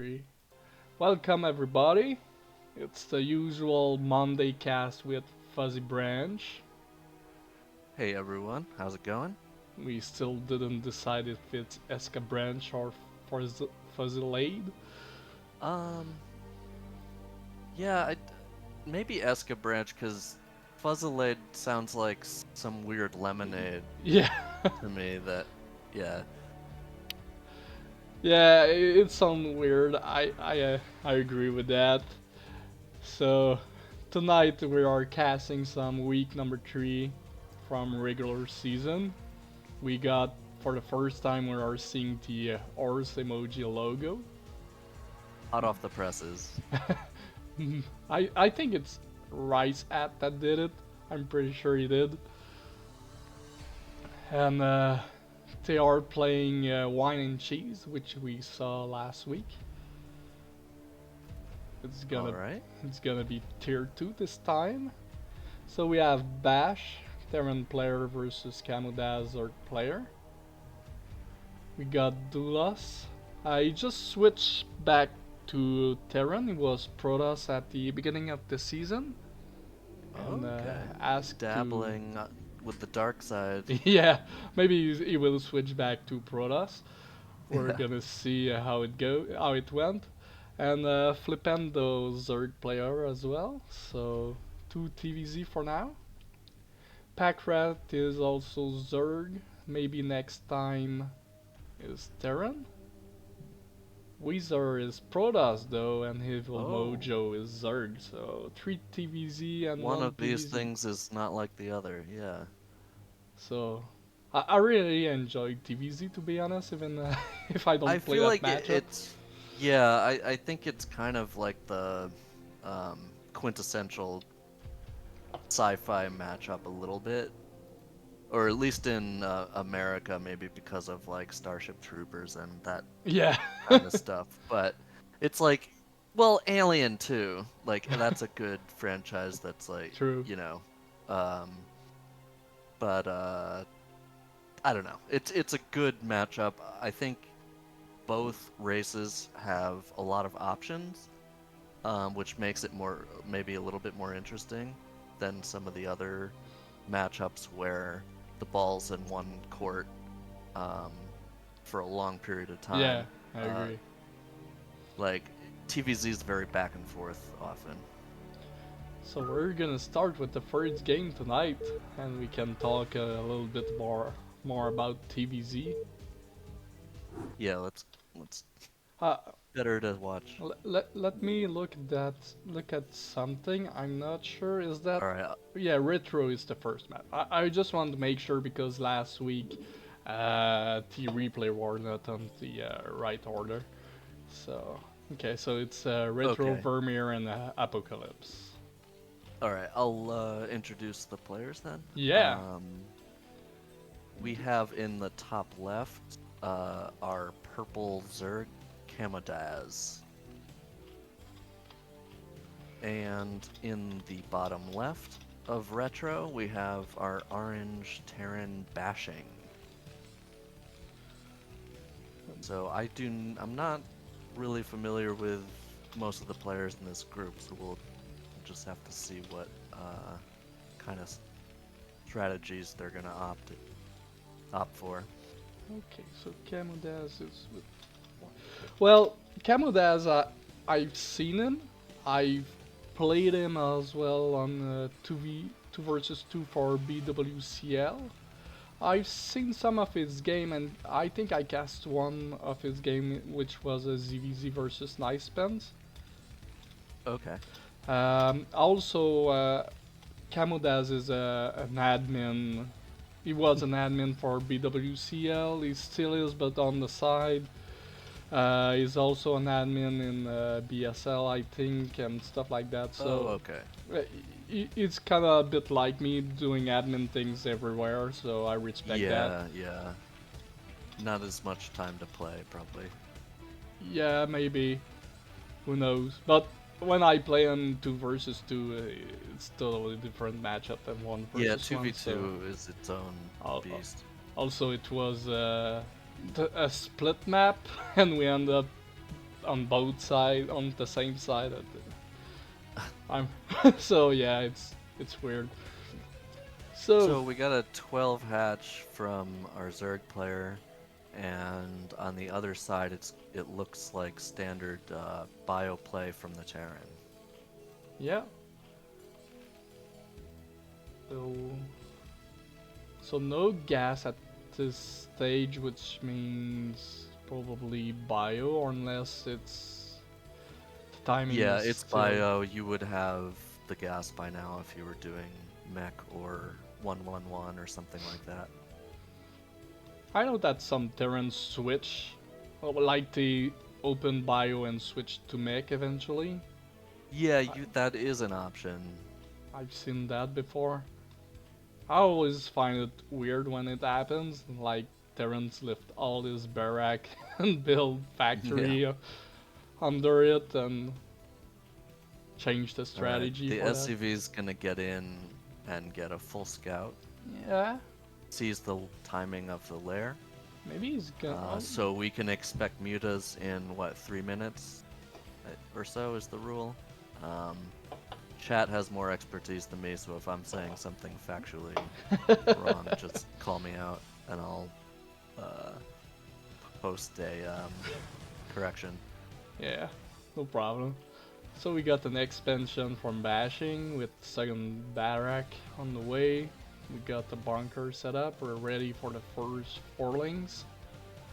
3. Welcome everybody. It's the usual Monday cast with FuzzyBranch. Hey everyone, how's it going? We still didn't decide if it's Esk4l4de or FuzzyLade. Um, yeah, maybe Esk4l4de because FuzzyLade sounds like some weird lemonade Yeah, to me yeah. yeah, it sounds weird. I agree with that. So tonight we are casting some week number 3 from regular season. We got, for the first time, we are seeing the horse emoji logo. Hot off the presses. I think it's Rice at that did it. I'm pretty sure he did. And they are playing Wine and Cheese, which we saw last week. It's gonna Alright. it's gonna be tier 2 this time. So we have Bash, Terran player versus CamoDaz or player. We got Doulos. I just switched back to Terran. It was Protoss at the beginning of the season. And Okay. asked to... Dabbling with the dark side. Yeah, maybe he will switch back to Protoss. We're Yeah. gonna see how it went. And Flipendo Zerg player as well. So 2 TVZ for now. Packrat is also Zerg. Maybe next time is Terran. Wizzer is Protoss though, and Evil Oh. Mojo is Zerg. So 3 TVZ and One 1 of these TVZ. things is not like the other, yeah. So I really enjoy TVZ, to be honest, even if I I don't play feel that like matchup. yeah, I think it's kind of like the quintessential sci-fi matchup a little bit, or at least in America, maybe because of like Starship Troopers and that Yeah. kind of stuff. But it's like, well, Alien too. Like that's a good franchise. That's like, True. um, but I don't know. It's a good matchup. I think both races have a lot of options, which makes it more maybe a little bit more interesting than some of the other matchups where the ball's in one court um, for a long period of Yeah, time. I Uh, agree. like TVZ is very back and forth often. So we're gonna start with the first game tonight, and we can talk a little bit more about TVZ. Yeah, let's Uh, better to watch. let me look at something. I'm not sure. Is that... All right. Yeah, retro is the first map. I just wanted to make sure because last week the replay were not on the right order. So okay, so it's retro, Okay. Vermeer, and Apocalypse. All right. I'll introduce the players then. Yeah. We have in the top left our purple Zerg CamoDaz. And in the bottom left of retro, we have our orange Terran Bashing. So I'm not really familiar with most of the players in this group, so we'll just have to see what kind of strategies they're gonna opt for. Okay, so CamoDaz is with... Well, CamoDaz, I've seen him. I've played him as well on 2 versus 2 for BWCL. I've seen some of his game, and I think I cast one of his game, which was a ZVZ versus Nice Pens. Okay. Also, CamoDaz is an admin. He was an admin for BWCL. He still is, but on the side. He's also an admin in BSL, I think, and stuff like that. Oh, So okay. uh, it's kind of a bit like me doing admin things everywhere. So I respect that. Yeah, yeah. Not as much time to play, probably. Yeah, maybe. Who knows? But when I play on 2 versus 2, it's totally different matchup than 1 Yeah, versus 1. So 2v2 is its own beast. also it was a split map, and we end up on both sides, on the same side. I'm so yeah, it's weird. So So we got a 12 hatch from our Zerg player, and on the other side, it looks like standard bio play from the Terran. yeah. So so no gas at this stage, which means probably bio, or unless it's the timing Yeah, is it's still. bio. You would have the gas by now if you were doing mech or 111 or something like that. I know that some Terrans switch, well, like they open bio and switch to mech eventually. Yeah, I, that is an option. I've seen that before. I always find it weird when it happens, like Terrans lift all his barrack and build Yeah. factory under it and change the All right. strategy The for that. SCV's gonna get in and get a full scout. Yeah, Sees the timing of the lair. maybe he's gonna. Oh, So we can expect mutas in what, 3 minutes or so is the rule. Um, Chat has more expertise than me, so if I'm saying something factually wrong, just call me out and I'll uh, post a correction. yeah, no problem. So we got an expansion from bashing with second barrack on the way. We got the bunker set up. We're ready for the first forlings.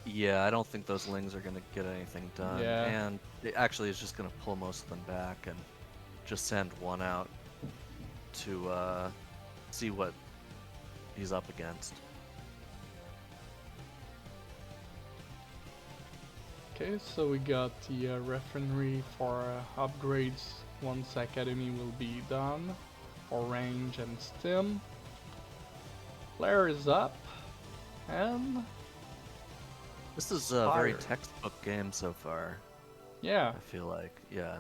Yeah, I don't think those lings are gonna get anything done, Yeah, and it actually is just gonna pull most of them back and just send one out to see what he's up against. okay, so we got the refinery for upgrades once Academy will be done for range and stim. Flare is up, and This is a very Spire. textbook game so far, Yeah, I feel like. Yeah.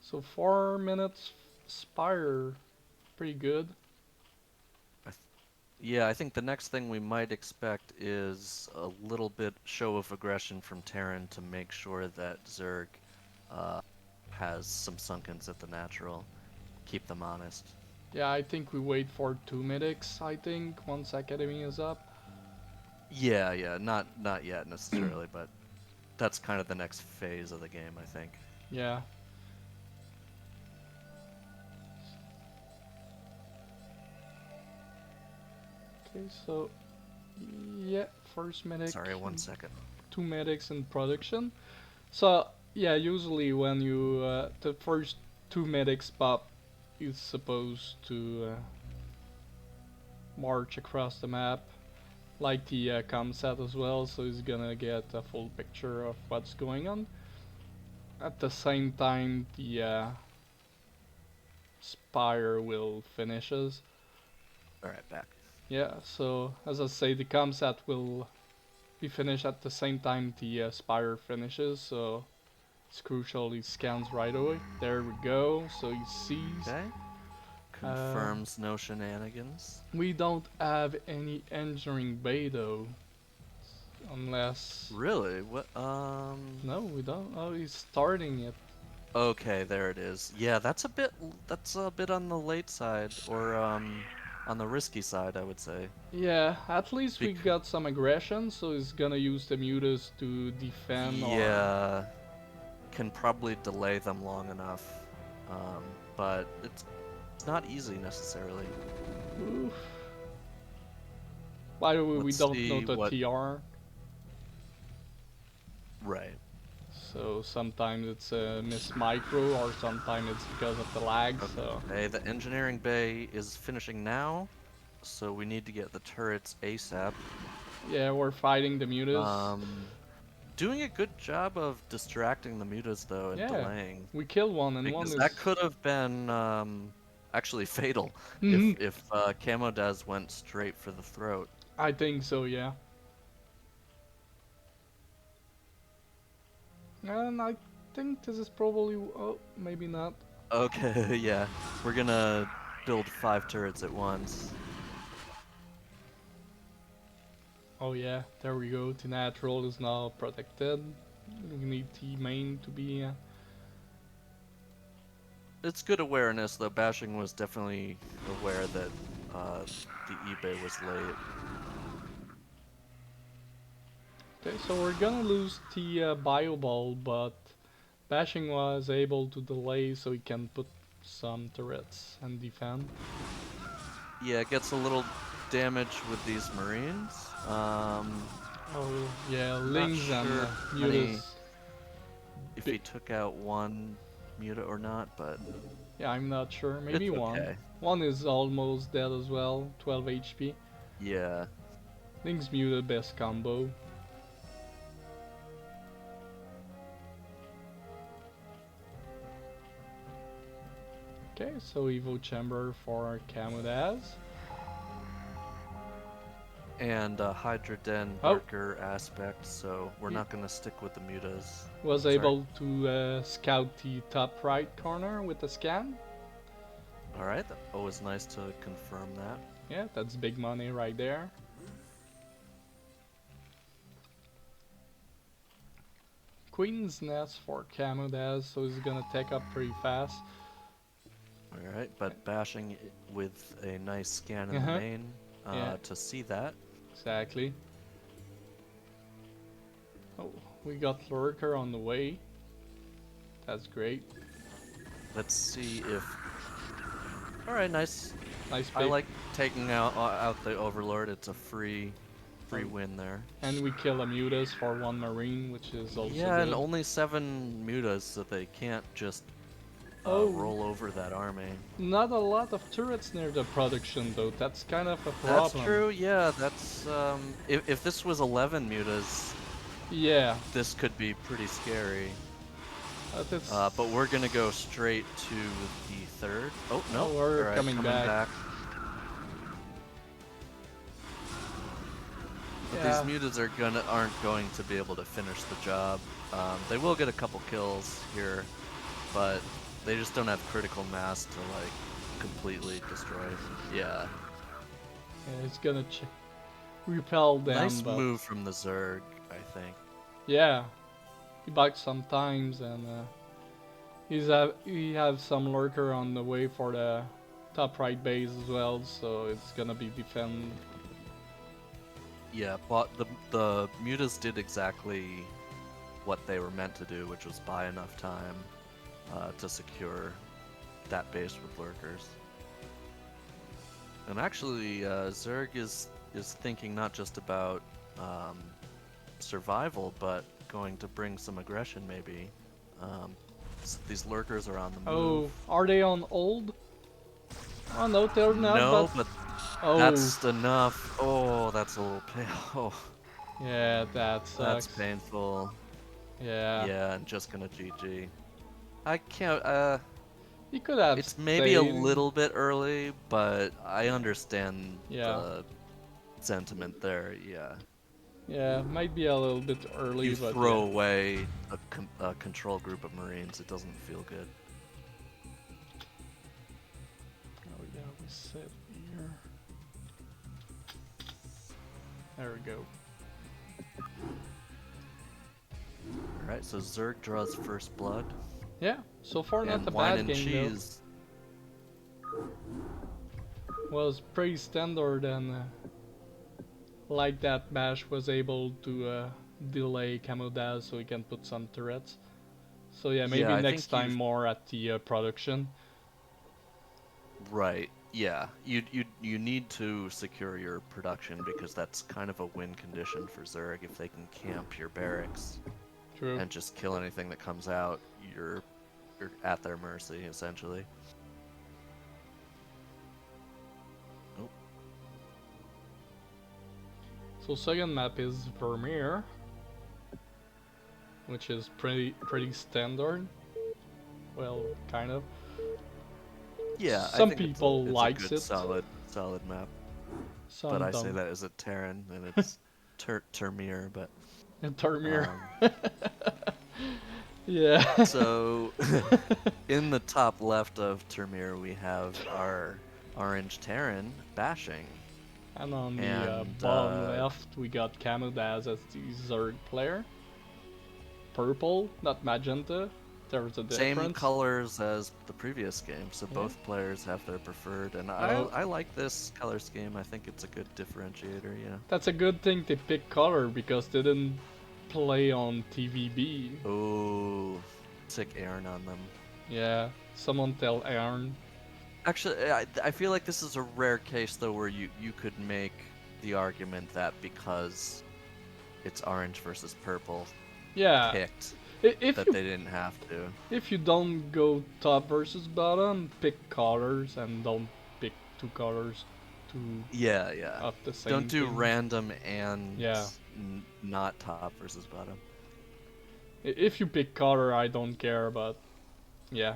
so 4 minutes Spire, pretty good. I th yeah, I think the next thing we might expect is a little bit show of aggression from Terran to make sure that Zerg uh, has some sunkens at the natural. Keep them honest. Yeah, I think we wait for 2 medics, I think, once Academy is up. Yeah, yeah, not yet necessarily, but that's kind of the next phase of the game, I think. Yeah. Okay, so yeah, first medic, Sorry, 1 second. 2 medics in production. So yeah, usually when you the first 2 medics pop, is supposed to march across the map, like the comsat as well. So he's gonna get a full picture of what's going on. At the same time, the Spire will finishes. Alright, back. Yeah, so as I say, the comsat will be finished at the same time the Spire finishes, so it's crucial he scans right away. There we go, so he sees. Okay. Um, Confirms no shenanigans. we don't have any engineering bay though, unless... Really? What? No, we don't. Oh, he's starting it. Okay, there it is. Yeah, that's a bit on the late side, or on the risky side, I would say. Yeah, at least we Bec got some aggression, so he's gonna use the mutas to defend or... yeah, can probably delay them long enough, um, but it's not easy necessarily. Oof. By the way, we Let's don't know see the what. TR, Right. so sometimes it's a miss micro or sometimes it's because of the lag, so... Okay, the engineering bay is finishing now, so we need to get the turrets ASAP. Yeah, we're fighting the mutas. Doing a good job of distracting the mutas though and Yeah, delaying, we killed one and one because is... that could have been actually fatal Mhm. if CamoDaz went straight for the throat. I think so, yeah. And I think this is probably... Oh, maybe not. Okay, yeah, we're gonna build 5 turrets at once. Oh yeah, there we go. The natural is now protected. We need the main to be. It's good awareness, though. Bashing was definitely aware that the eBay was late. Okay, so we're gonna lose the bio ball, but Bashing was able to delay so he can put some turrets and defend. Yeah, it gets a little damage with these Marines. Oh yeah, Not Lings and sure Mutas. if he took out one Muta or not, but Yeah, I'm not sure. Maybe it's one. okay. One is almost dead as well. 12 HP. Yeah. Lings Muta best combo. Okay, so Evo Chamber for CamoDaz. And Hydra Den Oh, Barker aspect, so we're he not gonna stick with the Mutas. was Sorry. able to scout the top right corner with the scan. Alright, always nice to confirm that. Yeah, that's big money right there. Queen's Nest for CamoDaz, so he's gonna take up pretty fast. Alright, but bashing with a nice scan in the Uh-huh. main Yeah. to see that. Exactly. Oh, we got Lurker on the way. That's great. Let's see if... Alright, nice. Nice I pick. like taking out the Overlord. It's a free win there. And we kill a Mutas for one Marine, which is also Yeah, good. and only 7 Mutas, so they can't just Oh, roll over that army. not a lot of turrets near the production though. That's kind of a That's problem. true, yeah, that's, if this was 11 Mutas, Yeah. this could be pretty scary. It's... But we're gonna go straight to the third. Oh, no. Oh, we're Alright, coming back. But Yeah. these mutas aren't going to be able to finish the job. They will get a couple kills here, but they just don't have critical mass to like completely destroy. Yeah. Yeah, it's gonna repel them, Nice but... move from the Zerg, I think. Yeah. He bites sometimes, and he has some lurker on the way for the top right base as well, so it's gonna be defend. Yeah, but the mutas did exactly what they were meant to do, which was buy enough time to secure that base with lurkers. And actually, Zerg is thinking not just about survival, but going to bring some aggression, maybe. These lurkers are on the move. Oh, are they on old? Oh no, they're not. No, but oh, that's enough. Oh, that's a little pain. Oh, yeah, that sucks. that's painful. Yeah. Yeah, I'm just gonna GG. I can't. He could have. It's maybe a stayed. little bit early, but I understand Yeah. the sentiment there. Yeah. Yeah, might be a little bit early, You but throw yeah. away a control group of Marines, it doesn't feel good. Oh yeah, we sit here. There we go. Alright, so Zerg draws first blood. Yeah, so far not And a Wine bad and game Cheese. though. Was pretty standard, and like that Bash was able to delay CamoDaz so he can put some turrets. So yeah, maybe I next think time more at the production. Right. Yeah. You need to secure your production because that's kind of a win condition for Zerg. If they can camp your barracks True. and just kill anything that comes out, you're at their mercy essentially. Oh. So second map is Vermeer, which is pretty standard. Well, kind of. Yeah, Some I think people it's likes a good, it. solid map. Some But I don't. say that as a Terran, and it's Termir, but... And Vermeer. Yeah. So, in the top left of Termir, we have our orange Terran bashing. And on the And bottom left, we got CamoDaz as the Zerg player. Purple, not magenta. There's a same difference. colors as the previous game, so Yeah. both players have their preferred. And Oh. I like this color scheme. I think it's a good differentiator. Yeah. That's a good thing they picked color because they didn't play on TVB. Oh, sick Aaron on them. Yeah, someone tell Aaron. Actually, I feel like this is a rare case though where you could make the argument that because it's orange versus purple Yeah, picked if that you they didn't have to. if you don't go top versus bottom, pick colors and don't pick two colors to Yeah, yeah. of the same Don't do thing. random and Yeah. not top versus bottom. If you pick color, I don't care, but yeah,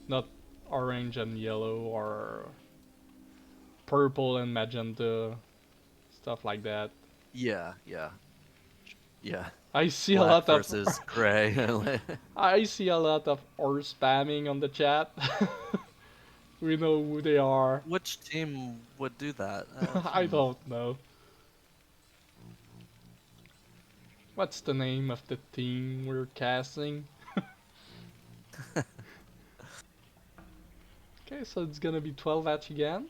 not orange and yellow or purple and magenta, stuff like that. Yeah, yeah, yeah. I see a Black lot of versus gray. I see a lot of or spamming on the chat. We know who they are. Which team would do that? I don't know. What's the name of the team we're casting? Okay, so it's gonna be 12 match again?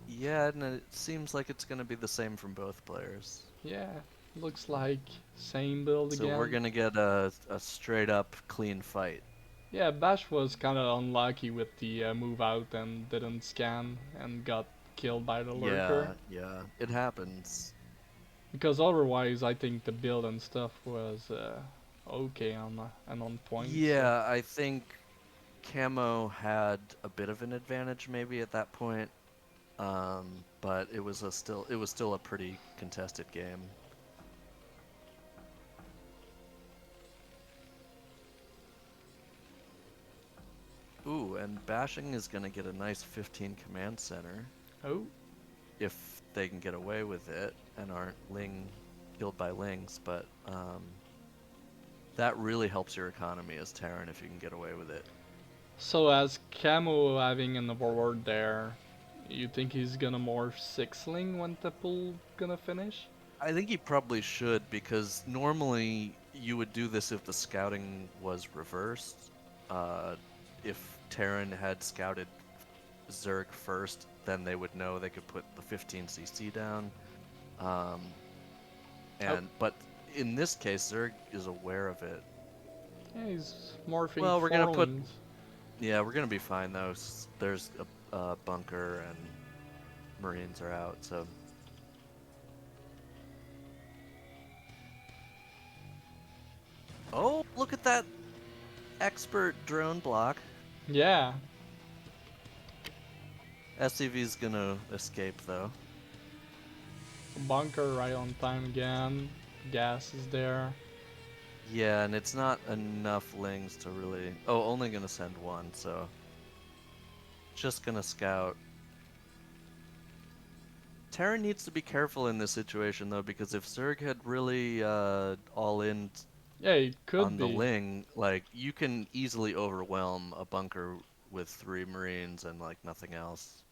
Yeah, and it seems like it's gonna be the same from both players. Yeah, looks like same build So again. we're gonna get a straight up clean fight. Yeah, Bash was kinda unlucky with the move out and didn't scan and got killed by the lurker. Yeah, it happens. Because otherwise I think the build and stuff was okay and on point. Yeah, I think Camo had a bit of an advantage maybe at that point, but it was still a pretty contested game. Ooh, and Bashing is gonna get a nice 15 command center. Oh. If they can get away with it and aren't killed by lings, but that really helps your economy as Terran if you can get away with it. So as Camo having an forward there, you think he's gonna morph sixling when the pool gonna finish? I think he probably should, because normally you would do this if the scouting was reversed. If Terran had scouted Zerg first, then they would know they could put the 15cc down. But in this case, Zerg is aware of it. Yeah, he's morphing. Well, we're gonna put. forlings. Yeah, we're gonna be fine though. There's a bunker and Marines are out, so. Oh, look at that expert drone block. Yeah. SCV's gonna escape though. Bunker right on time again. Gas is there. Yeah, and it's not enough lings to really. Oh, only gonna send one, so. Just gonna scout. Terran needs to be careful in this situation though, because if Zerg had really all in Yeah, it could on be. the ling, like you can easily overwhelm a bunker with 3 Marines and like nothing else.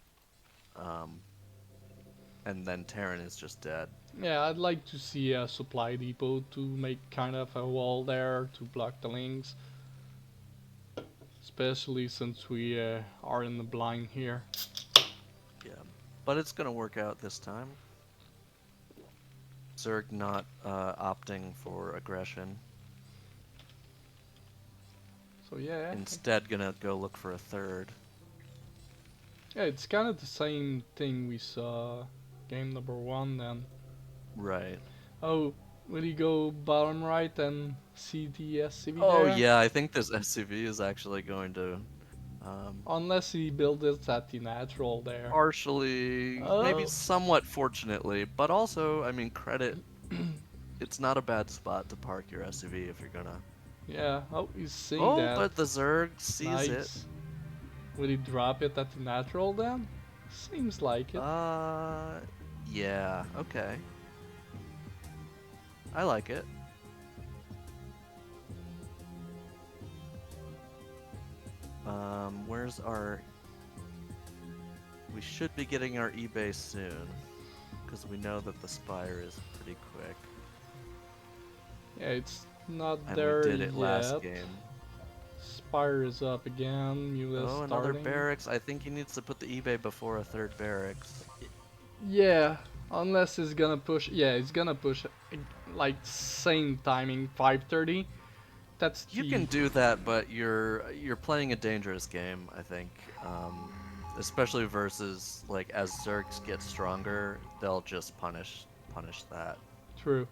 And then Terran is just dead. Yeah, I'd like to see a supply depot to make kind of a wall there to block the links. Especially since we are in the blind here. Yeah, but it's gonna work out this time. Zerg not opting for aggression. So yeah. Instead gonna go look for a third. Yeah, it's kind of the same thing we saw game number 1 then. Right. Oh, will you go bottom right and see the SCV Oh there? yeah, I think this SCV is actually going to Unless he built it at the natural there. partially, maybe Oh. somewhat fortunately, but also, I mean, credit. It's not a bad spot to park your SCV if you're gonna. Yeah, oh, he's seeing Oh, that. but the Zerg sees Nice. it. Will he drop it at the natural then? Seems like it. Yeah, okay. I like it. Where's our... We should be getting our eBay soon, because we know that the Spire is pretty quick. Yeah, it's not And there we did it yet. last game. Spire is up again. Mule is Oh, starting. another barracks. I think he needs to put the eBay before a third barracks. Yeah, unless he's gonna push. Yeah, he's gonna push like same timing, 5:30. That's You the. can do that, but you're playing a dangerous game, I think. Especially versus like as Zergs get stronger, they'll just punish that. True.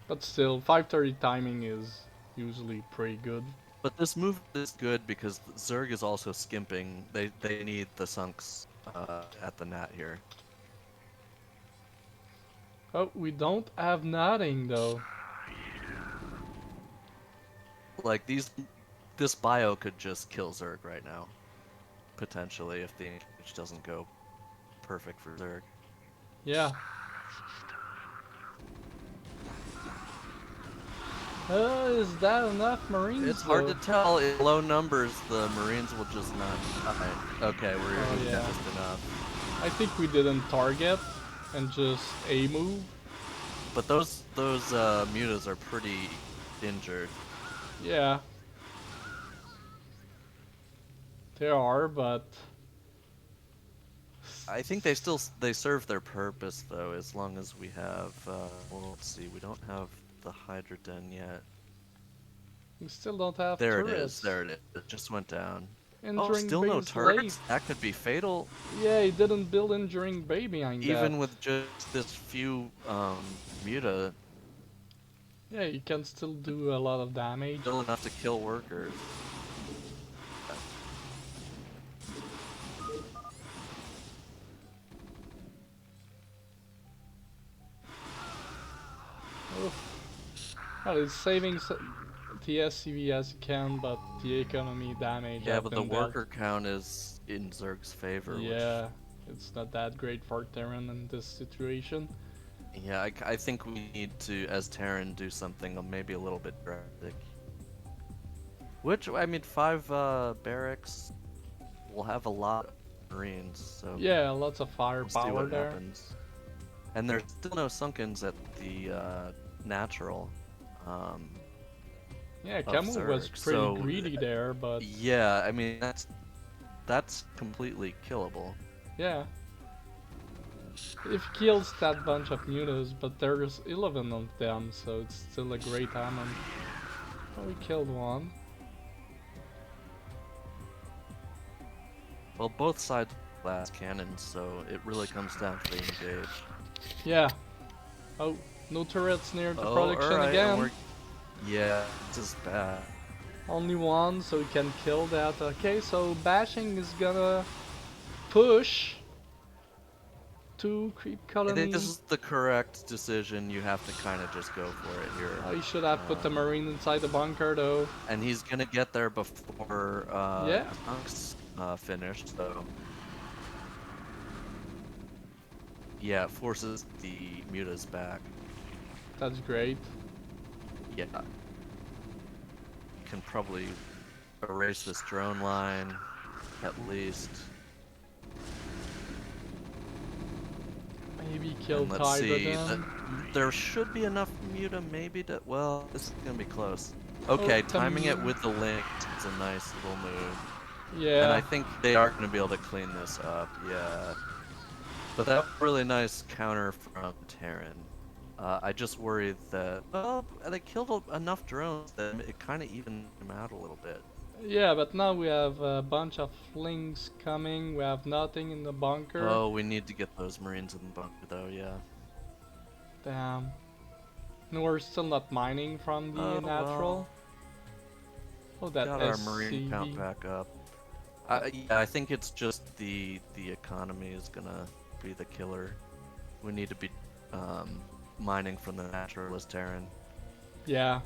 But still, 5:30 timing is usually pretty good. But this move is good because Zerg is also skimping. They need the sunks at the nat here. Oh, we don't have nothing though. Like this bio could just kill Zerg right now, potentially if the engage doesn't go perfect for Zerg. Yeah. Is that enough Marines? It's hard to tell. In low numbers, the Marines will just not die. Okay, we're yeah. just enough. I think we didn't target and just A move. But those mutas are pretty injured. Yeah. They are, but I think they serve their purpose though, as long as we have. Well, let's see, we don't have the Hydra Den yet. we still don't have There turrets. it is. There it is. It just went down. Enduring Oh, still no base turrets? late. That could be fatal. Yeah, he didn't build Enduring Bay behind that. Even with just this few muta. Yeah, you can still do a lot of damage. Still enough to kill workers. Well, it's saving the SCV as you can, but the economy damage. Yeah, has but been the worker count is in Zerg's favor. Yeah, it's not that great for Terran in this situation. Yeah, I think we need to, as Terran, do something maybe a little bit drastic. Which, I mean, 5 barracks will have a lot of Marines, so yeah, lots of we'll see firepower what there. happens. And there's still no Sunkens at the natural. Yeah, Camo was Zerg, pretty so, greedy there, but yeah, I mean that's completely killable. yeah. It kills that bunch of mutas, but there's 11 of them, so it's still a great hammer. Oh, we killed one. Well, both sides blast cannons, so it really comes down to the engage. Yeah. Oh, no turrets near the Oh, production alright, again. Yeah, this is bad. Only one, so we can kill that. Okay, so bashing is gonna push to creep I colony. think this is the correct decision. You have to kind of just go for it here. Oh, he should have put the marine inside the bunker though. And he's gonna get there before Yeah. Punk's finished, so yeah, it forces the mutas back. That's great. Yeah, can probably erase this drone line at least. Maybe kill And let's see. Hydra. There should be enough muta maybe to. Well, this is gonna be close. Okay, timing it with the link is a nice little move. Yeah. And I think they are gonna be able to clean this up. Yeah. But that was a really nice counter from Terran. I just worried that, well, they killed enough drones that it kind of evened them out a little bit. Yeah, but now we have a bunch of flings coming. We have nothing in the bunker. Oh, we need to get those Marines in the bunker though, yeah. Damn. No, we're still not mining from the natural. Well, Oh, that got our SCV. Marine count back up. Yeah, I think it's just the economy is gonna be the killer. We need to be mining from the naturalist Terran. Yeah.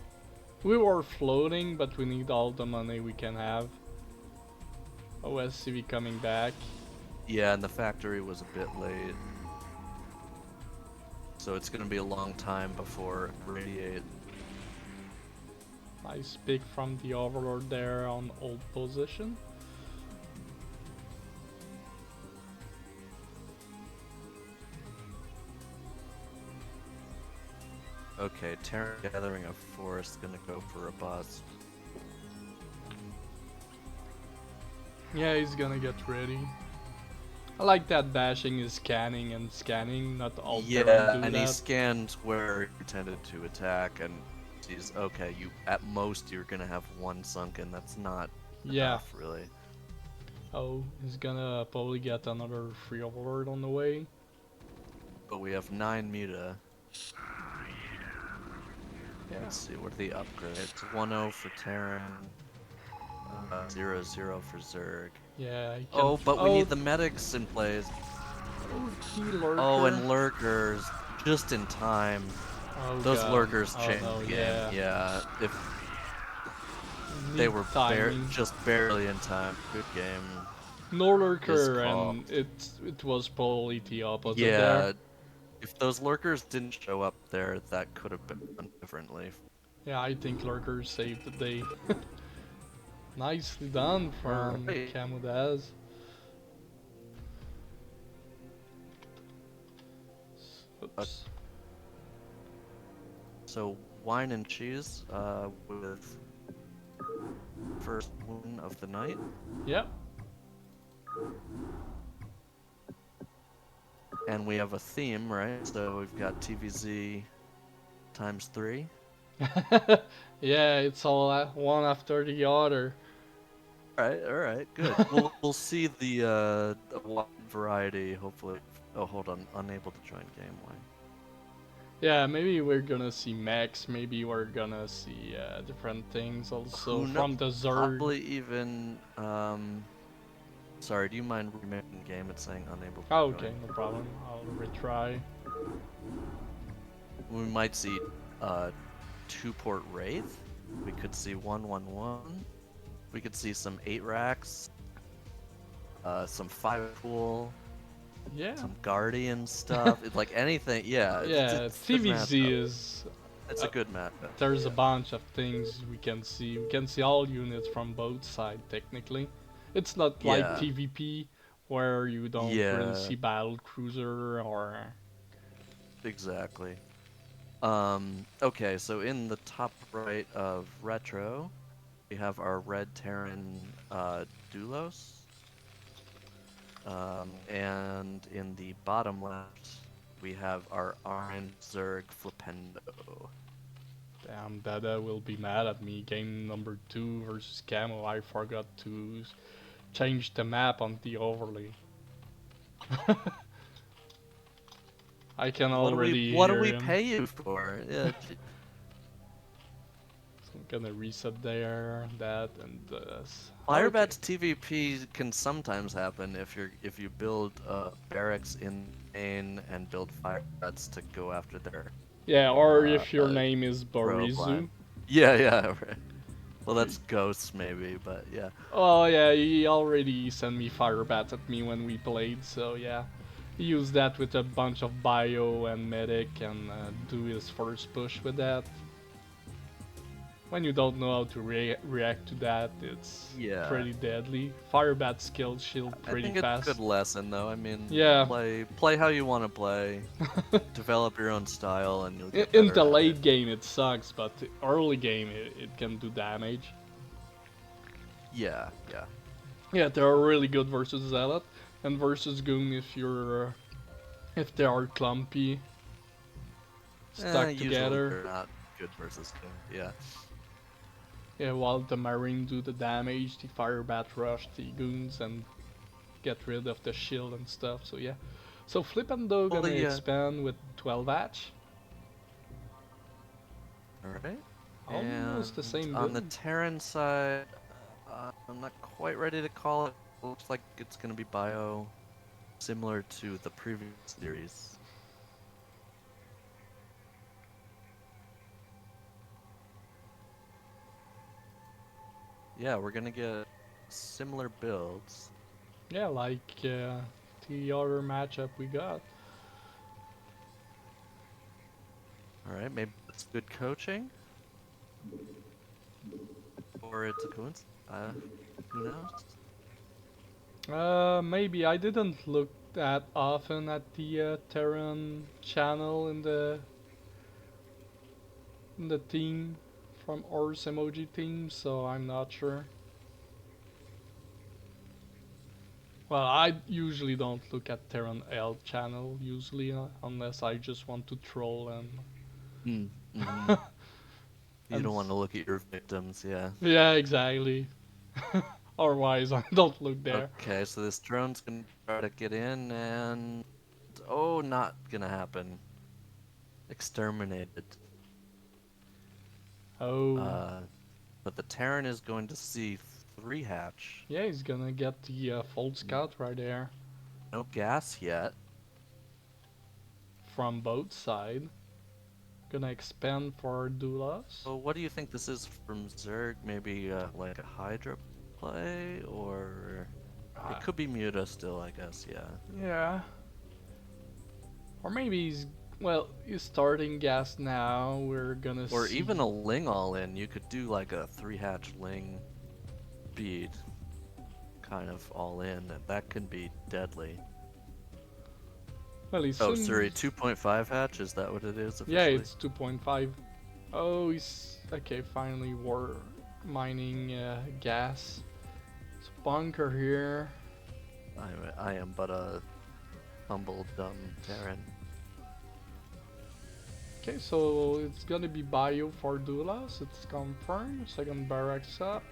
We were floating, but we need all the money we can have. Oh, SCV coming back. Yeah, and the factory was a bit late. So it's gonna be a long time before it radiate. Nice pick from the Overlord there on old position. Okay, Terran Gathering of Force gonna go for a bust. Yeah, he's gonna get ready. I like that bashing is scanning and scanning, not all Terran Yeah, do and he that. scanned where he intended to attack, and sees, okay, you at most you're gonna have one sunken. That's not Yeah. enough, really. Oh, he's gonna probably get another free overlord on the way. But we have 9 Muta. Yeah. Let's see, what are the upgrades? 1-0 for Terran, 0-0 for Zerg. Yeah, I can. Oh, but we Oh, need the medics in place. key lurker. Oh, and lurkers, just in time. Oh Those god. lurkers Oh changed no, the game. yeah. Yeah, if they Need were timing. just barely in time. Good game. No Is lurker, called. and it was probably the opposite there. Yeah, if those lurkers didn't show up there, that could have been done differently. Yeah, I think lurkers saved the day. Nicely done from Alright. CamoDaz. Oops. So wine and cheese with first win of the night. Yep. And we have a theme, right? So we've got TVZ times 3. Yeah, it's all one after the other. Alright, good. We'll see the wide variety, hopefully. Oh, hold on, unable to join game. Why? Yeah, maybe we're gonna see mechs, maybe we're gonna see different things also from the Zerg. Probably even, sorry, do you mind remaking game? It's saying unable to Oh, join. okay, no problem. I'll retry. We might see 2-port Wraith. We could see 1-1-1. We could see some 8 racks. Some 5-pool. Yeah. Some Guardian stuff. It's like anything, yeah. Yeah, It's a good TVZ matchup. is... It's a good matchup. There's a bunch of things we can see. We can see all units from both sides, technically. It's not like Yeah. PvP, where you don't really Yeah, see battle cruiser or... exactly. Okay, so in the top right of retro, we have our red Terran Doulos. And in the bottom left, we have our orange Zerg Flipendo. Damn, Dada will be mad at me. Game number 2 versus Camo, I forgot to change the map on the overlay. I can already What do hear we him. pay you for? Yeah. So I'm gonna reset there, that, and this. Firebat's TVP can sometimes happen if you build barracks in main and build firebats to go after their Yeah, or if your name is rogue Borizu. line. Yeah, right. Well, that's ghosts maybe, but yeah. Oh yeah, he already sent me Firebat at me when we played, so yeah. He used that with a bunch of bio and medic and do his first push with that. When you don't know how to react to that, it's pretty deadly. Firebat skills shield pretty I think fast. it's a good lesson though. I mean, yeah. play how you want to play, develop your own style, and you'll get In better the at late it. game it sucks, but the early game it can do damage. Yeah. Yeah, they're really good versus Zealot, and versus Goon if they are clumpy, stuck together. Usually they're not good versus Goon. Yeah. Yeah, while the Marine do the damage, the Firebat rush the Goons and get rid of the shield and stuff, so yeah. So Flipendo gonna expand with 12 hatch. Alright. Almost the same on the build. Terran side, I'm not quite ready to call it. Looks like it's gonna be bio, similar to the previous series. Yeah, we're gonna get similar builds. Yeah, like the other matchup we got. Alright, maybe it's good coaching? Or it's a coincidence? Who knows? Maybe I didn't look that often at the Terran channel in the in the team from Horse Emoji team, so I'm not sure. Well, I usually don't look at Terran L channel usually, unless I just want to troll and. Mm-hmm. You and don't want to look at your victims, yeah. yeah, exactly. Otherwise, I don't look there. Okay, so this drone's gonna try to get in and... Oh, not gonna happen. Exterminated. Oh. But the Terran is going to see 3 hatch. Yeah, he's gonna get the Fold Scout right there. No gas yet. From both sides. Gonna expand for Doulos. So what do you think this is from Zerg? Maybe like a Hydra play? Or... It could be Muta still, I guess, yeah. Yeah. Or maybe he's... Well, he's starting gas now. We're gonna Or see... even a Ling all in. You could do like a 3-hatch Ling bead. Kind of all in. That can be deadly. Well, he's Oh, sorry, 2.5 hatch? Is that what it is officially? Yeah, it's 2.5. Oh, he's... Okay, finally we're mining gas. It's a bunker here. I am but a humble, dumb Terran. Okay, so it's gonna be bio for Doulos. It's confirmed. Second barracks up.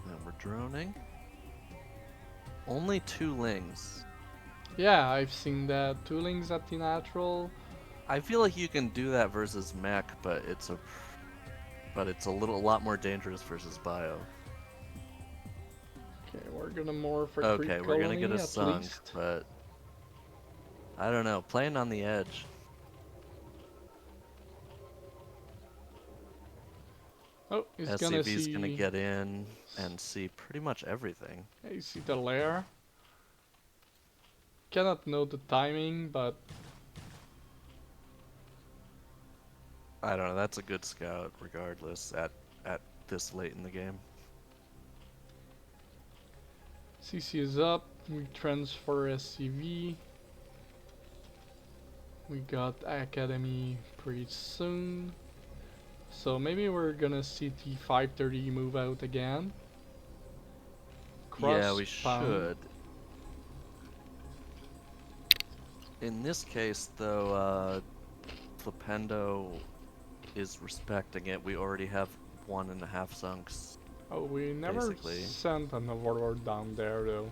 And we're droning. Only 2 Lings. Yeah, I've seen that. 2 Lings at the natural. I feel like you can do that versus mech, but it's a lot more dangerous versus bio. Okay, we're gonna morph for Okay, creep we're gonna colony get a at sunk, least. but I don't know. Playing on the edge. Oh, he's gonna SCV's see... gonna get in and see pretty much everything. Yeah, you see the lair. Cannot know the timing, but... I don't know. That's a good scout, regardless. At this late in the game. CC is up. We transfer SCV. We got Academy pretty soon. So maybe we're gonna see the 530 move out again. Yeah, we Cross-bound. should. In this case, though, Flipendo is respecting it. We already have 1.5 sunks. Oh, we never basically sent an overlord down there though.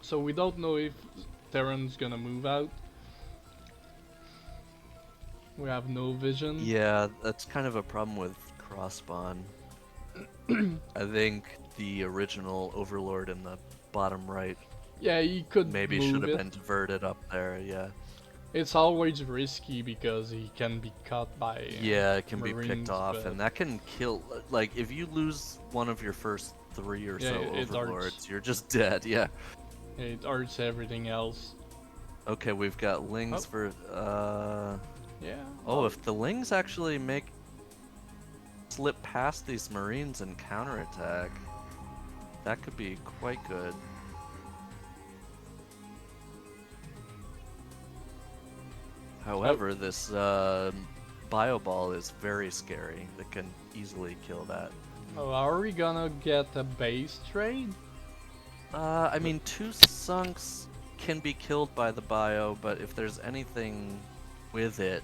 So we don't know if Terran's gonna move out. We have no vision. Yeah, that's kind of a problem with cross-spawn. I think the original overlord in the bottom right Yeah, he could maybe move should have it. been diverted up there, yeah. It's always risky because he can be caught by Yeah, it can be Marines, picked off, but- and that can kill. Like, if you lose one of your first 3 or Yeah, so it overlords, hurts. you're just dead, yeah. It hurts everything else. Okay, we've got Lings for, Yeah. Oh, if the Lings actually slip past these Marines and counterattack, that could be quite good. However, this bio ball is very scary. It can easily kill that. Oh, are we gonna get a base trade? I mean, 2 sunks can be killed by the bio, but if there's anything with it,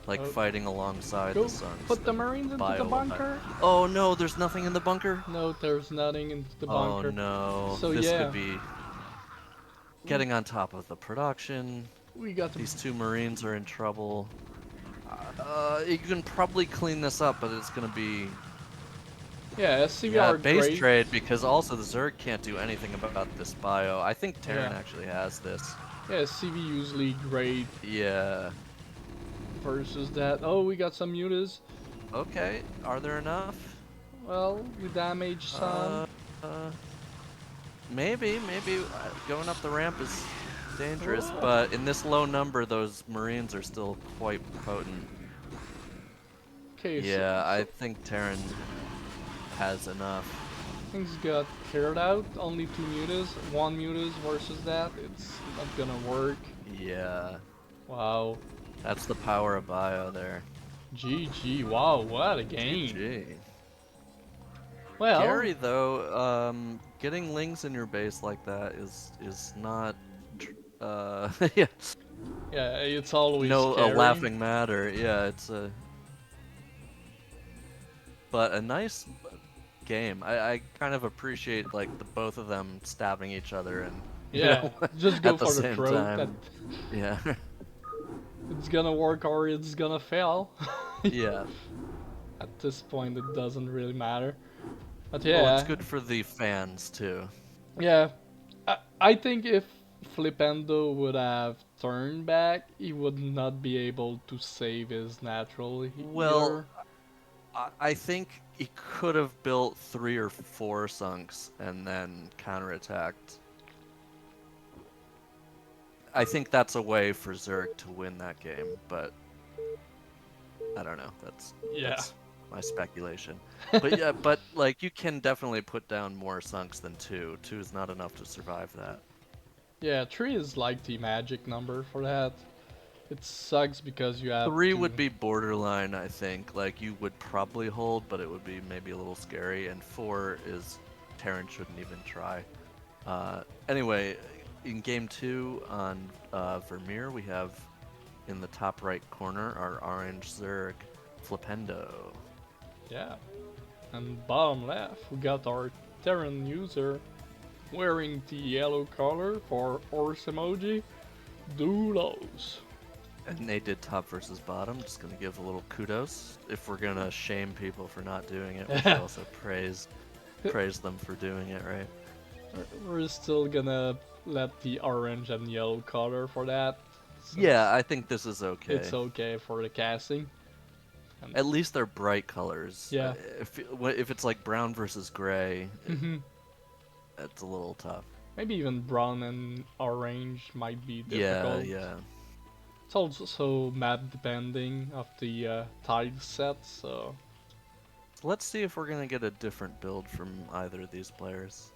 like fighting alongside Go the sunks, put the then Marines into bio the will bunker. Oh no, there's nothing in the bunker? No, there's nothing into the bunker. Oh no, So this yeah, could be getting on top of the production. we got These 2 Marines are in trouble. You can probably clean this up, but it's gonna be yeah, SCV yeah, are base great. trade, because also the Zerg can't do anything about this bio. I think Terran Yeah. actually has this. Yeah, SCV usually great Yeah. versus that. Oh, we got some mutas. Okay, are there enough? Well, we damaged some. Maybe going up the ramp is dangerous, but in this low number, those Marines are still quite potent. Okay, Yeah, I think Terran has enough. things got cleared out. Only 2 mutas, 1 mutas versus that. It's not gonna work. Yeah. Wow. That's the power of bio there. GG. Wow, what a game. GG. Well, Scary though, getting lings in your base like that is not, yeah, yeah, it's always no a scary. laughing matter. Yeah, it's a, but a nice game. I kind of appreciate like the both of them stabbing each other and Yeah, just go at the for the same throat. That time. Yeah, it's gonna work or it's gonna fail. yeah. At this point, it doesn't really matter. But Well, it's yeah, good for the fans too. yeah. I think if Flipendo would have turned back, he would not be able to save his natural Well, either. I think he could have built 3 or 4 sunks and then counterattacked. I think that's a way for Zerg to win that game, but I don't know. Yeah. That's my speculation. But yeah, but like you can definitely put down more sunks than 2. 2 is not enough to survive that. Yeah, 3 is like the magic number for that. It sucks because you have 3 to. would be borderline, I think. Like you would probably hold, but it would be maybe a little scary. And 4 is Terran shouldn't even try. Anyway, in game 2 on Vermeer, we have in the top right corner our orange Zerg, Flipendo. Yeah. And bottom left, we got our Terran user wearing the yellow color for horse emoji, Doulos. And they did top versus bottom. Just gonna give a little kudos. If we're gonna shame people for not doing it, we should also praise them for doing it, right? We're still gonna let the orange and yellow color for that. Yeah, Since I think this is okay. it's okay for the casting. And At least they're bright colors. yeah. If it's like brown versus gray, Mhm. it's a little tough. Maybe even brown and orange might be Yeah, difficult. yeah. It's also map depending of the tile set, so Let's see if we're gonna get a different build from either of these players.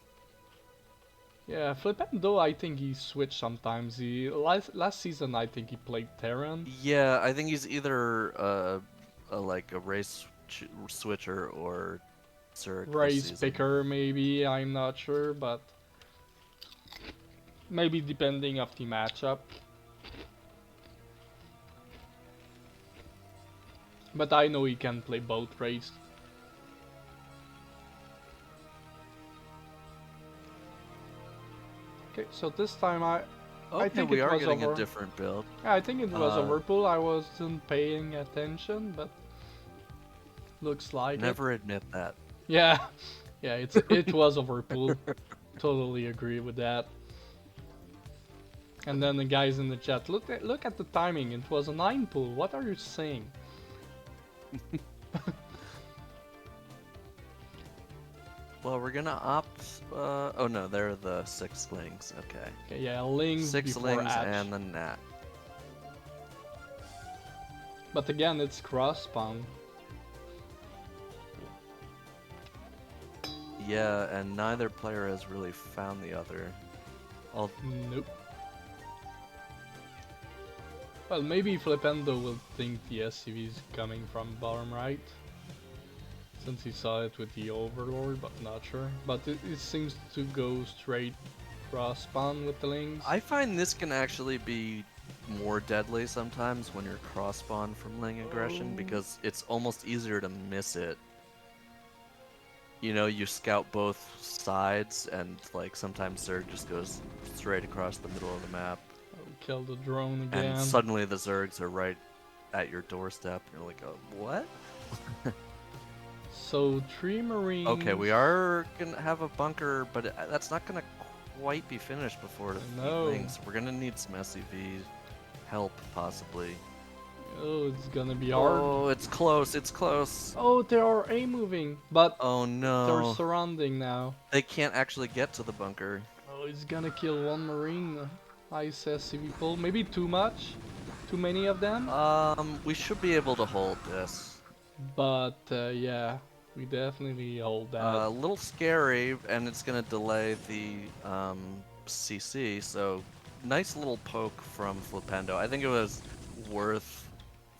yeah, Flipendo, I think he switched sometimes. He last season I think he played Terran. Yeah, I think he's either like a race switcher or Zerg this Race season. picker maybe, I'm not sure, but maybe depending of the matchup. But I know he can play both race. Okay, so this time I Okay, think we it are was getting over. a different build. Yeah, I think it was Uh, Overpool. I wasn't paying attention, but looks like it. Never admit that. Yeah, yeah, it was Overpool. Totally agree with that. And then the guys in the chat, look at the timing. It was a 9 pool. What are you saying? Well, we're gonna opt. Oh no, they're the 6 lings. Okay. Okay, yeah, Lings 6 before lings Atch. and the Nat. But again, it's cross spawn. Yeah, and neither player has really found the other. All Nope. Well, maybe Flipendo will think the SCV is coming from bottom right. Since he saw it with the Overlord, but not sure. But it seems to go straight cross spawn with the Lings. I find this can actually be more deadly sometimes when you're cross spawn from ling aggression because it's almost easier to miss it. You know, you scout both sides and like sometimes Zerg just goes straight across the middle of the map. Oh, kill the drone again. And suddenly the Zergs are right at your doorstep. And you're like, oh, what? So 3 Marines. Okay, we are gonna have a bunker, but that's not gonna quite be finished before the No. things. We're gonna need some SCV help, possibly. Oh, it's gonna be hard. Oh, it's close, it's close. Oh, they are A moving, but Oh they're no. surrounding now. They can't actually get to the bunker. Oh, he's gonna kill 1 Marine. Nice SCV pull. Maybe too much. Too many of them. We should be able to hold this. But yeah, we definitely hold that. A little scary, and it's gonna delay the CC, so nice little poke from Flipendo. I think it was worth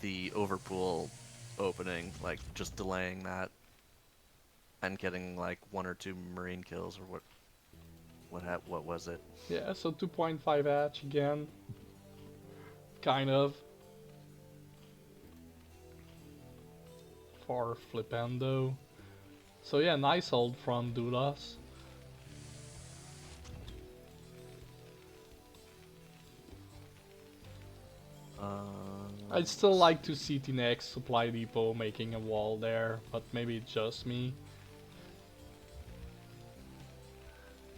the overpool opening, like just delaying that and getting like 1 or 2 marine kills or what was it? Yeah, so 2.5 hatch again. Kind of. For Flipendo. So yeah, nice hold from Doulos. I'd still like to see the next supply depot making a wall there, but maybe it's just me.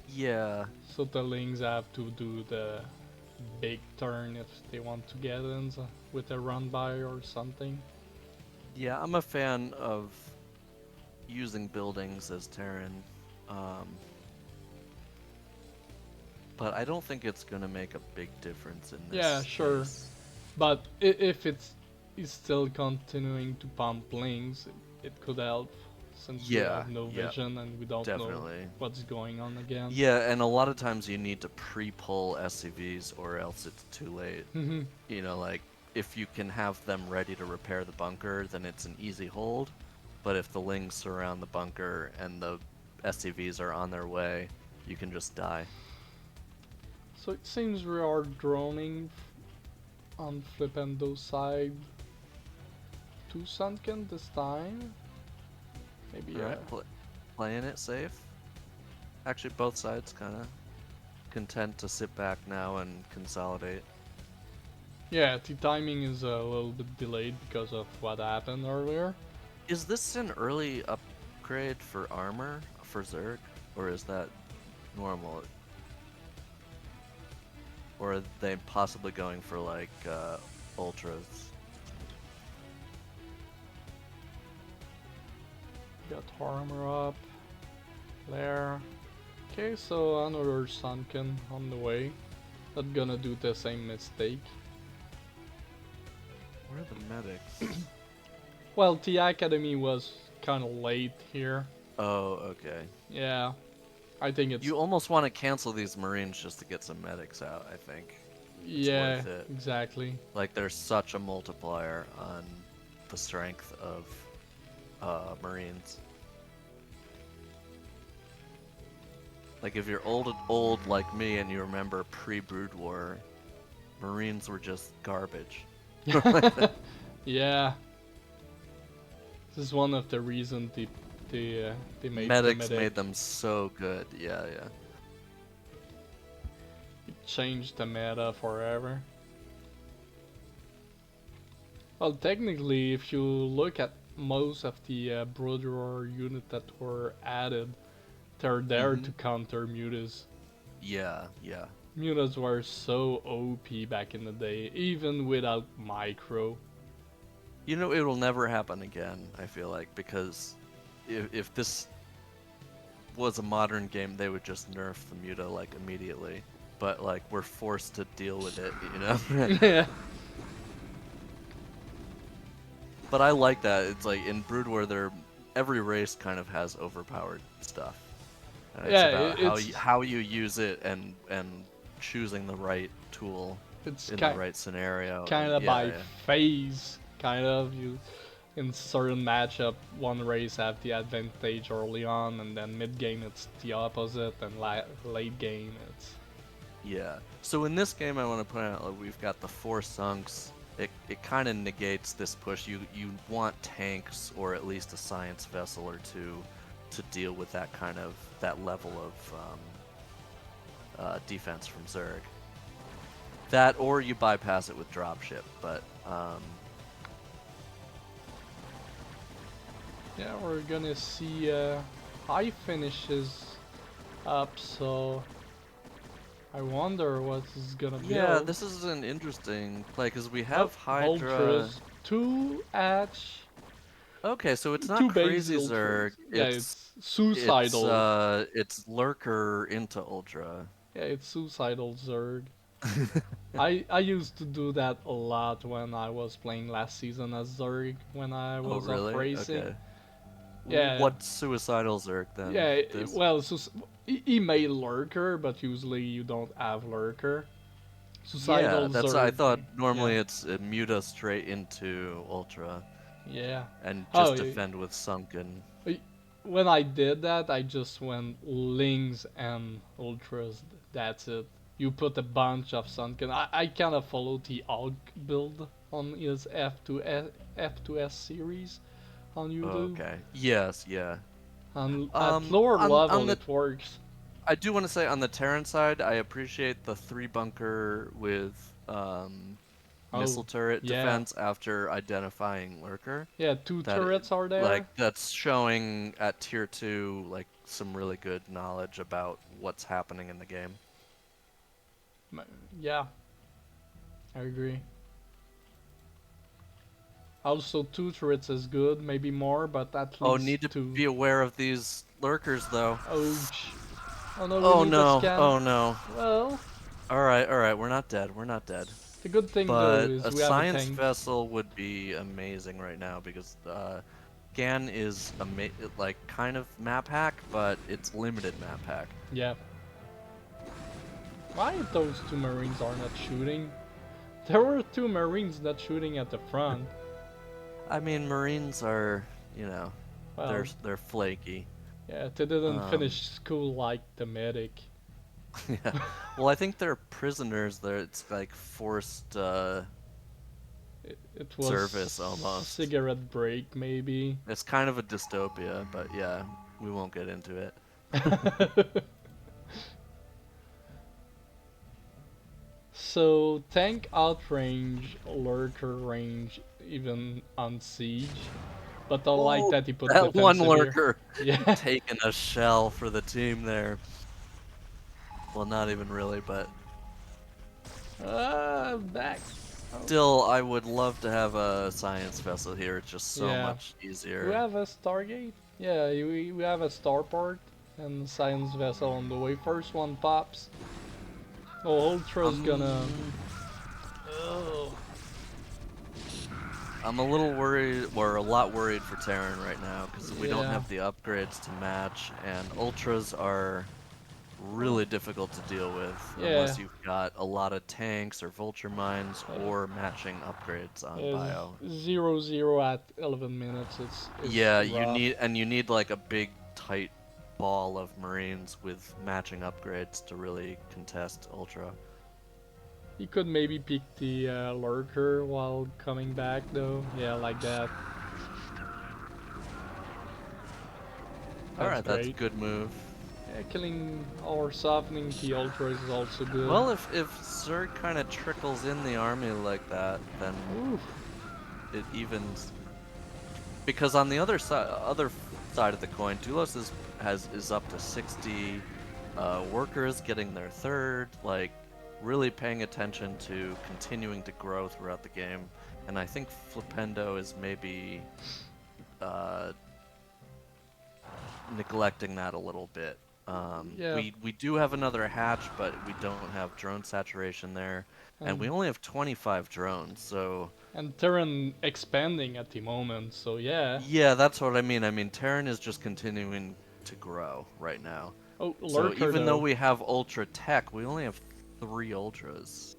Yeah. So the Lings have to do the big turn if they want to get in with a run by or something. Yeah, I'm a fan of using buildings as Terran. Um, but I don't think it's gonna make a big difference in Yeah, this sure. case. But if it's still continuing to pump Lings, it could help since we Yeah, have no yeah, vision and we don't know definitely. what's going on again. Yeah, and a lot of times you need to pre-pull SCVs or else it's too late. Mhm. You know, like, if you can have them ready to repair the bunker, then it's an easy hold. But if the Lings surround the bunker and the SCVs are on their way, you can just die. So it seems we are droning on Flipendo's side. Too sunken this time? Maybe yeah. Alright, playing it safe. Actually, both sides kind of content to sit back now and consolidate. Yeah, the timing is a little bit delayed because of what happened earlier. Is this an early upgrade for armor for Zerg? Or is that normal? Or are they possibly going for like ultras? Got armor up. There. Okay, so another sunken on the way. Not gonna do the same mistake. Where are the medics? Well, the academy was kinda late here. Oh, okay. Yeah. I think it's... You almost want to cancel these marines just to get some medics out, I think. It's Yeah, worth it. exactly. Like, there's such a multiplier on the strength of marines. Like, if you're old like me and you remember pre-Brood War, marines were just garbage. Yeah. This is one of the reasons they made Medics the medic. made them so good. Yeah, yeah. It changed the meta forever. Well, technically, if you look at most of the Brood War unit that were added, they're there to counter mutas. Yeah, yeah. Mutas were so OP back in the day, even without micro. You know, it will never happen again, I feel like, because if this was a modern game, they would just nerf the Muta, like, immediately. But, like, we're forced to deal with it, you know? Yeah. But I like that. It's like, in Brood War, every race kind of has overpowered stuff. And it's Yeah, about it's how you use it and choosing the right tool it's in the right scenario. kind And of by yeah. phase. Kind of you in certain matchup, one race have the advantage early on, and then mid game it's the opposite, and late game it's... Yeah. So in this game, I want to point out like, we've got the 4 sunks. It kind of negates this push. You want tanks or at least a science vessel or two to deal with that that level of defense from Zerg. That or you bypass it with dropship, but Yeah, we're gonna see high finishes up, so I wonder what is gonna be. yeah, this is an interesting play because we have Hydra. Ultras, 2 Edge, Okay, so it's not 2 crazy base Zerg. Ultras. Yeah, it's suicidal. It's Lurker into Ultra. Yeah, it's suicidal Zerg. I used to do that a lot when I was playing last season as Zerg when I Oh, was off really? racing. Okay. Yeah. What's suicidal Zerg then? Yeah, This? well, he may lurker, but usually you don't have lurker. Yeah, Suicidal that's I Zerg. thought normally Yeah. it's Muta straight into Ultra Yeah. and Oh, just defend with Sunken. when I did that, I just went Lings and Ultras. That's it. You put a bunch of Sunken. I kind of followed the AUG build on his F2S series on YouTube. Okay. Yes, yeah. And at lower On level, the it works. I do want to say on the Terran side, I appreciate the 3 bunker with Oh, missile turret yeah. defense after identifying lurker. Yeah, two That turrets are like there. that's showing at tier 2 like some really good knowledge about what's happening in the game. Yeah, I agree. Also, two turrets is good, maybe more, but at Oh, least need to two. be aware of these lurkers though. Ouch. Oh no, we Oh need to no. scan. Oh no. Well, All right. We're not dead. We're not dead. the good thing though But is a we have a science tank. vessel would be amazing right now because Gan is like kind of map hack, but it's limited map hack. Yeah. Why those two marines are not shooting? There were two marines not shooting at the front. I mean, Marines are, you know, Well, they're flaky. yeah, they didn't Um, finish school like the medic. yeah. Well, I think they're prisoners. It's like forced It was service almost. cigarette break maybe. It's kind of a dystopia, but yeah, we won't get into it. So tank outrange, lurker range, even on siege. But I like Oh, that he put that one defensive here. lurker Yeah. taking a shell for the team there. Well, not even really, but Back. Oh. still, I would love to have a science vessel here. It's just so Yeah. much Do we easier. have a Stargate? Yeah, we have a starport and science vessel on the way. First one pops. Oh, Ultra's gonna. Oh. I'm a little worried, or a lot worried for Terran right now, because we don't Yeah. have the upgrades to match, and Ultras are really difficult to deal with Yeah. unless you've got a lot of tanks or vulture mines or matching upgrades on bio. 0-0 at 11 minutes. It's Yeah, rough. you need like a big tight ball of Marines with matching upgrades to really contest Ultra. You could maybe pick the lurker while coming back though. Yeah, like that. Alright, that's a Great. good move. Yeah, killing or softening the ultras is also good. Well, if Zerg kind of trickles in the army like that, then Oof. it evens. Because on the other side of the coin, Doulos is up to 60 workers getting their third, like really paying attention to continuing to grow throughout the game. And I think Flipendo is maybe neglecting that a little bit. Yeah. We do have another hatch, but we don't have drone saturation there, and we only have 25 drones, so... And Terran expanding at the moment, so yeah. Yeah, that's what I mean. I mean, Terran is just continuing to grow right now. Oh, So lurker even though though. we have Ultra Tech, we only have 3 Ultras.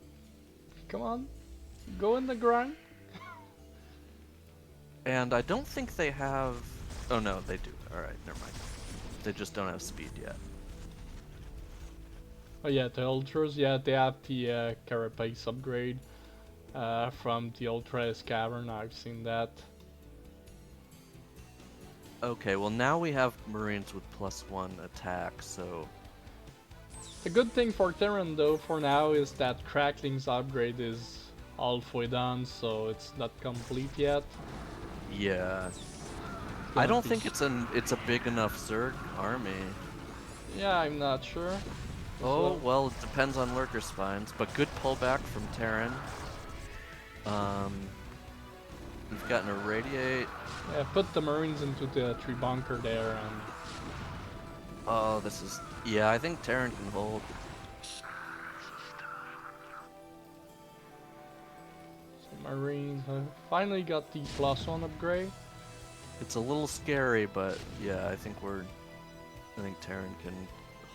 Come on, go in the grind. And I don't think they have... Oh no, they do. Alright, never mind. They just don't have speed yet. Oh yeah, the ultras. Yeah, they have the carapace upgrade from the Ultra Cavern. I've seen that. Okay, well now we have Marines with +1 attack, so... The good thing for Terran though for now is that Crackling's upgrade is halfway done, so it's not complete yet. Yeah. I don't think it's a big enough Zerg army. Yeah, I'm not sure. Oh, well, it depends on lurker spines, but good pullback from Terran. We've gotten a radiate. Yeah, put the Marines into the tree bunker there and... Oh, this is... Yeah, I think Terran can hold. So Marines finally got the +1 upgrade. It's a little scary, but yeah, I think Terran can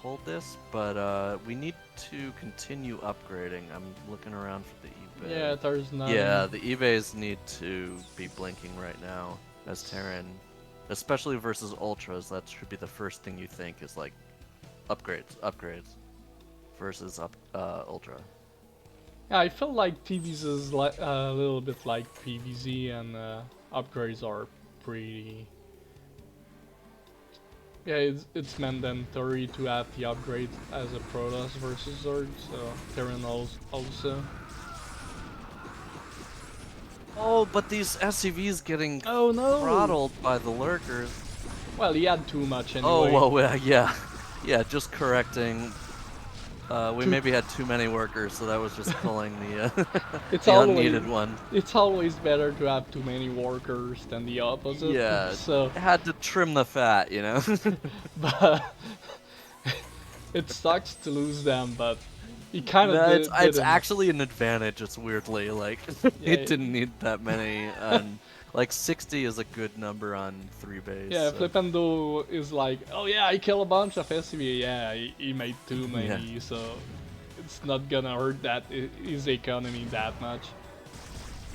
hold this, but we need to continue upgrading. I'm looking around for the eBay. Yeah, there's nothing. Yeah, the eBays need to be blinking right now as Terran, especially versus Ultras. That should be the first thing you think is like upgrades versus Ultra. Yeah, I feel like TVs is like a little bit like PVZ, and upgrades are pretty. Yeah, it's mandatory to have the upgrade as a Protoss versus Zerg, so Terran also. Oh, but these SCVs getting Oh no! throttled by the lurkers. Well, he had too much anyway. Oh well, yeah, yeah. Just correcting. We maybe had too many workers, so that was just pulling the It's the always, unneeded one. It's always better to have too many workers than the opposite. Yeah, So had to trim the fat, you know. but it sucks to lose them, but he kind of No, did. it's actually an advantage. It's weirdly like Yeah, it didn't need that many, and like 60 is a good number on 3 base. Yeah, so. Flipendo is like, oh yeah, I kill a bunch of SCV. Yeah, he made too many, so it's not gonna hurt his economy that much.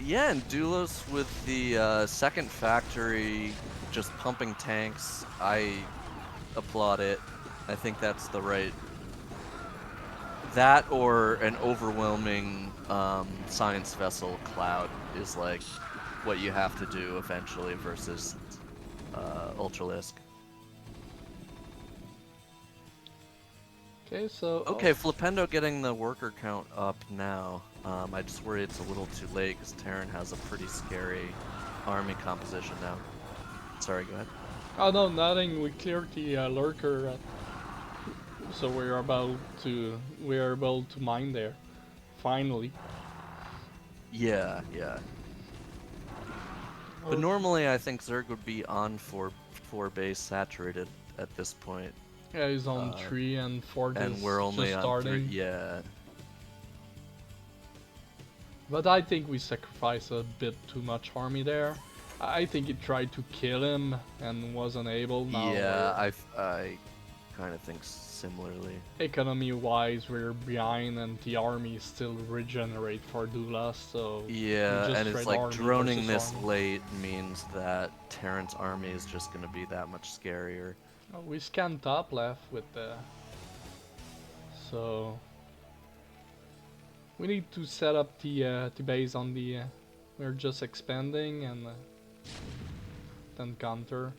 Yeah, and Doulos with the second factory just pumping tanks, I applaud it. I think that's the right. That or an overwhelming science vessel cloud is like what you have to do eventually versus Ultralisk. Okay, so Okay, Flipendo getting the worker count up now. I just worry it's a little too late because Terran has a pretty scary army composition now. Sorry, go ahead. Oh no, nothing. We cleared the lurker, so we're able to mine there, finally. Yeah, yeah. But normally I think Zerg would be on 4 base saturated at this point. Yeah, he's on 3 and 4 and we're only just on starting. 3. Yeah. But I think we sacrificed a bit too much army there. I think he tried to kill him and wasn't able. Now Yeah, I kind of think similarly. economy-wise, we're behind, and the army still regenerate for Doulos, so Yeah, just and it's trade like army droning versus this army. late means that Terran's army is just going to be that much scarier. Oh, we scanned top left with the... So... We need to set up the base on the... we're just expanding and then counter.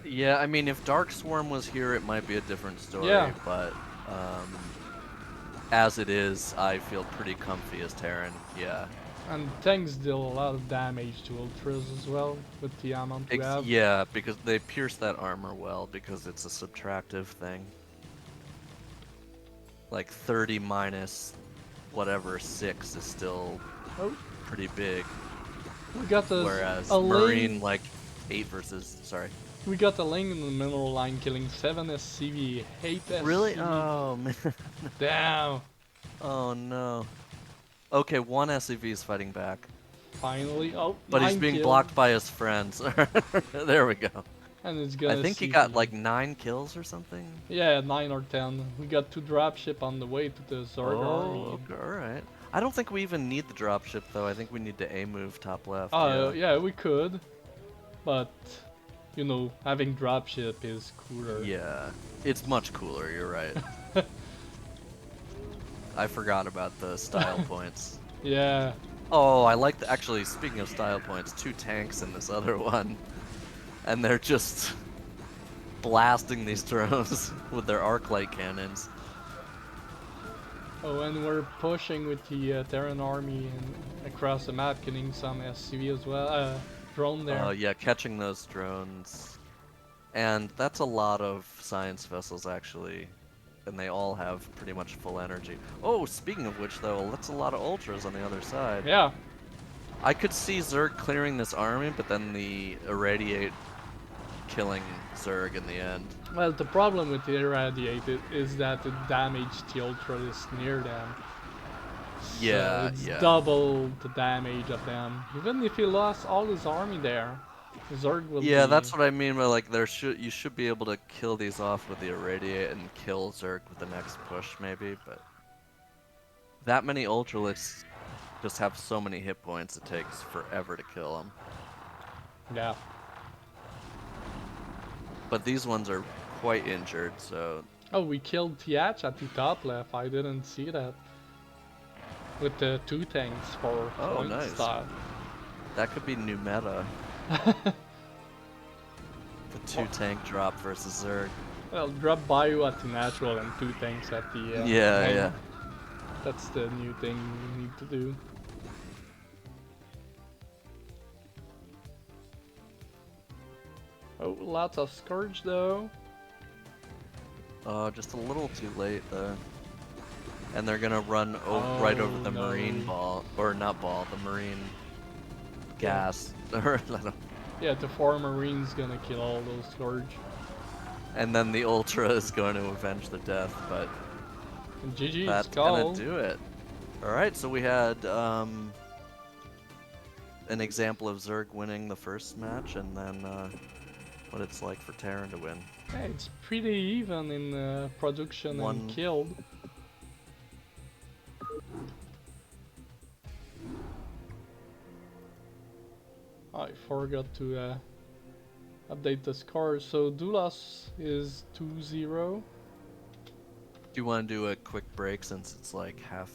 Yeah, I mean, if Dark Swarm was here, it might be a different story, Yeah. but as it is, I feel pretty comfy as Terran, yeah. And tanks deal a lot of damage to ultras as well with the amount we have. Yeah, because they pierce that armor well because it's a subtractive thing. Like 30 minus whatever 6 is still pretty big. We got the Whereas a Marine lane, like 8 versus sorry. we got a lane in the mineral line killing 7 SCV, 8 SCV. Really? Oh man. Damn. Oh no. Okay, one SCV is fighting back. Finally. Oh, But he's 9 being kills, blocked by his friends. There we go. and it's gonna I think he CV. got like 9 kills or something. Yeah, 9 or 10. We got 2 dropship on the way to the Zerg army. Oh, okay, alright. I don't think we even need the dropship though. I think we need to A-move top left. Oh, yeah, we could. But, you know, having dropship is cooler. Yeah, it's much cooler, you're right. I forgot about the style points. Yeah. Oh, I like the, actually, speaking of style points, 2 tanks in this other one. And they're just blasting these drones with their arc light cannons. Oh, and we're pushing with the Terran army and across the map, killing some SCV as well. Drone there. Oh, yeah, catching those drones. And that's a lot of science vessels, actually. And they all have pretty much full energy. Oh, speaking of which, though, that's a lot of ultras on the other side. Yeah. I could see Zerg clearing this army, but then the Irradiate killing Zerg in the end. Well, the problem with the Irradiate is that it damaged the ultras near them. Yeah, So it's yeah. double the damage of them. Even if he lost all his army there, Zerg will Yeah, be... that's what I mean by like you should be able to kill these off with the irradiate and kill Zerg with the next push maybe, but that many ultralists just have so many hit points it takes forever to kill them. Yeah. But these ones are quite injured, so... Oh, we killed TH at the top left. I didn't see that. With the 2 tanks for Oh, point nice. style. That could be new meta. The 2 tank drop versus Zerg. Well, drop bio at the natural and 2 tanks at the Yeah, main. yeah. That's the new thing we need to do. Oh, lots of Scourge though. Oh, just a little too late though. And they're gonna run right over the no. marine ball, or not ball, the marine gas. Yeah, the 4 Marines gonna kill all those Scourge. And then the Ultra is going to avenge the death, but And GG, that's gonna do it. Alright, so we had an example of Zerg winning the first match, and then what it's like for Terran to win. Yeah, it's pretty even in production and killed. I forgot to update the score, so Doulos is 2-0. Do you want to do a quick break since it's like half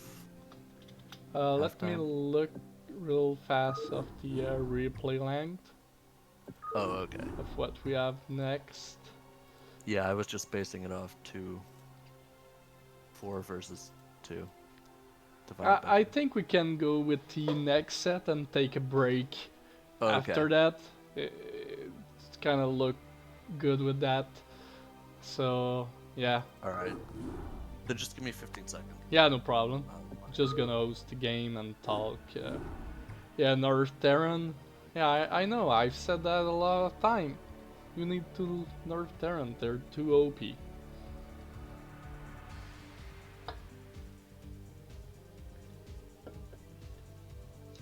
Let me look real fast of the replay length. Oh, okay. Of what we have next. Yeah, I was just basing it off 4 versus 2. I think we can go with the next set and take a break after that. It's kind of look good with that. So, yeah. Alright. Then just give me 15 seconds. Yeah, no problem. Just gonna host the game and talk. Yeah, Nerf Terran. Yeah, I know, I've said that a lot of time. You need to nerf Terran, they're too OP.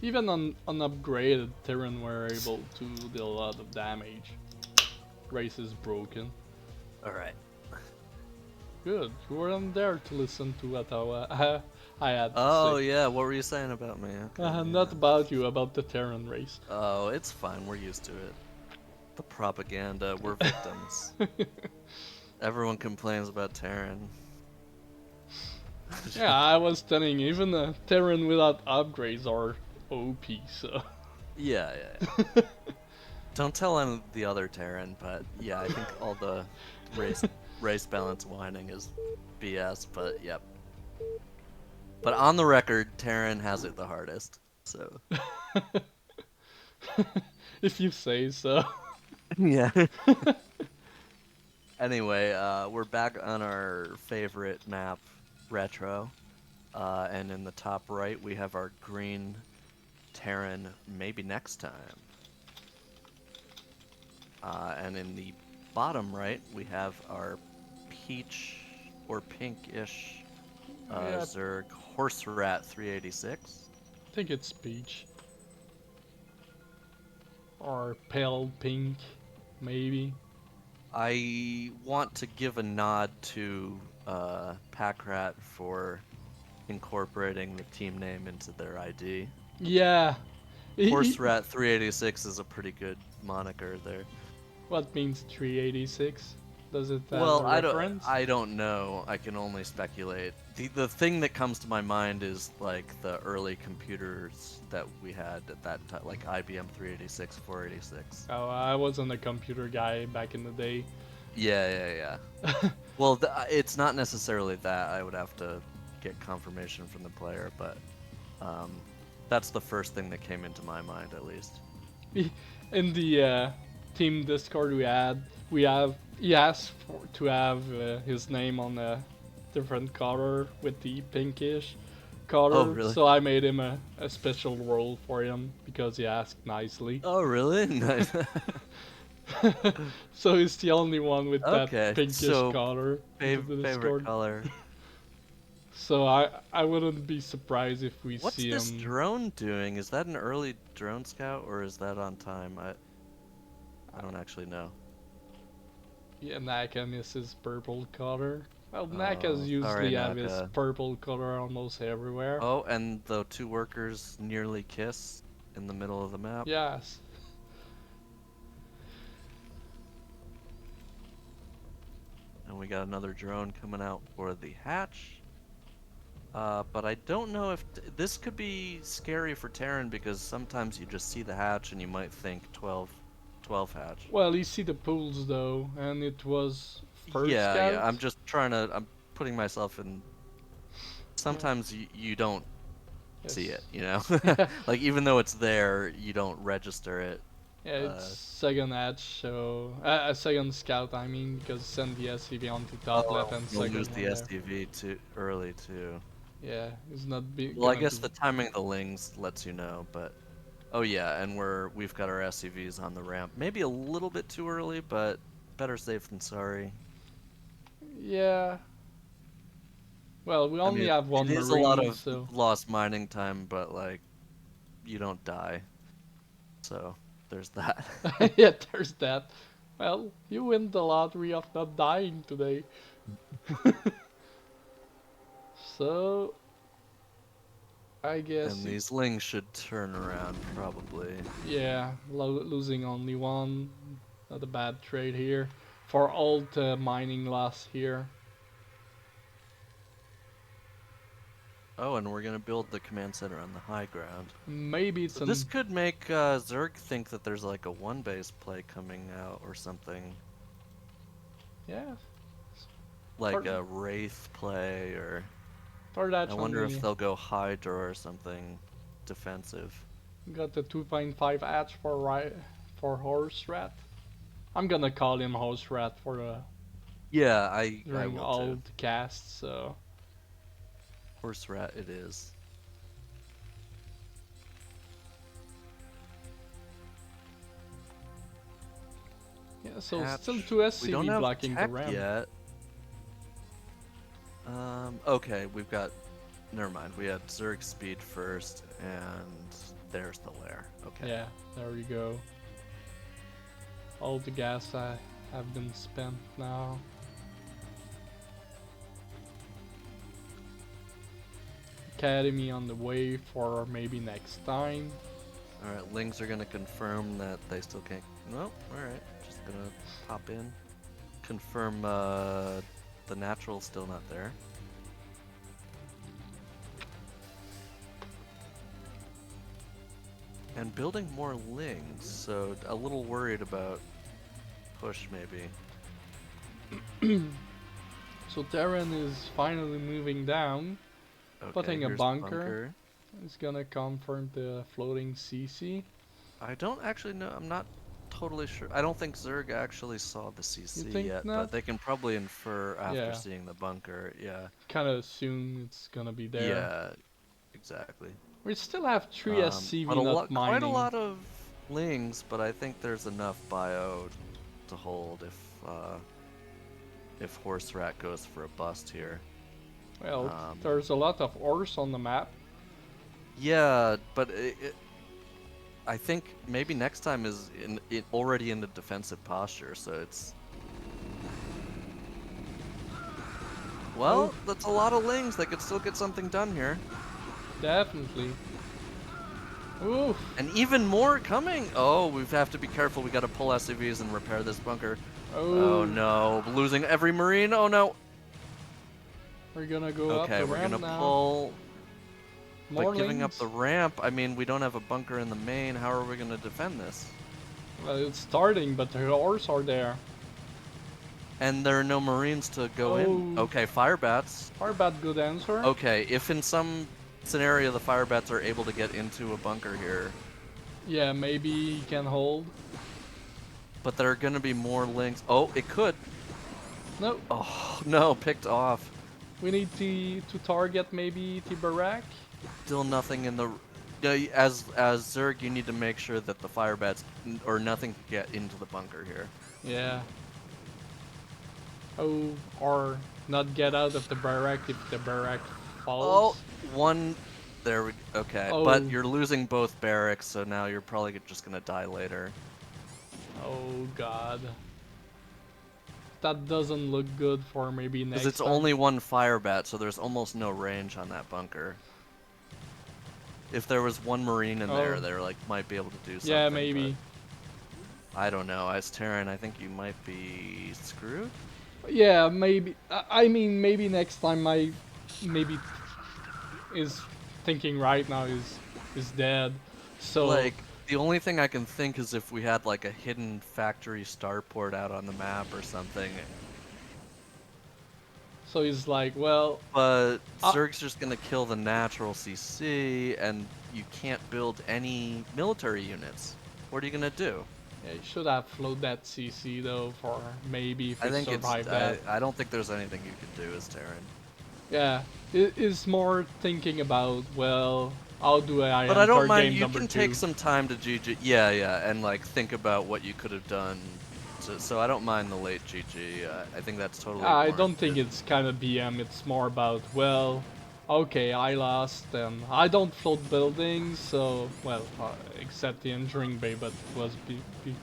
Even on upgraded Terran were able to deal a lot of damage. Race is broken. Alright. Good, you weren't there to listen to what I had to Oh, say. yeah, what were you saying about me? Okay, Not about you, about the Terran race. Oh, it's fine, we're used to it. The propaganda, we're victims. Everyone complains about Terran. Yeah, I was telling you, even the Terran without upgrades are OP, so... Yeah. Don't tell him the other Terran, but yeah, I think all the race balance whining is BS, but yep. But on the record, Terran has it the hardest, so... If you say so. Yeah. Anyway, we're back on our favorite map, Retro. And in the top right, we have our green Terran, maybe next time. And in the bottom right, we have our peach or pinkish Zerg Horse Rat 386. I think it's peach. Or pale pink, maybe. I want to give a nod to Packrat for incorporating the team name into their ID. Yeah. Horse Rat 386 is a pretty good moniker there. What means 386? Does it have Well, a reference? I don't know. I can only speculate. The thing that comes to my mind is like the early computers that we had at that time, like IBM 386, 486. Oh, I wasn't a computer guy back in the day. Yeah. Well, it's not necessarily that. I would have to get confirmation from the player, but that's the first thing that came into my mind, at least. In the team Discord he asked to have his name on a different color with the pinkish color. Oh, really? So I made him a special role for him because he asked nicely. Oh, really? Nice. So he's the only one with that pinkish color. Favorite color. So I wouldn't be surprised if we see him. What's this drone doing? Is that an early drone scout or is that on time? I don't actually know. Yeah, Naka misses purple color. Well, Nakas Oh, sorry, usually have his Naka. purple color almost everywhere. Oh, and the two workers nearly kiss in the middle of the map. Yes. And we got another drone coming out for the hatch. But I don't know if this could be scary for Terran because sometimes you just see the hatch and you might think 12 hatch. Well, you see the pools though, and it was first Yeah, scout. I'm just I'm putting myself in. Yeah. Sometimes you don't see Yes. it, you know? Yeah. Like, even though it's there, you don't register it. Yeah, it's Uh, second edge, so a second scout. I mean, because send the SCV onto top left oh, and you'll lose second the one there. SDV too early, too. Yeah, it's not Well, I gonna guess be. the timing of the lings lets you know, but... Oh yeah, and we've got our SCVs on the ramp. Maybe a little bit too early, but better safe than sorry. Yeah. Well, we I only mean, have it one is a lot marine, of so lost mining time, but, like, you don't die. So, there's that. yeah, there's that. Well, you win the lottery of not dying today. So I guess And these lings should turn around, probably. yeah, losing only one, not a bad trade here. For alt mining loss here. Oh, and we're gonna build the command center on the high ground. Maybe So it's this an could make Zerg think that there's like a one base play coming out or something. yeah. Like For a Wraith play, or for that I wonder if only they'll go Hydra or something defensive. got the 2.5 hatch for for horse rat. I'm gonna call him horse rat for Yeah, I during will too. all the casts. So Horse rat it is. yeah, so still Hatch. two We don't SCV have blocking the tech ramp. yet. Okay, we've got. Never mind. We had Zerg speed first, and there's the lair. Okay. Yeah, there we go. All the gas I have been spent now. Academy on the way for maybe next time. Alright, Lings are gonna confirm that they still can't. No, alright. Just gonna pop in. Confirm the natural's still not there. And building more Lings, so a little worried about push maybe. So Terran is finally moving down, Okay, putting a here's the bunker. It's gonna confirm the floating CC. I don't actually know. I'm not totally sure. I don't think Zerg actually saw the You CC think yet, not? but they can probably infer after Yeah, seeing the bunker. Yeah. kinda assume it's gonna be there. Yeah, exactly. We still have 3 But SCV not quite a mining. lot of Lings, but I think there's enough bio to hold if Horse Rat goes for a bust here. Well, there's a lot of ores on the map. Yeah, but I think maybe next time is already in the defensive posture, so it's. Well, that's a lot of Lings. They could still get something done here. Definitely. Oof. And even more coming! Oh, we have to be careful. We gotta pull SCVs and repair this bunker. Oh Oh, no, losing every Marine. Oh no. we're gonna go up Okay, the we're ramp gonna now. pull. More But giving up lanes. the ramp, I mean, we don't have a bunker in the main. How are we gonna defend this? Well, it's starting, but the ores are there. And there are no Marines to go in. Oh. Okay, fire bats. Are bad good answer. Okay, if in some scenario the fire bats are able to get into a bunker here, Yeah, maybe he can hold. but there are gonna be more Lings. Oh, it could. No, Oh no, picked off. we need to target maybe the barrack. Still nothing in the. As Zerg, you need to make sure that the fire bats or nothing can get into the bunker here. Yeah. Oh, or not get out of the barrack if the barrack falls. Oh, one. There we. Okay, Oh. but you're losing both barracks, so now you're probably just gonna die later. Oh god. That doesn't look good for maybe Because next it's time. only one fire bat, so there's almost no range on that bunker. If there was one marine in there, Oh, they like might be able to do yeah, something, but maybe. I don't know. As Terran, I think you might be screwed. Yeah, maybe. I mean, maybe next time my maybe is thinking right now is dead. So Like, the only thing I can think is if we had like a hidden factory starport out on the map or something. so he's like, well, But uh, Zerg's just gonna kill the natural CC, and you can't build any military units. What are you gonna do? yeah, you should have float that CC though for maybe if I we think it's survive that. I don't think there's anything you can do as Terran. Yeah, it is more thinking about, well, how do I But I don't enter mind. game You number can take 2? some time to GG. Yeah, yeah, and like think about what you could have done. So I don't mind the late GG. I think that's totally I don't think warranted. it's kind of BM, it's more about, well, okay, I lost, and I don't float buildings, so, well, except the entering bay, but it was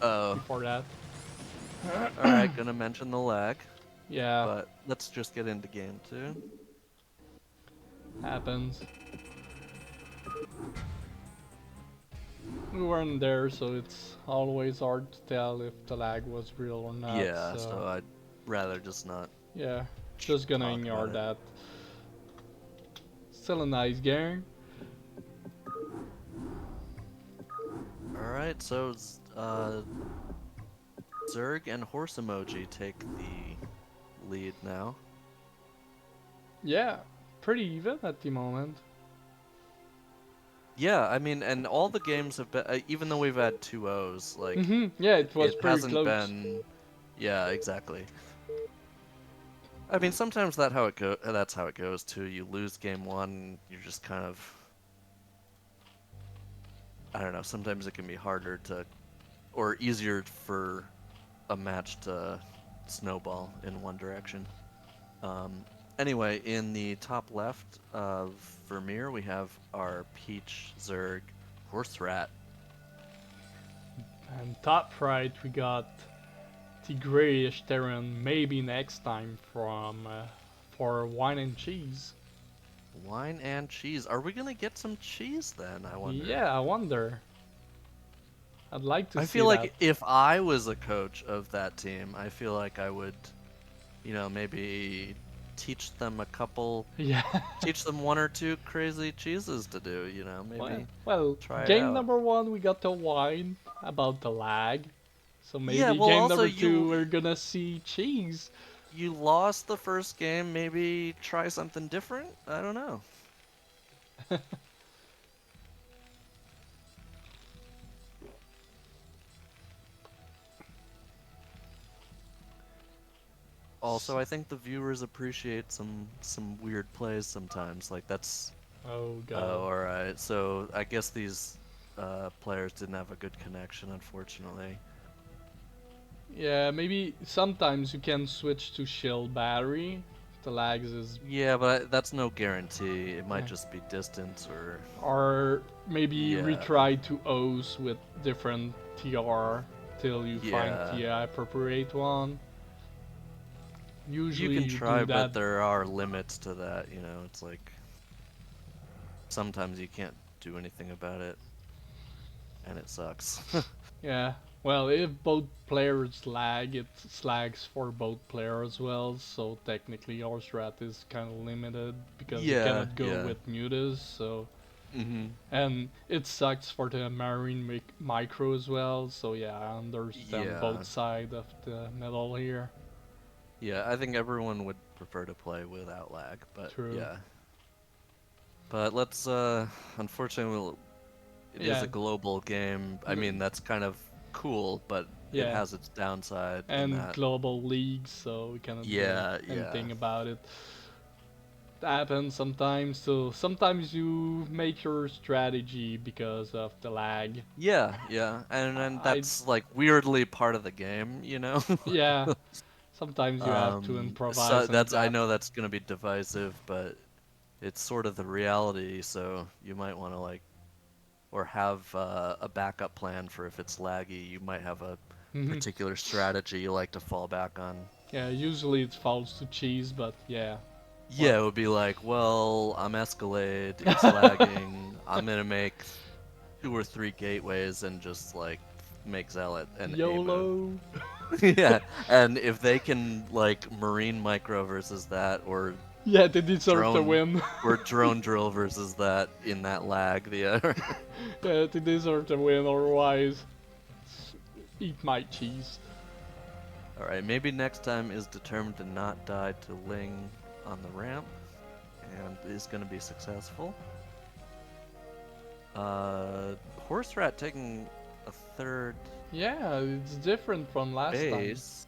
Oh, before that. all right. Gonna mention the lag, Yeah, but let's just get into game two. happens. We weren't there, so it's always hard to tell if the lag was real or not, Yeah, so, so I'd rather just not yeah, just gonna talk ignore about it. that. Still a nice game. All right, so Zerg and Horse Emoji take the lead now. Yeah, pretty even at the moment. Yeah, I mean, and all the games have been, even though we've had 2-0s, like, Yeah, it was it pretty hasn't close. been, yeah, exactly. I mean, sometimes that's how it goes too. You lose game one, you're just kind of, I don't know, sometimes it can be harder to, or easier for a match to snowball in one direction. Um, anyway, in the top left of Vermeer, we have our Peach, Zerg, Horse Rat. And top right, we got the grayish Terran maybe next time from for wine and cheese. Wine and cheese. Are we gonna get some cheese then, I wonder? Yeah, I wonder. I'd like to I see feel that. like if I was a coach of that team, I feel like I would, maybe teach them Yeah. teach them one or two crazy cheeses to do, well, maybe well, try it game out. number 1 we got the wine about the lag. So Yeah, maybe well game also number 2 we're gonna see cheese. you lost the first game, maybe try something different? I don't know. Also, I think the viewers appreciate some weird plays sometimes. Like that's Oh god. oh, all right. So I guess these players didn't have a good connection, unfortunately. Yeah, maybe sometimes you can switch to shield battery. The lags is Yeah, but that's no guarantee. It might yeah. just be distance Or maybe yeah, retry to O's with different TR till you find yeah. the appropriate one. You Usually can you do try, that. but there are limits to that. It's like sometimes you can't do anything about it, and it sucks. Yeah. Well, if both players lag, it slags for both players as well. So technically, our strat is kind of limited because you Yeah, cannot go yeah. with mutas. So Mhm. and it sucks for the marine micro as well. So yeah, I understand both Yeah. sides of the medal here. Yeah, I think everyone would prefer to play without lag, but True. yeah. But let's unfortunately it is Yeah. a global game. I mean, that's kind of cool, but it Yeah. has its downside in And that. global league, so we cannot do Yeah, yeah. anything about it. It happens sometimes, so sometimes you make your strategy because of the lag. Yeah, yeah. And I that's like weirdly part of the game. yeah, sometimes you have to So improvise and that's I adapt. know that's going to be divisive, but it's sort of the reality, so you might want to like or have a backup plan for if it's laggy. You might have particular strategy you like to fall back on. Yeah, usually it falls to cheese, but yeah. Yeah, it would be like, well, I'm Escalade, it's lagging, I'm gonna make 2 or 3 gateways and just like make Zealot an A move. YOLO! Yeah, and if they can like Marine Micro versus that, Yeah, they deserve to drone win. or drone drill versus that in that lag, the other. Yeah, they deserve to win, otherwise, eat my cheese. Alright, maybe next time is determined to not die to Ling on the ramp, and is going to be successful. Horse Rat taking a third Yeah, it's different from last time. base.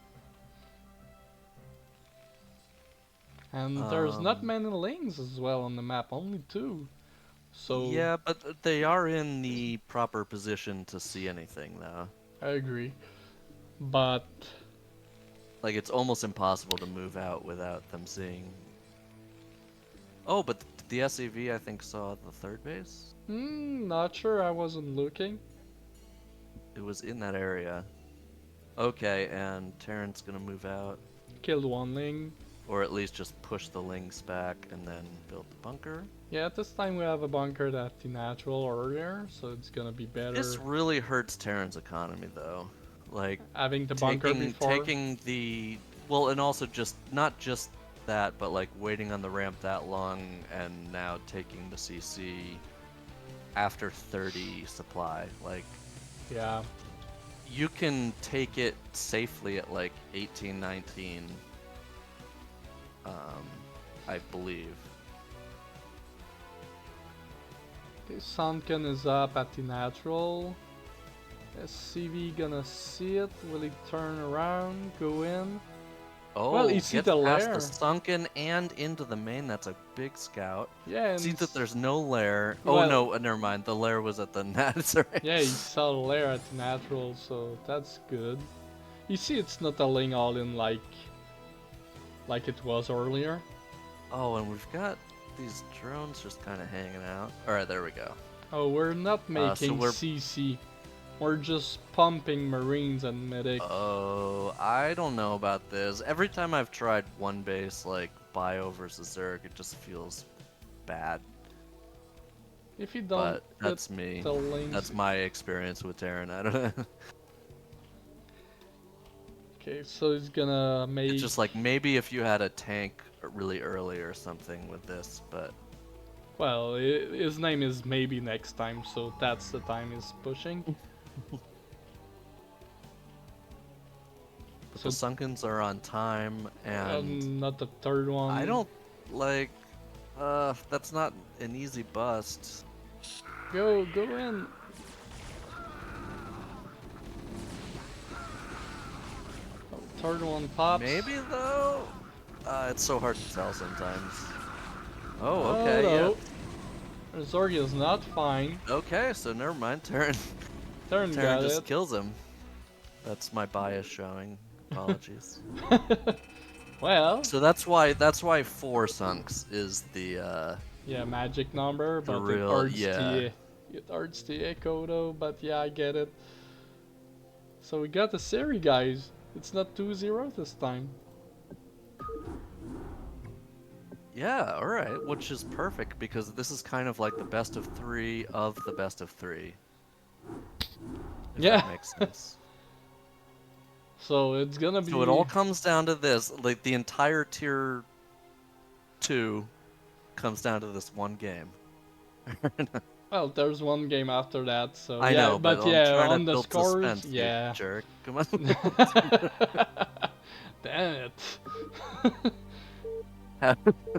And there's not many lanes as well on the map, only 2. So Yeah, but they are in the proper position to see anything, though. I agree. But Like, it's almost impossible to move out without them seeing. Oh, but the SEV, I think, saw the third base? not sure, I wasn't looking. It was in that area. Okay, and Terran's gonna move out. Killed one Ling. Or at least just push the links back and then build the bunker. Yeah, this time we have a bunker that the natural earlier, so it's gonna be better. This really hurts Terran's economy, though. Like, having the bunker before. taking the... Well, and also just... Not just that, but like waiting on the ramp that long and now taking the CC after 30 supply. Like, Yeah. you can take it safely at like 18, 19, I believe. Okay, Sunken is up at the natural. SCV gonna see it. Will he turn around, go in? Oh, Well, you see gets the past lair. the sunken and into the main. That's a big scout. Yeah, and See that there's no lair. Well- Oh no, never mind. The lair was at the net. Sorry. yeah, he saw the lair at the natural, so that's good. You see, it's not a Ling all in like it was earlier. Oh, and we've got these drones just kind of hanging out. All right, there we go. Oh, we're not making we're- CC. We're just pumping Marines and medic. Oh, I don't know about this. Every time I've tried one base like Bio versus Zerg, it just feels bad. If you don't But that's me. the Lings. That's my experience with Terran. I don't know. Okay, so he's gonna make. It's just like maybe if you had a tank really early or something with this, but Well, his name is MaybeNextTime, so that's the time he's pushing. the Sunkens are on time, and Not the third one. I don't like. That's not an easy bust. Go in. Oh, third one pops. Maybe though. It's so hard to tell sometimes. Oh, okay, no. Zorgi is not fine. yeah. Okay, so never mind. Terran Turn got just it. kills him. That's my bias showing. Apologies. Well, So that's why 4 sunks is the yeah, magic number, but real- it hurts yeah. it hurts the echo though, but yeah, I get it. So we got the series, guys. It's not 2-0 this time. Yeah, alright, which is perfect because this is kind of like the best of 3 of the best of 3. If Yeah. that makes sense. So it's gonna be. So it all comes down to this, like the entire tier 2 comes down to this one game. Well, there's one game after that, so I yeah, know, but I'm yeah, trying to on the build scores, suspense, you yeah. jerk. Come on. Damn it.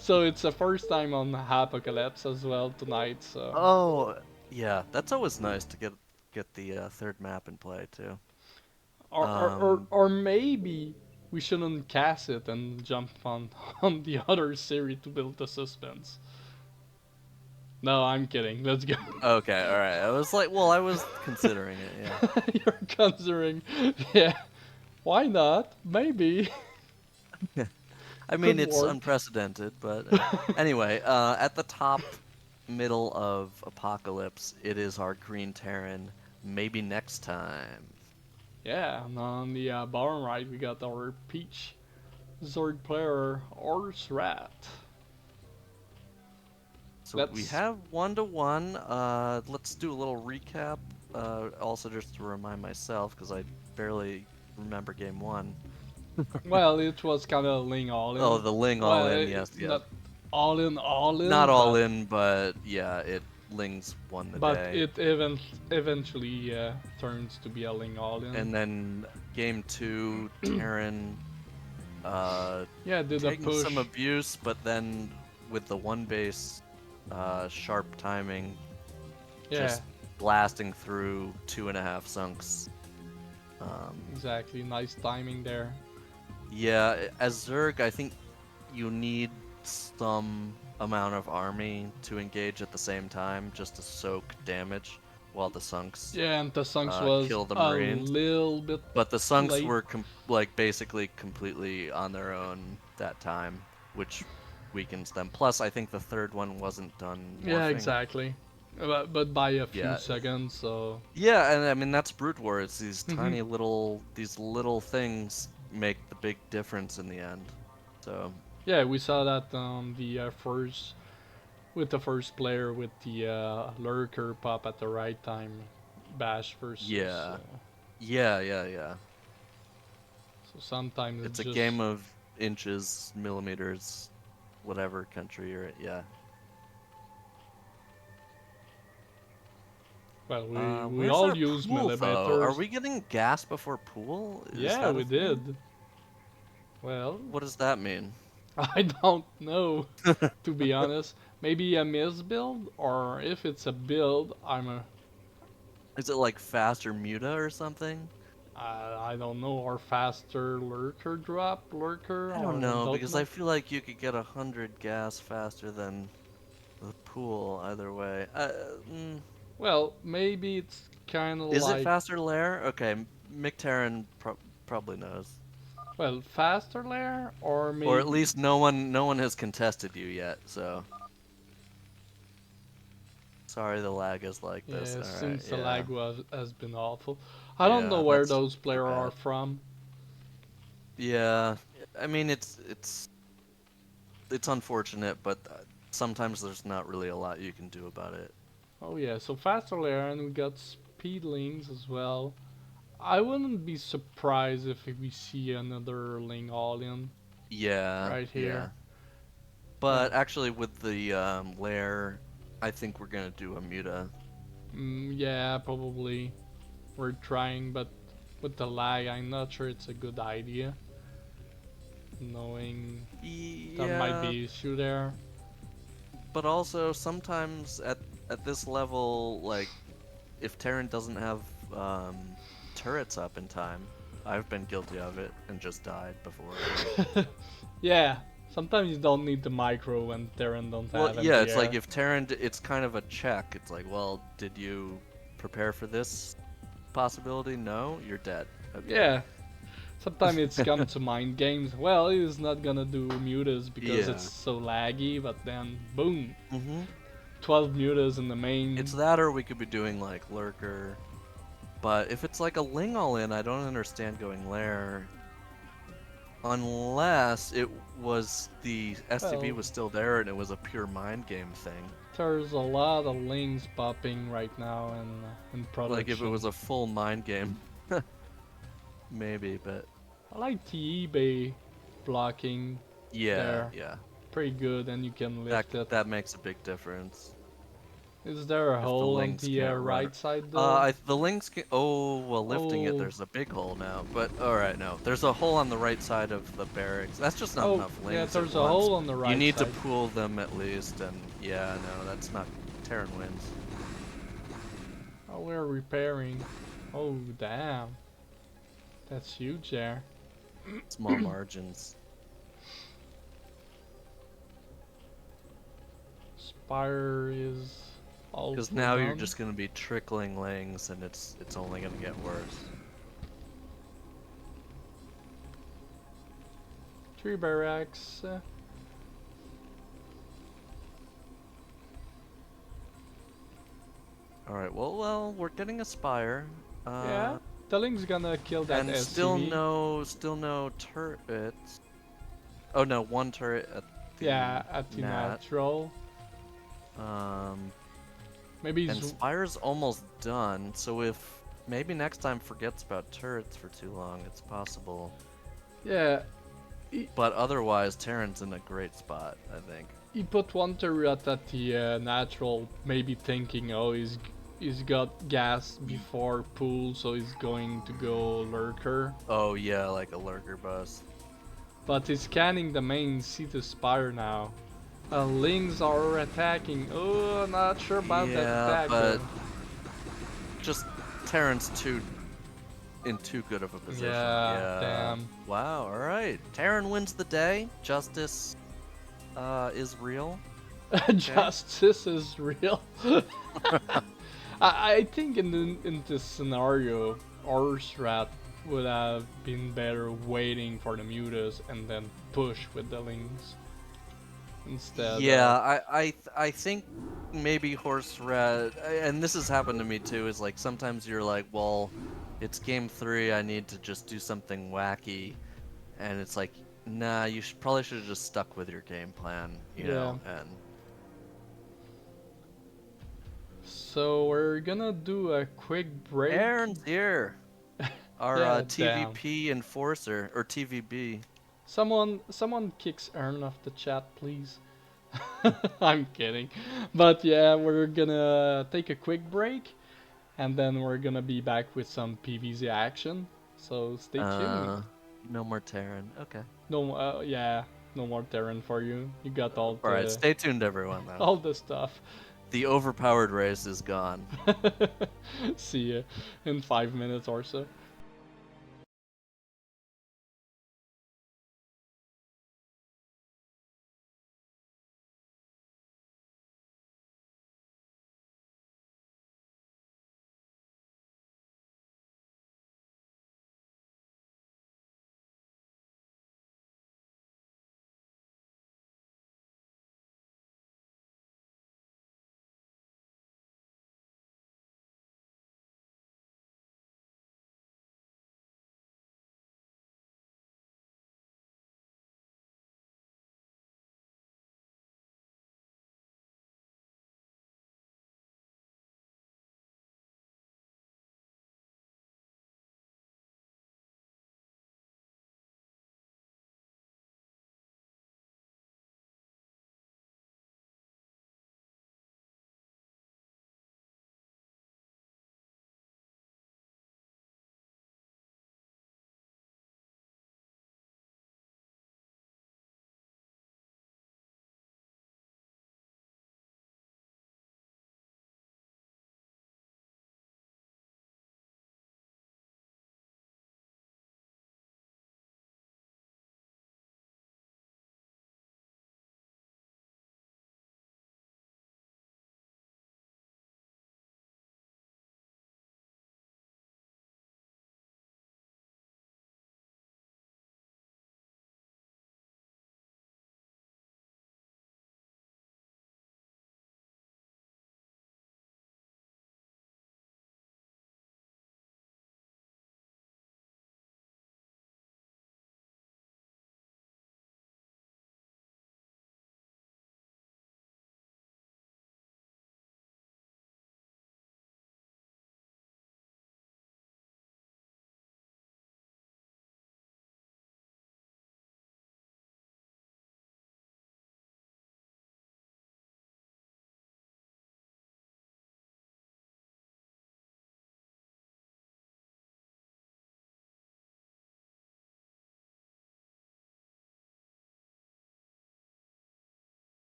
So it's the first time on Apocalypse as well tonight, so. Oh, yeah, that's always nice to get the third map in play too. Or maybe we shouldn't cast it and jump on the other series to build the suspense. No, I'm kidding. Let's go. Okay, all right. I was like, well, I was considering it. Yeah. You're considering, yeah. Why not? Maybe. I mean, Could it's work. unprecedented, but anyway, at the top middle of Apocalypse, it is our Green Terran. Maybe next time. Yeah, and on the bottom right we got our Peach Zord player Horse Rat. So we Let's have 1-1. Let's do a little recap. Also, just to remind myself, because I barely remember game one. well, it was kind of Ling all Oh, in. the Ling all Well, in, yes, yes. not all Not in, all in, but yeah, Ling's won the but day. it eventually turns to be a Ling all in. And then game two, Terran Yeah, did a taking some push. abuse, but then with the one base sharp timing, Yeah, just blasting through 2.5 sunks. exactly. Nice timing there. Yeah, as Zerg, I think you need some amount of army to engage at the same time just to soak damage while the sunks Yeah, and the Sunks was kill the a Marines. little bit But the sunks late. were like basically completely on their own that time, which weakens them. Plus, I think the third one wasn't done Yeah, morphing. exactly. But by a few Yeah, seconds, so. yeah, and I mean that's brute war. It's these Mhm. tiny these little things make the big difference in the end. So Yeah, we saw that on the with the first player with the lurker pop at the right time, Bash versus. yeah, yeah. So sometimes It's it's a just. game of inches, millimeters, whatever country you're at. Yeah. Well, we Where's all our use pool though? Are millimeters. we getting gas before pool? Is Yeah, that a we thing? did. Well, What does that mean? I don't know, to be honest. Maybe a misbuild, or if it's a build, Is it like faster muta or something? I don't know, or faster lurker drop, lurker, I don't or know don't because I know. feel like you could get 100 gas faster than the pool either way. Well, maybe it's kind of Is it like, faster lair? Okay, McTarren probably knows, well, faster layer, or or at maybe, least no one has contested you yet. So sorry the lag is like this. yeah, All right, since the yeah, lag has been awful. I don't know yeah, where that's those too players are bad. from. Yeah, I mean it's unfortunate, but sometimes there's not really a lot you can do about it. Oh yeah, so faster layer, and we got speedlings as well. I wouldn't be surprised if we see another Ling all in Yeah, right yeah. here. But Well, actually, with the lair, I think we're gonna do a muta. yeah, probably we're trying, but with the lag, I'm not sure it's a good idea. Knowing that might Yeah, be issue there. but also sometimes at this level, like if Terran doesn't have turrets up in time, I've been guilty of it and just died before. Yeah, sometimes you don't need the micro when Terran don't Well, have yeah, it's like anti-air. if Terran, it's kind of a check. It's like, well, did you prepare for this possibility? No, you're dead. Okay. Yeah, sometimes it's come to mind games. Well, he's not gonna do mutas because it's Yeah. so laggy, but then boom, Mhm. 12 mutas in the It's main. that, or we could be doing like lurker. But if it's like a Ling all in, I don't understand going lair. Unless it was the STV Well, was still there and it was a pure mind game thing. there's a lot of links popping right now in Like if it production. was a full mind game. Maybe, but I like the eBay blocking yeah, there. yeah. Pretty good, and you can That lift it. that makes a big difference. Is there a If the hole on Lings the can't run. right side though? The Lings can. Oh, well, lifting it, Oh, there's a big hole now. But alright, no. There's a hole on the right side of the barracks. That's just not oh, enough yeah, Lings at there's a once. hole on the You right need to side. pool them at least, and yeah, no, that's not. Terran wins. Oh, we're repairing. Oh, damn. That's huge there. Small margins. Spire is Because also now you're done. just gonna be trickling Lings, and it's only gonna get worse. 3 barracks. Alright, well, we're getting a Spire. Yeah. The Link's gonna kill that And SCV. still no turrets. Oh no, one turret at the Yeah, at the nat. natural. Um, Maybe and Spire's almost done, so if maybe next time forgets about turrets for too long, it's possible. yeah. But otherwise, Terran's in a great spot, I think. He put one turret at the natural, maybe thinking, oh, he's got gas before pool, so he's going to go lurker. Oh yeah, like a lurker bus. But he's scanning the main, see the spire now. Lings are attacking. Oh, not sure about that Yeah, attack but though. just Terran's in too good of a position. Yeah, Yeah. damn. Wow. All right. Terran wins the day. Justice is real. Okay. Justice is real. I think in this scenario, Orsrat would have been better waiting for the mutas and then push with the Lings instead Yeah, of. I think maybe horse red, and this has happened to me too. Is like sometimes you're like, well, it's game 3. I need to just do something wacky, and it's like, nah, you probably should have just stuck with your game plan, you Yeah. know. And So we're gonna do a quick break. Aaron's here, our Yeah, damn. TVP enforcer or TVB. Someone kicks Aaron off the chat, please. I'm kidding. But yeah, we're gonna take a quick break and then we're gonna be back with some PVZ action. So stay tuned. Uh, no more Terran. Okay. No, yeah, no more Terran for you. You got all All right. the Stay tuned, everyone. Though all the stuff. the overpowered race is gone. See you in 5 minutes or so.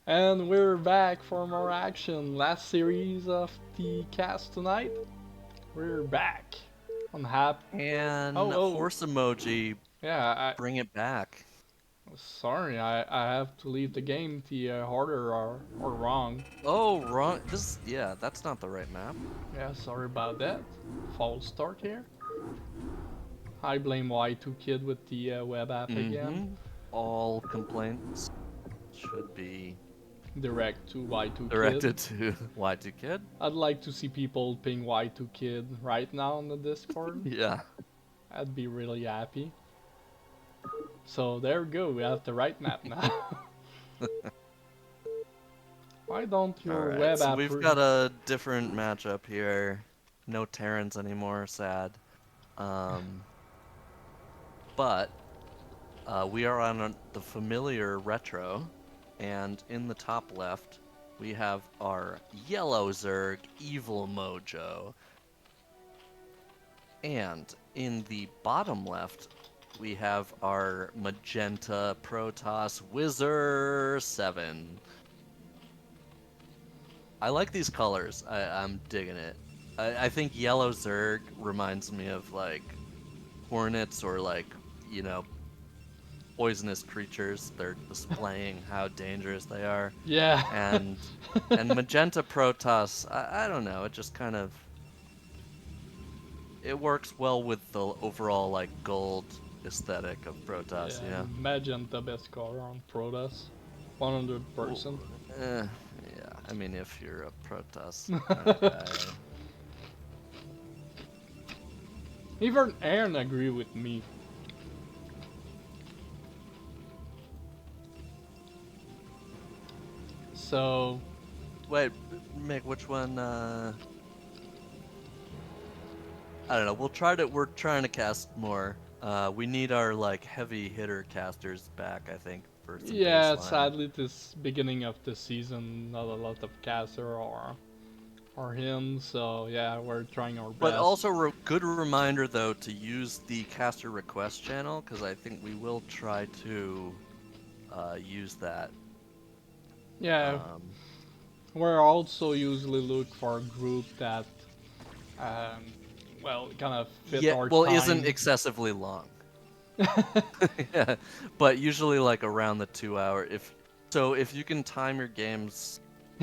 And we're back for more action. Last series of the cast tonight. We're back. On hap. And Oh. horse emoji, Yeah, bring it back. sorry, I have to leave the game. The order are wrong. Oh, wrong. Yeah, that's not the right map. Yeah, sorry about that. False start here. I blame Y2Kid with the web app again. All complaints should be Direct to Y2Kid. directed to Y2Kid. I'd like to see people ping Y2Kid right now on the Discord. Yeah. I'd be really happy. So there we go, we have the right map now. Why don't your Alright, web so app... we've got a different matchup here. No Terrans anymore, sad. But we are on the familiar retro, and in the top left, we have our yellow Zerg, Evil Mojo. And in the bottom left, we have our magenta Protoss Wizzer 7. I like these colors. I'm digging it. I think yellow Zerg reminds me of like hornets or like, you know, poisonous creatures. They're displaying how dangerous they are. Yeah. And magenta Protoss, I don't know, it just kind of it works well with the overall like gold aesthetic of Protoss, Yeah, you know. magenta best color on Protoss. 100%. Yeah, I mean if you're a Protoss kind of guy. Even Aaron agree with me. So... Wait, Mick, which one, I don't know, we're trying to cast more. We need our, like, heavy hitter casters back, I think, for some yeah, baseline. sadly this beginning of the season, not a lot of caster or him, so yeah, we're trying our best. But also, good reminder, though, to use the caster request channel, because I think we will try to use that. Yeah, we're also usually look for a group that, well, kind of fit our time. Isn't excessively long. Yeah, but usually like around the 2 hour. If you can time your games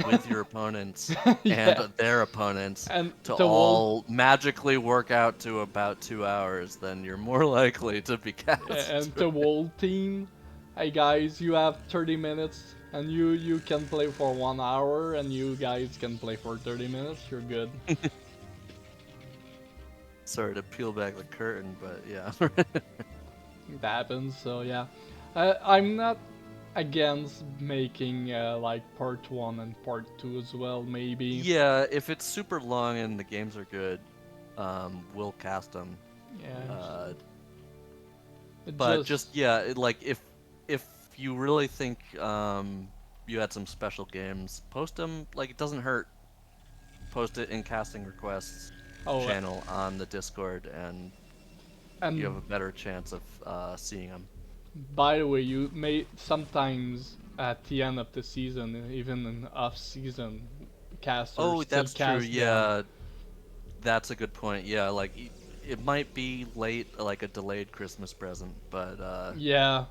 with your opponents yeah. and their opponents and to all magically work out to about 2 hours, then you're more likely to be cast. And the whole team, hey guys, you have 30 minutes and you can play for 1 hour and you guys can play for 30 minutes, you're good. Sorry to peel back the curtain, but yeah. It happens, so yeah. I'm not against making like part 1 and part 2 as well, maybe. Yeah, if it's super long and the games are good, we'll cast them. Yeah. But like if you really think you had some special games, post them. Like it doesn't hurt. Post it in casting requests channel on the Discord, and you have a better chance of seeing them. By the way, you may sometimes at the end of the season, even in off-season, casters. Oh, that's true. Yeah, them. that's a good point. Yeah, like it might be late, like a delayed Christmas present, but yeah,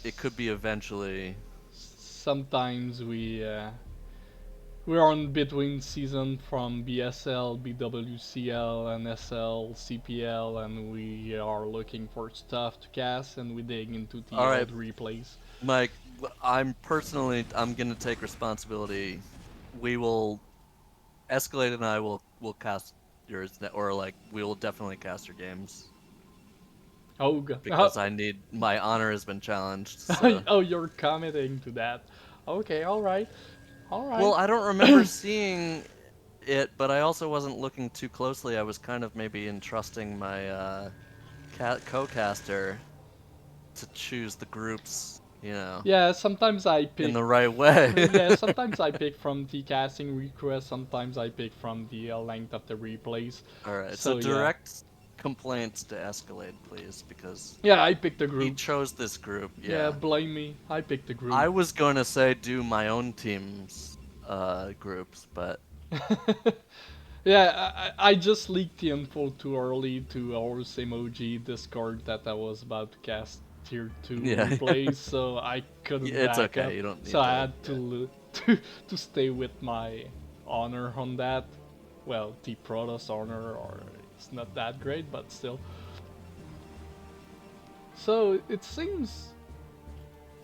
it could be eventually. Sometimes we're on between season from BSL, BWCL, and SL, CPL, and we are looking for stuff to cast, and we dig into the old replays. Mike, I'm gonna take responsibility. We will, Escalade and I will cast yours, or like we will definitely cast your games. Oh god! Because my honor has been challenged. So. Oh, you're committing to that. Okay, all right. Well, I don't remember seeing it, but I also wasn't looking too closely. I was kind of maybe entrusting my co-caster to choose the groups, you know. Yeah, sometimes I pick... in the right way. Yeah, sometimes I pick from the casting request, sometimes I pick from the length of the replays. Alright, so direct complaints to escalate, please, because Yeah, I picked the he group. chose this group. Yeah, Yeah. blame me. I picked the group. I was going to say do my own team's groups, but Yeah, I just leaked the info too early to our Emoji Discord that I was about to cast tier 2 yeah, replays, so I couldn't it's back up. okay. You don't need So I to. had to stay with my honor on that. Well, the Protoss honor, or it's not that great, but still. So it seems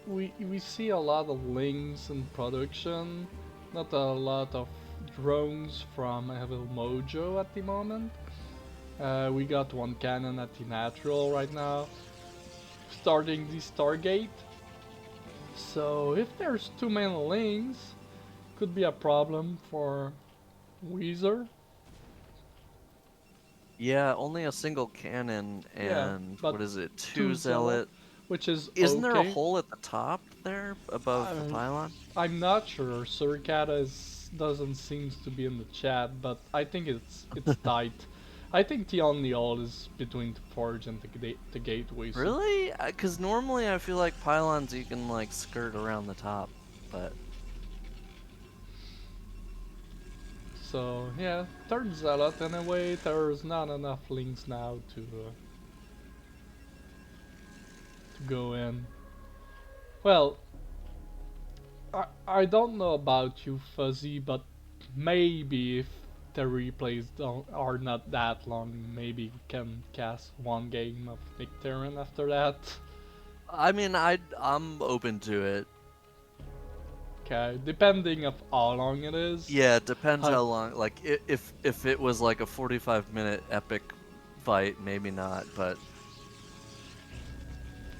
we see a lot of links in production, not a lot of drones from Evil Mojo at the moment. We got one cannon at the natural right now, starting the Stargate. So if there's too many links, could be a problem for Wizzer. Yeah, only a single cannon Yeah, and but what is it? two Two Zealot, zealot. which is Isn't there a okay. hole at the top there above the pylon? I'm not sure. Suricata doesn't seem to be in the chat, but I think it's tight. I think the only hole is between the forge and the gateway. So, Really? Because normally I feel like pylons you can like skirt around the top, but so yeah, third zealot. Anyway, there's not enough links now to go in. Well, I don't know about you, Fuzzy, but maybe if the replays are not that long, maybe we can cast one game of Victorian after that. I mean I'm open to it. Okay, depending of how long it is. Yeah, it depends How, how long. Like if it was like a 45-minute epic fight, maybe not, but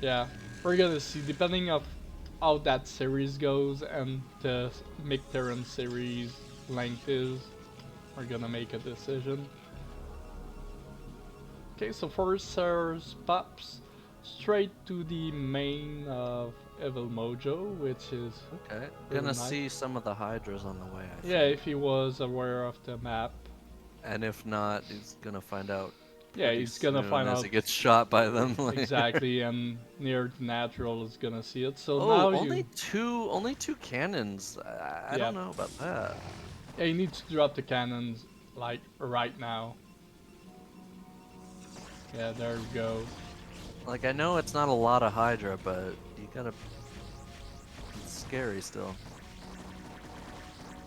yeah, we're gonna see. Depending of how that series goes and the Victorian series length is, we're gonna make a decision. Okay, so first pops straight to the main of Evil Mojo, which is okay. really Gonna nice. see some of the hydras on the way, I Yeah, think. if he was aware of the map. And if not, he's gonna find out Yeah, pretty he's gonna soon find as out he gets shot by them. exactly, and near the natural is gonna see it. So Oh, now only two cannons. I yeah, don't know about that. yeah, you need to drop the cannons like right now. Yeah, there we go. Like I know it's not a lot of Hydra, but you gotta. It's scary still.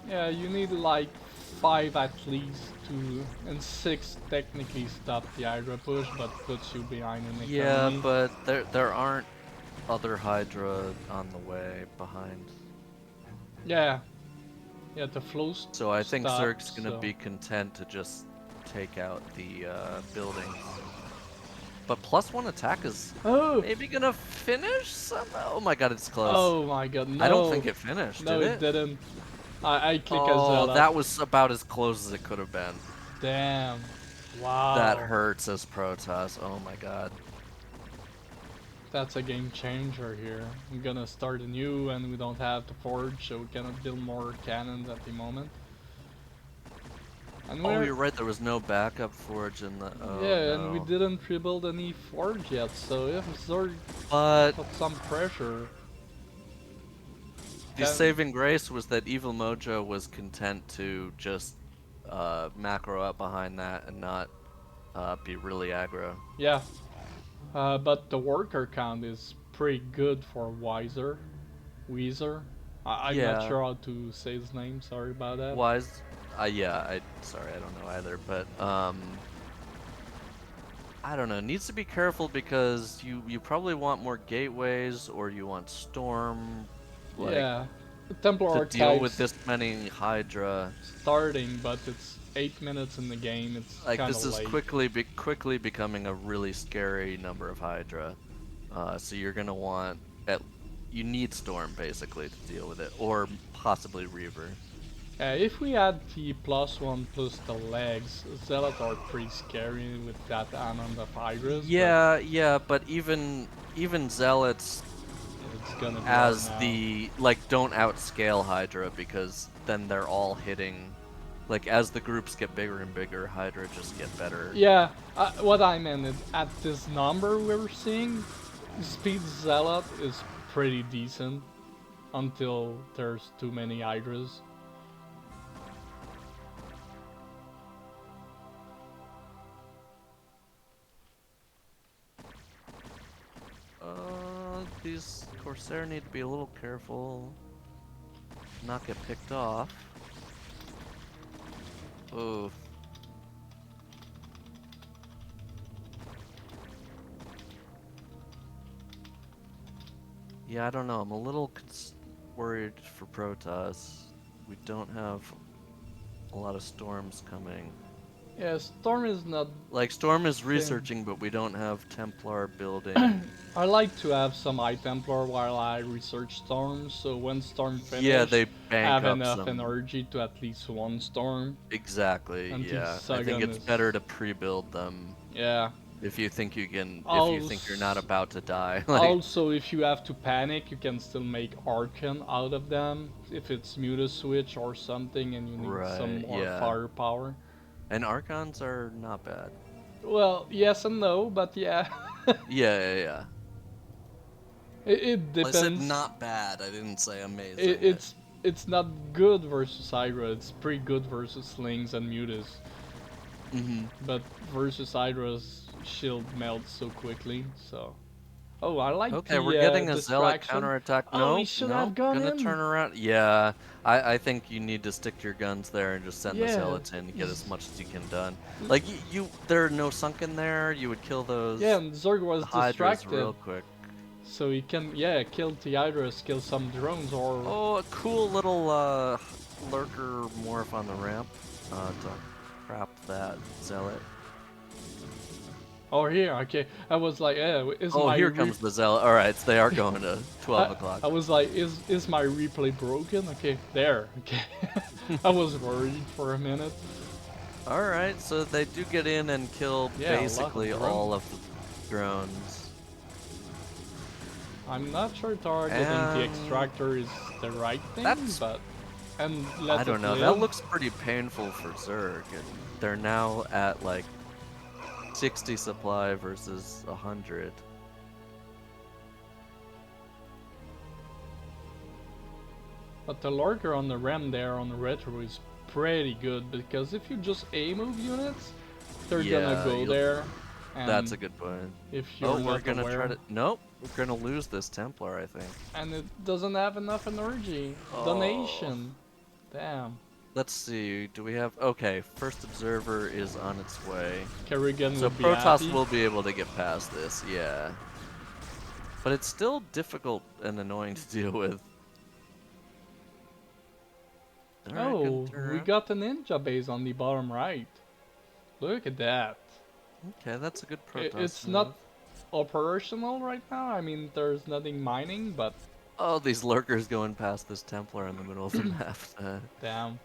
Yeah, you need like 5 at least to, and 6 technically stop the Hydra push, but puts you behind an Yeah, economy. but there aren't other Hydra on the way behind. Yeah, yeah, the flow So I think Zerg's stops, gonna so. be content to just take out the buildings. But +1 attack is Oh! maybe gonna finish somehow. Oh my god, it's close. Oh my god, I don't no! think it finished, No, did it it? didn't. I click a Oh, Zealot. that was about as close as it could have been. Damn. That Wow. hurts as Protoss. Oh my god. That's a game changer here. I'm gonna start anew and we don't have the forge, so we cannot build more cannons at the moment. And Oh, you're right. There was no backup forge in the. Oh yeah, and we no. didn't rebuild any forge yet, so if Zerg But put some pressure. the saving grace was that Evil Mojo was content to just macro up behind that and not be really aggro. Yeah, but the worker count is pretty good for Wizzer. I'm not Yeah. sure how to say his name, sorry about that. Wise. Yeah. Sorry, I don't know either. But I don't know. Needs to be careful because you probably want more gateways or you want storm. Like Yeah, the Templar to deal with Archives this many Hydra. starting, but it's 8 minutes in the game, it's Like kinda this is late. quickly becoming a really scary number of Hydra. So you're gonna want you need Storm basically to deal with it, or possibly Reaver. If we add the +1 plus the legs, Zealot are pretty scary with that amount of Hydras, Yeah, but even Zealots but it's gonna be hard as now. the like don't outscale Hydra because then they're all hitting Like, as the groups get bigger and bigger, Hydra just get better. Yeah, what I meant is at this number we're seeing, Speed Zealot is pretty decent until there's too many Hydras. These Corsair need to be a little careful. Not get picked off. Oh. Yeah, I don't know. I'm a little worried for Protoss. We don't have a lot of storms coming. Yeah, Storm is not... Like, Storm is researching, but we don't have Templar building. I like to have some iTemplar while I research Storm, so when Storm finishes, Yeah, they I bank have up enough some. energy to at least one Storm. Exactly, And yeah. the I think second it's is... better to pre-build them. Yeah. If you think you can, if you think you're not Also, about to die. Like, also, if you have to panic, you can still make Archon out of them. If it's Muta Switch or something and you need some right, more yeah. firepower. And Archons are not bad. Well, yes and no, but yeah. Yeah. It depends. I said not bad, I didn't say amazing. It's not good versus Hydra, it's pretty good versus Slings and Mutas. But versus Hydra's shield melts so quickly, so... Oh, I like Okay, the we're getting a Zealot distraction. counterattack. Oh, he Nope, should have nope. gone Gonna in. turn around. Yeah, I think you need to stick to your guns there and just send the Yeah. Zealots in and get as much as you can done. Like, there are no sunken there. You would kill those Yeah, and Zerg was Hydras distracted. real quick. So he can, yeah, kill the Hydras, kill some drones, or... Oh, a cool little lurker morph on the ramp to crap that Zealot. Oh, here, okay. I was like, is Oh, my... here comes the Zealot. Alright, so they are going to 12 o'clock. I was like, is my replay broken? Okay, there, okay. I was worried for a minute. Alright, so they do get in and kill basically all of the drones. I'm not sure targeting the extractor is the right thing, but... And let I don't know, live. that looks pretty painful for Zerg. And they're now at like 60 supply versus 100. But the lurker on the ram there on the retro is pretty good, because if you just A-move units, they're gonna go there. And that's a good point. If you're we're not gonna aware, try to... Nope, we're gonna lose this Templar, I think. and it doesn't have enough energy. Donation. Damn. Let's see, do we have... Okay, first observer is on its way. Kerrigan So will be Protoss happy. will be able to get past this, yeah. But it's still difficult and annoying to deal with. Oh, we got a ninja base on the bottom right. Look at that. Okay, that's a good Protoss It's move. not operational right now. I mean, there's nothing mining, but... Oh, these lurkers going past this Templar in the middle of the map. Damn.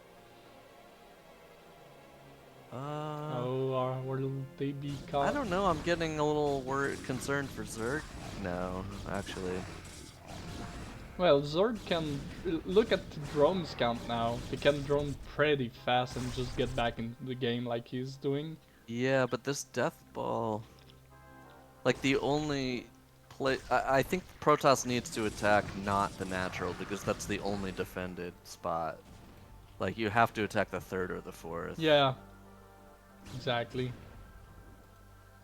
Will they be caught? I don't know, I'm getting a little concerned for Zerg. No, actually. Well, Zerg can... Look at the drones count now. They can drone pretty fast and just get back into the game like he's doing. Yeah, but this Death Ball... Like, the only... I think Protoss needs to attack not the natural, because that's the only defended spot. Like, you have to attack the third or the fourth. Yeah. Exactly.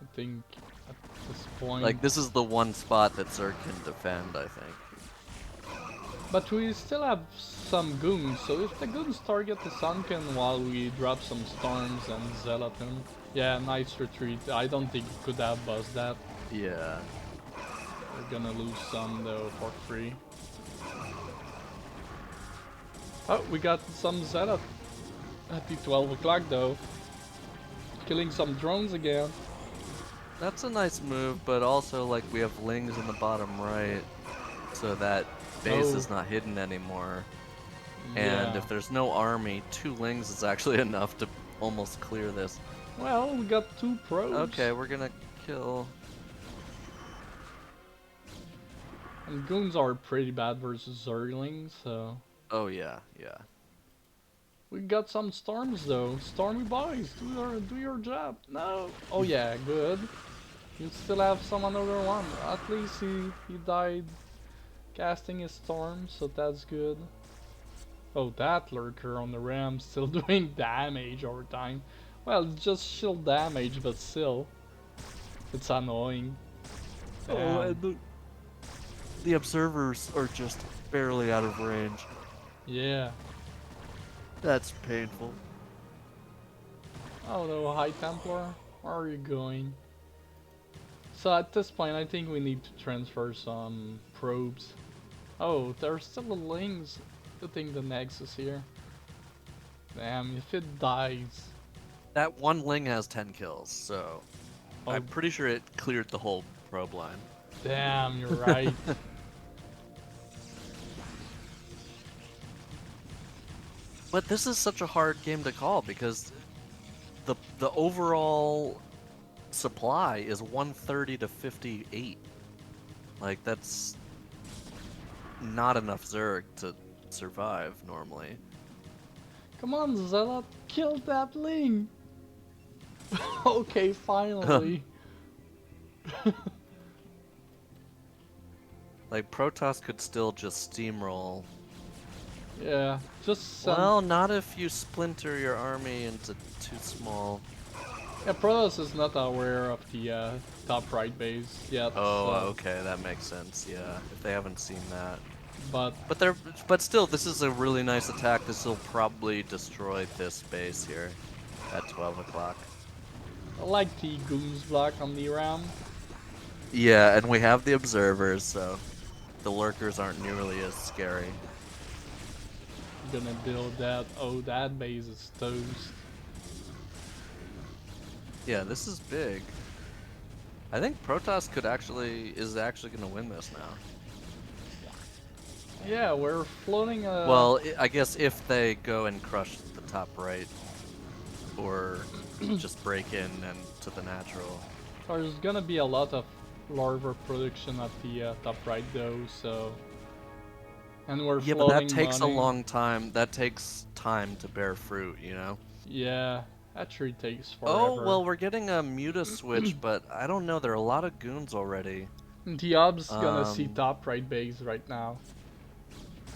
I think at this point... Like, this is the one spot that Zerg can defend, I think. But we still have some goons, so if the goons target the Sunken while we drop some storms and zealot him... Yeah, nice retreat. I don't think he could have buzzed that. Yeah. We're gonna lose some though for free. Oh, we got some zealot at the 12 o'clock though. Killing some drones again. That's a nice move, but also, like, we have Lings in the bottom right, so that base is not hidden anymore. Yeah. And if there's no army, 2 Lings is actually enough to almost clear this. Well, we got 2 pros. Okay, we're gonna kill... And goons are pretty bad versus Zerglings, so... Oh yeah, yeah. We got some storms though. Stormy boys, do your job. No. Oh yeah, good. You still have some another one. At least he died casting his storm, so that's good. Oh, that lurker on the ram still doing damage over time. Well, it's just shield damage, but still, it's annoying. Oh, Damn. and the observers are just barely out of range. Yeah. That's painful. Oh no, High Templar, where are you going? So at this point, I think we need to transfer some probes. Oh, there's still a Lynx hitting the Nexus here. Damn, if it dies. That one Ling has 10 kills, so Oh, I'm pretty sure it cleared the whole probe line. damn, you're right. But this is such a hard game to call because the overall supply is 130 to 58. Like that's not enough Zerg to survive normally. Come on, Zealot, kill that Ling! Okay, finally. Like Protoss could still just steamroll. Yeah, just send... Well, not if you splinter your army into too small. Yeah, Protoss is not aware of the top right base yet. Oh, so... okay, that makes sense. Yeah, if they haven't seen that. But But still, this is a really nice attack. This will probably destroy this base here at 12 o'clock. I like the Goons block on the ram. Yeah, and we have the observers, so the lurkers aren't nearly as scary. Gonna build that. Oh, that base is toast. Yeah, this is big. I think Protoss is actually gonna win this now. Yeah, we're floating a... Well, I guess if they go and crush the top right, or just break in and to the natural. There's gonna be a lot of larva production at the top right though, so... And we're Yeah, but floating that takes money. a long time. That takes time to bear fruit, you know? Yeah, that tree takes forever. Oh, well, we're getting a Muta switch, but I don't know. There are a lot of goons already. The ob's gonna see top right base right now.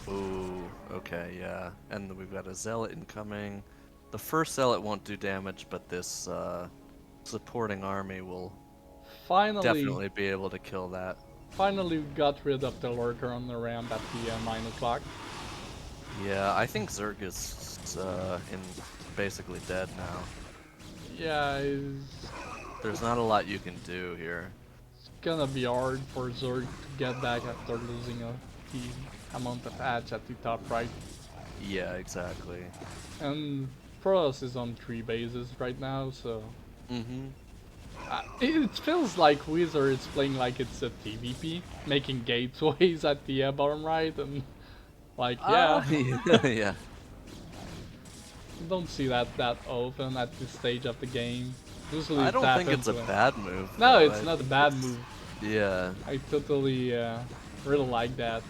Ooh, okay, yeah. And we've got a Zealot incoming. The first Zealot won't do damage, but this supporting army will definitely be able to kill that. Finally we got rid of the lurker on the ramp at the 9 o'clock. Yeah, I think Zerg is basically dead now. Yeah, There's not a lot you can do here. it's gonna be hard for Zerg to get back after losing the amount of hatch at the top right. Yeah, exactly. And Protoss is on 3 bases right now, so... Mm-hmm. It feels like Wizzer is playing like it's a TVP, making gateways at the bottom right, and like, yeah. Yeah. You don't see that often at this stage of the game. Usually I don't think it's a bad move. No, though. it's not a bad move. Yeah. I totally really like that.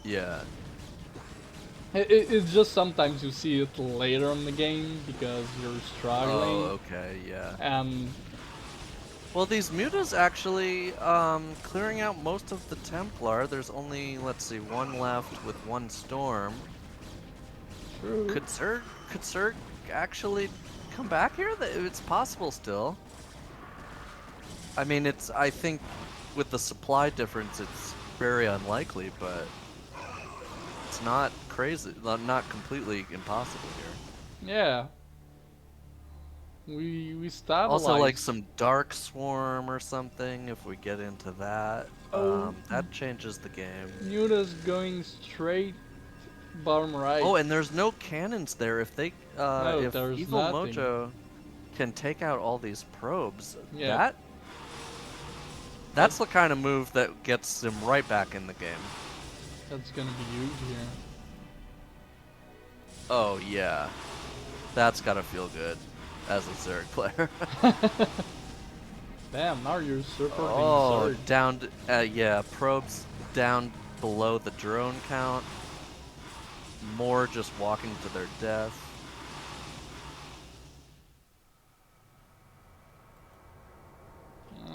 Yeah. It's just sometimes you see it later in the game because you're struggling. Oh, okay, yeah. And well, these mutas actually clearing out most of the Templar. There's only, let's see, one left with one storm. true. Could Zerg actually come back here? It's possible still. I mean, I think with the supply difference, it's very unlikely, but it's not crazy, not completely impossible here. Yeah. We stabilize. Also, like some Dark Swarm or something, if we get into that. That changes the game. Nuta's going straight bottom right. Oh, and there's no cannons there. If they, No, if there's Evil nothing. Mojo can take out all these probes, Yeah. that's the kind of move that gets him right back in the game. That's gonna be huge here. Oh yeah, that's gotta feel good as a Zerg player. Damn, now you're super Oh, Zerg. down, yeah, probes down below the drone count. More just walking to their death.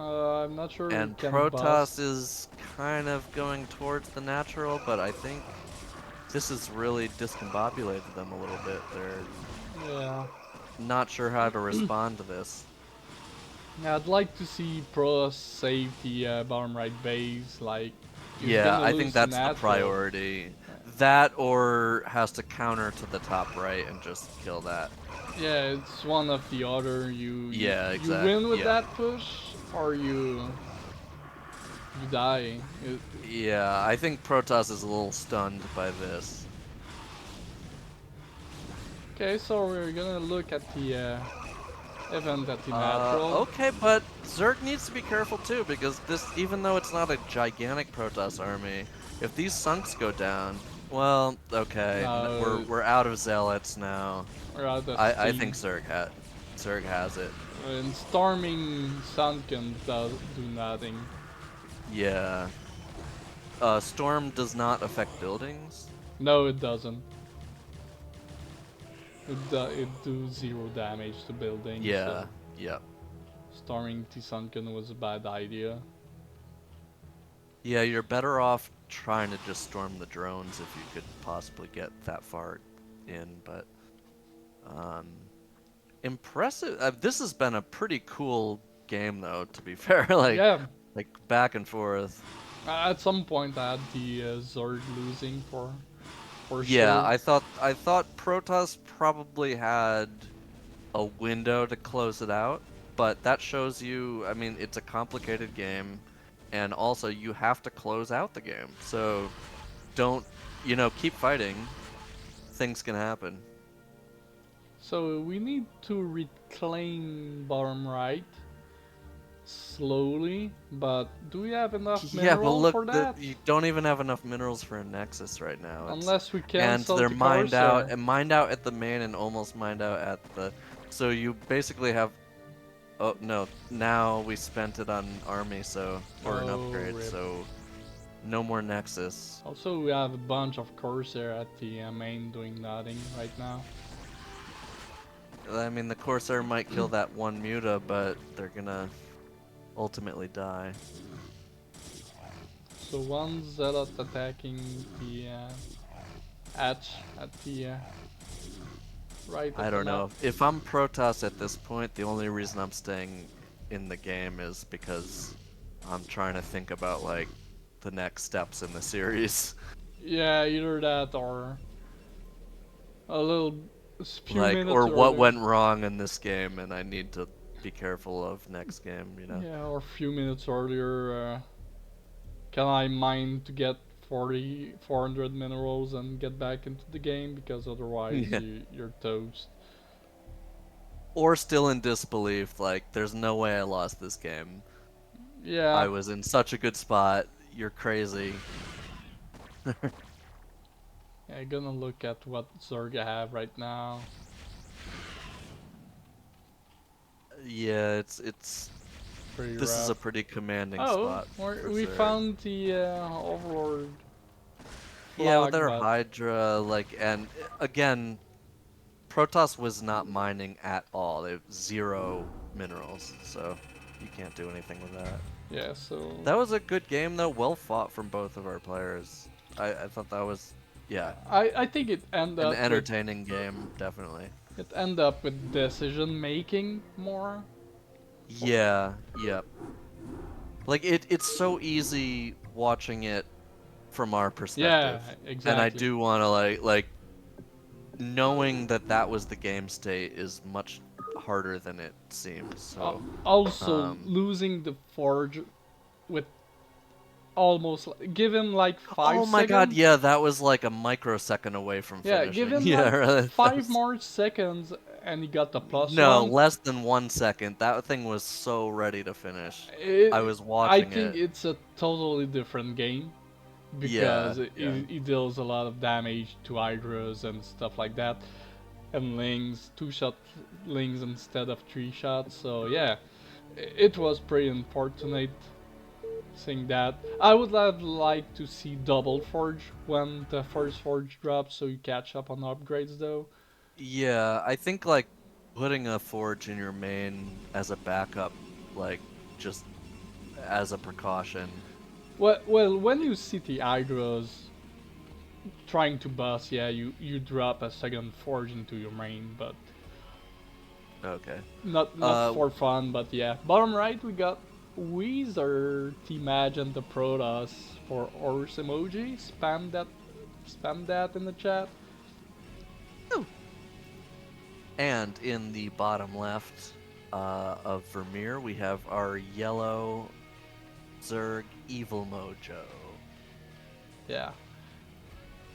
I'm not sure we And can Protoss bust. is kind of going towards the natural, but I think this has really discombobulated them a little bit. They're Yeah. not sure how to respond to this. Yeah, I'd like to see Protoss save the bottom right base. Like, he's Yeah, gonna I think lose to that's the natural. priority. That or has to counter to the top right and just kill that. Yeah, it's one of the other. Yeah, You win with yeah. that push, or you die. Yeah, I think Protoss is a little stunned by this. Okay, so we're gonna look at the event at the natural. Okay, but Zerg needs to be careful too, because this, even though it's not a gigantic Protoss army, if these sunks go down, well, okay, No, we're out of zealots now. we're out of I steam. think Zerg has it. And storming Sunken does do nothing. Yeah. Storm does not affect buildings. No, it doesn't. It do 0 damage to buildings, Yeah. so Yep. storming the Sunken was a bad idea. Yeah, you're better off trying to just storm the drones if you could possibly get that far in, but um impressive. This has been a pretty cool game though, to be fair, Yeah, like back and forth. at some point I had the Zord losing for Yeah, sure. I thought Protoss probably had a window to close it out, but that shows you, I mean, it's a complicated game, and also you have to close out the game. So don't, keep fighting. Things can happen. So we need to reclaim bottom right slowly, but do we have enough Yeah, but mineral look, for that? you don't even have enough minerals for a Nexus right now. Unless we And cancel they're the mined out, Corsair. and mined out at the main and almost mined out at the. So you basically have. Oh no! Now we spent it on army, so or an Oh, upgrade, rip. so no more Nexus. Also, we have a bunch of Corsair at the main doing nothing right now. I mean, the Corsair might kill that one Muta, but they're gonna ultimately die. So one Zealot attacking the hatch at the right I of the don't map. know. If I'm Protoss at this point, the only reason I'm staying in the game is because I'm trying to think about like the next steps in the series. Yeah, either that or a little few Like, minutes or what earlier. went wrong in this game and I need to be careful of next game. Yeah, or a few minutes earlier. Can I mine to get 400 minerals and get back into the game? Because otherwise Yeah. you're toast. Or still in disbelief, like, there's no way I lost this game. Yeah, I was in such a good spot. You're crazy. I'm gonna look at what Zerg I have right now. Yeah, it's Pretty this is a rough. pretty commanding Oh, spot for we Zerg. found the Overlord Yeah, with flag, their but Hydra, like, and again, Protoss was not mining at all. They have 0 minerals, so you can't do anything with that. yeah, so That was a good game, though. Well fought from both of our players. I thought that was, yeah, I think an entertaining game, definitely. it end up with decision making more. Yeah, yep. Like, it's so easy watching it from our Yeah, perspective. And I exactly. do want to, like, knowing that that was the game state is much harder than it seems. So, Also, um, losing the forge with almost give him like oh five my god, seconds. yeah, that was like a microsecond away from Yeah, give finishing. him Yeah, like really, that five was more seconds, and he got the no, +1. less than 1 second. That thing was so ready to finish. I was I watching think it. it's a totally different game Yeah, because yeah. it deals a lot of damage to hydras and stuff like that, and lings, 2-shot lings instead of 3 shots. So yeah, it was pretty unfortunate seeing that. I would have liked to see double forge when the first forge drops, so you catch up on upgrades though. Yeah, I think like putting a forge in your main as a backup, like just as a precaution. Well, when you see the Hydras trying to bust, yeah, you drop a second forge into your main, but Okay. not for fun. But yeah, bottom right we got Wizzer, T-Maj, and the Protoss for horse emoji. Spam that in the chat. Ooh. And in the bottom left of Vermeer, we have our yellow Zerg Evil Mojo. Yeah.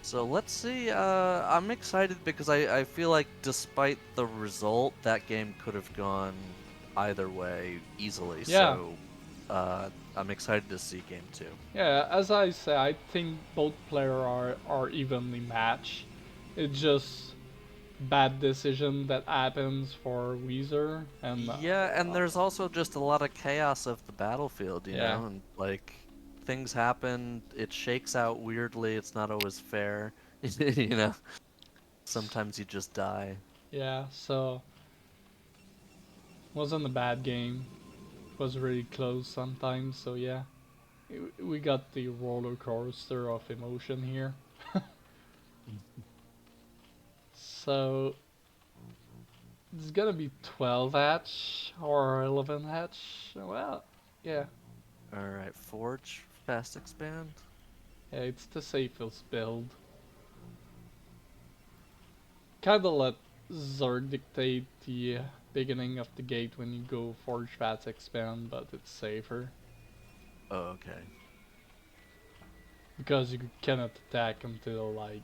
So let's see. I'm excited because I feel like despite the result, that game could have gone either way easily. Yeah. So I'm excited to see game 2. Yeah, as I say, I think both players are evenly matched. It's just bad decision that happens for Wizzer and Yeah, and there's also just a lot of chaos of the battlefield, you yeah. know, and like things happen, it shakes out weirdly, it's not always fair, you know. Sometimes you just die. Yeah, so wasn't a bad game. Was really close sometimes, so yeah. We got the roller coaster of emotion here. So it's gonna be 12 hatch or 11 hatch. Well, yeah. Alright, Forge, fast expand. Yeah, it's the safest build. Kinda let Zerg dictate the beginning of the gate when you go Forge Fast Expand, but it's safer. Oh, okay. Because you cannot attack until like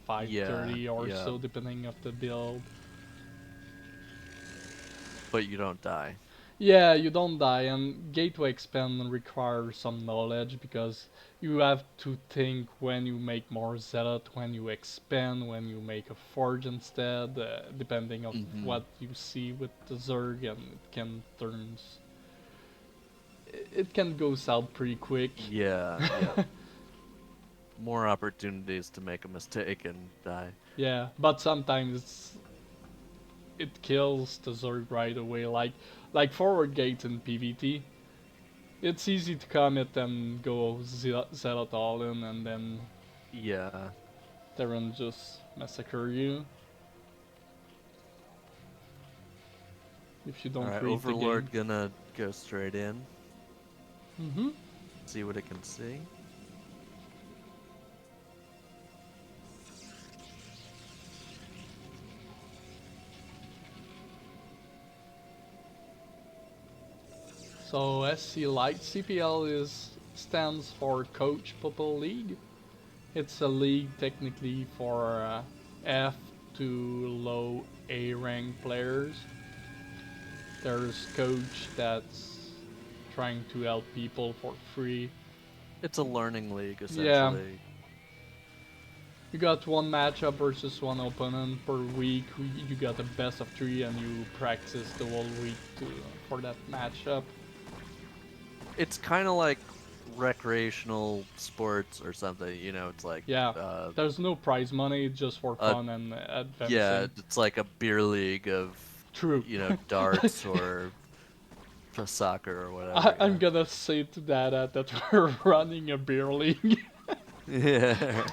5:30 or yeah. so, depending of the build. But you don't die. Yeah, you don't die, and Gateway Expand requires some knowledge because you have to think when you make more Zealot, when you expand, when you make a Forge instead, depending on what you see with the Zerg, and it can it can go south pretty quick. Yeah. More opportunities to make a mistake and die. Yeah, but sometimes it kills the Zerg right away, like forward gate in PvT. It's easy to commit and go Zealot all in, and then Yeah. Terran just massacre you if you don't Alright, read the game. Overlord gonna go straight in. Mm-hmm. See what it can see. So SC Light CPL stands for Coach-Pupil League. It's a league technically for F to low A rank players. There's coach that's trying to help people for free. It's a learning league, Yeah, essentially. you got one matchup versus one opponent per week. You got a best of 3 and you practice the whole week for that matchup. It's kind of like recreational sports or something, you know, it's like... Yeah, there's no prize money, just for fun and advancing. Yeah, it's like a beer league of, True. you know, darts or soccer or whatever. I'm gonna say to that that we're running a beer league. Yeah.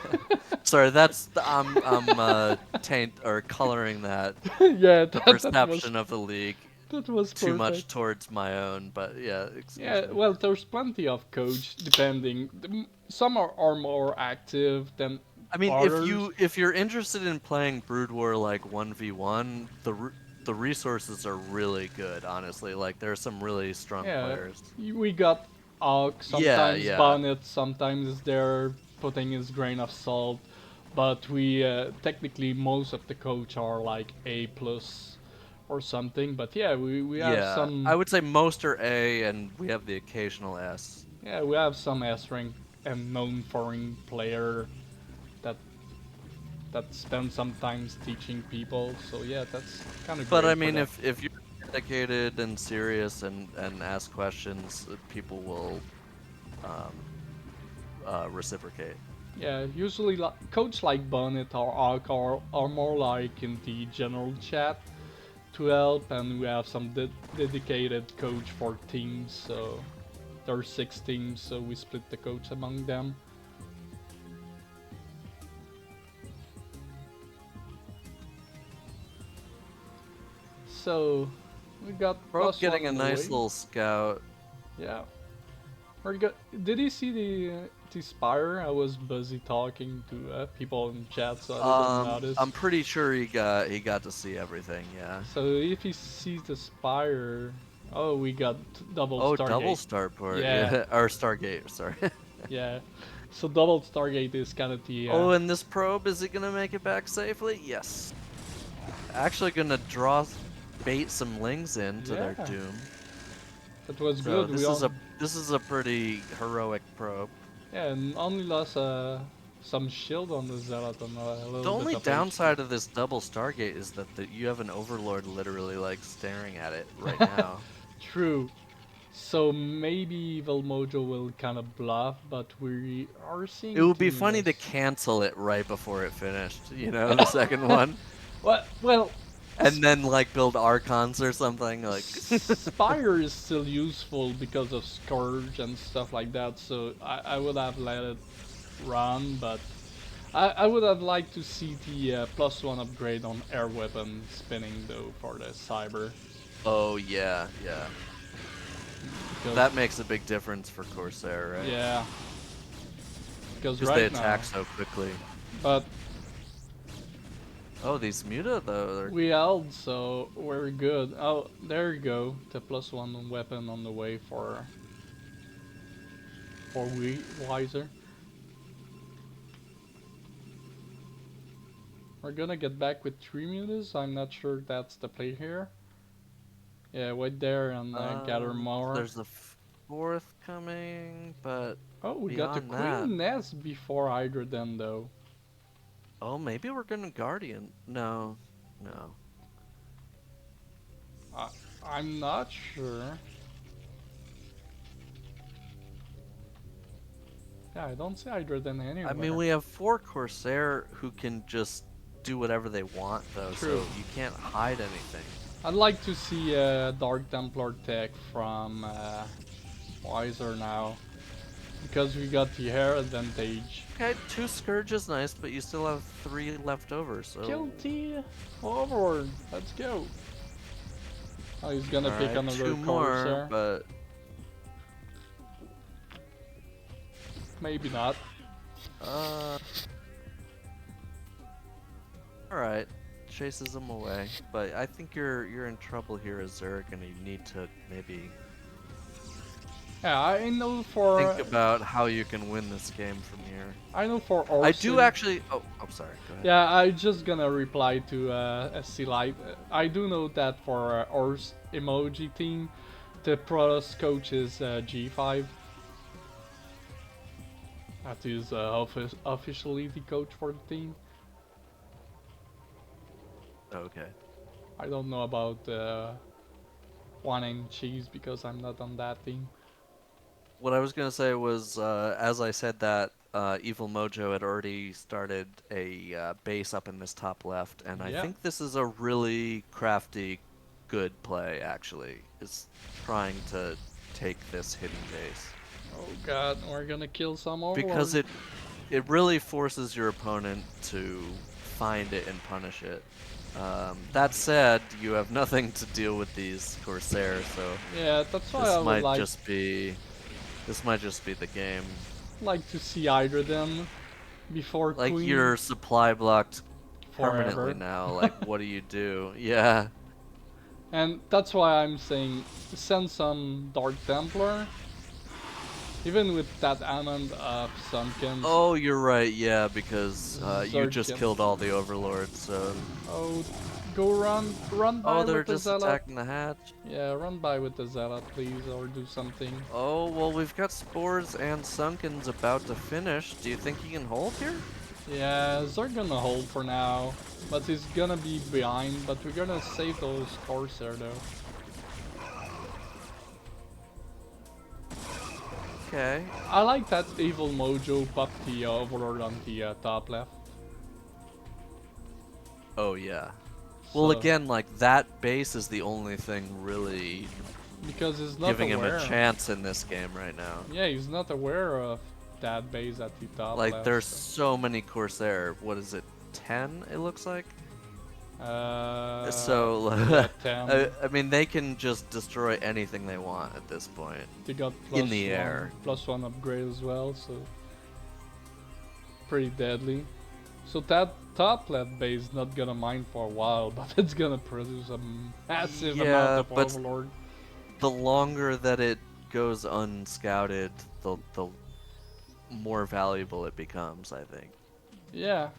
Sorry, that's I'm taint or coloring that Yeah, the perception of the league that was too perfect. much towards my own, but yeah, excuse me. Well, there's plenty of coach depending. Some are more active than I mean, others. if you're interested in playing Brood War like 1v1, the resources are really good, honestly. Like there's some really strong players. We got Alk, sometimes Yeah. Bonnet, sometimes is there putting his grain of salt, but we technically most of the coach are like A plus or something. But yeah, we have some. I would say most are A, and we have the occasional S. Yeah, we have some S rank and known foreign player that spend some time teaching people. So yeah, that's kind of. But I mean, if you're dedicated and serious and ask questions, people will reciprocate. Yeah, usually coach like Bonnet or Ark are more like in the general chat to help, and we have some dedicated coach for teams. So There are 6 teams, so we split the coach among them. So we got Probe getting +1 a on the nice way. little scout. Yeah. Did you see the Spire? I was busy talking to people in chat, so I didn't notice. I'm pretty sure he got to see everything. Yeah. So if he sees the Spire, oh, we got double Oh, Stargate. double starport. Yeah. Yeah. Or Stargate. Sorry. Yeah. So double Stargate is kind of the. Oh, and this probe, is it gonna make it back safely? Yes. Actually gonna bait some lings into their Yeah. doom. That was So good. this is a pretty heroic probe. Yeah, and only lost some shield on the Zealot and a little The bit only of downside of this double Stargate is that you have an Overlord literally like staring at it right now. True. So maybe Evil Mojo will kind of bluff, but we are seeing. It would be team funny to miss. cancel it right before it finished, you know, the second one. Well, And then like build Archons or something like. Spire is still useful because of Scourge and stuff like that, so I would have let it run, but I would have liked to see the +1 upgrade on air weapon spinning though for the Cyber. Oh yeah, yeah. Because, That makes a big difference for Corsair, right? yeah. Because Because right they attack now, so quickly. but Oh, these Muta though. we held, so we're good. Oh, there you go. The +1 weapon on the way for Wizzer. We're gonna get back with 3 mutas. I'm not sure that's the play here. Yeah, wait there and gather more. There's a fourth coming, but Oh, we got the Queen Nest before Hydra then though. oh, maybe we're gonna Guardian. No, no. I'm not sure. Yeah, I don't see Hydra then anywhere. I mean, we have 4 Corsair who can just do whatever they want, though, True. so you can't hide anything. I'd like to see Dark Templar tech from Wizzer now, because we got the hair advantage. Okay, 2 Scourge is nice, but you still have 3 left over, so... Kill the Overlord, let's go. Oh, he's gonna pick another 2 more, Corsair. but... Maybe not. Alright, chases them away, but I think you're in trouble here as Zerg, and you need to maybe Yeah, I know for... think about how you can win this game from here. I know for Orson... I do actually... Oh, I'm sorry, go ahead. Yeah, I'm just gonna reply to SC Light. I do know that for Ors Emoji team, the Protoss coach is G5. That is officially the coach for the team. Okay. I don't know about Whine and Cheese because I'm not on that team. What I was gonna say was, as I said that, Evil Mojo had already started a base up in this top left, and I think this is a really crafty, good play, actually. Is trying to take this hidden base. Oh god, we're gonna kill some Overlord. Because it really forces your opponent to find it and punish it. That said, you have nothing to deal with these Corsairs, so yeah, that's why I would like... This might just be the game. Like to see either them before like Queen. You're supply blocked Forever. permanently now. Like, what do you do? Yeah. And that's why I'm saying send some Dark Templar. Even with that Amond of Sunken. Oh, you're right. Yeah, because you just killed all the Overlords. So. Oh, go run by they're with the just Zealot. attacking the hatch. Yeah, run by with the Zealot, please, or do something. Oh well, we've got Spores and Sunkens about to finish. Do you think he can hold here? Yeah, they're gonna hold for now, but he's gonna be behind. But we're gonna save those Corsair though. Okay. I like that Evil Mojo popped the Overlord on the top left. Oh yeah. Well, again, like that base is the only thing really Because he's not giving aware. him a chance in this game right now. Yeah, he's not aware of that base at the top Like, left. there's so many Corsair. What is it? 10, it looks like? So, yeah, 10. I mean, they can just destroy anything they want at this point. They got in the air. +1 upgrade as well, so pretty deadly. So that top left base is not gonna mine for a while, but it's gonna produce a massive amount of but Overlord. the longer that it goes unscouted, the more valuable it becomes, I think. Yeah.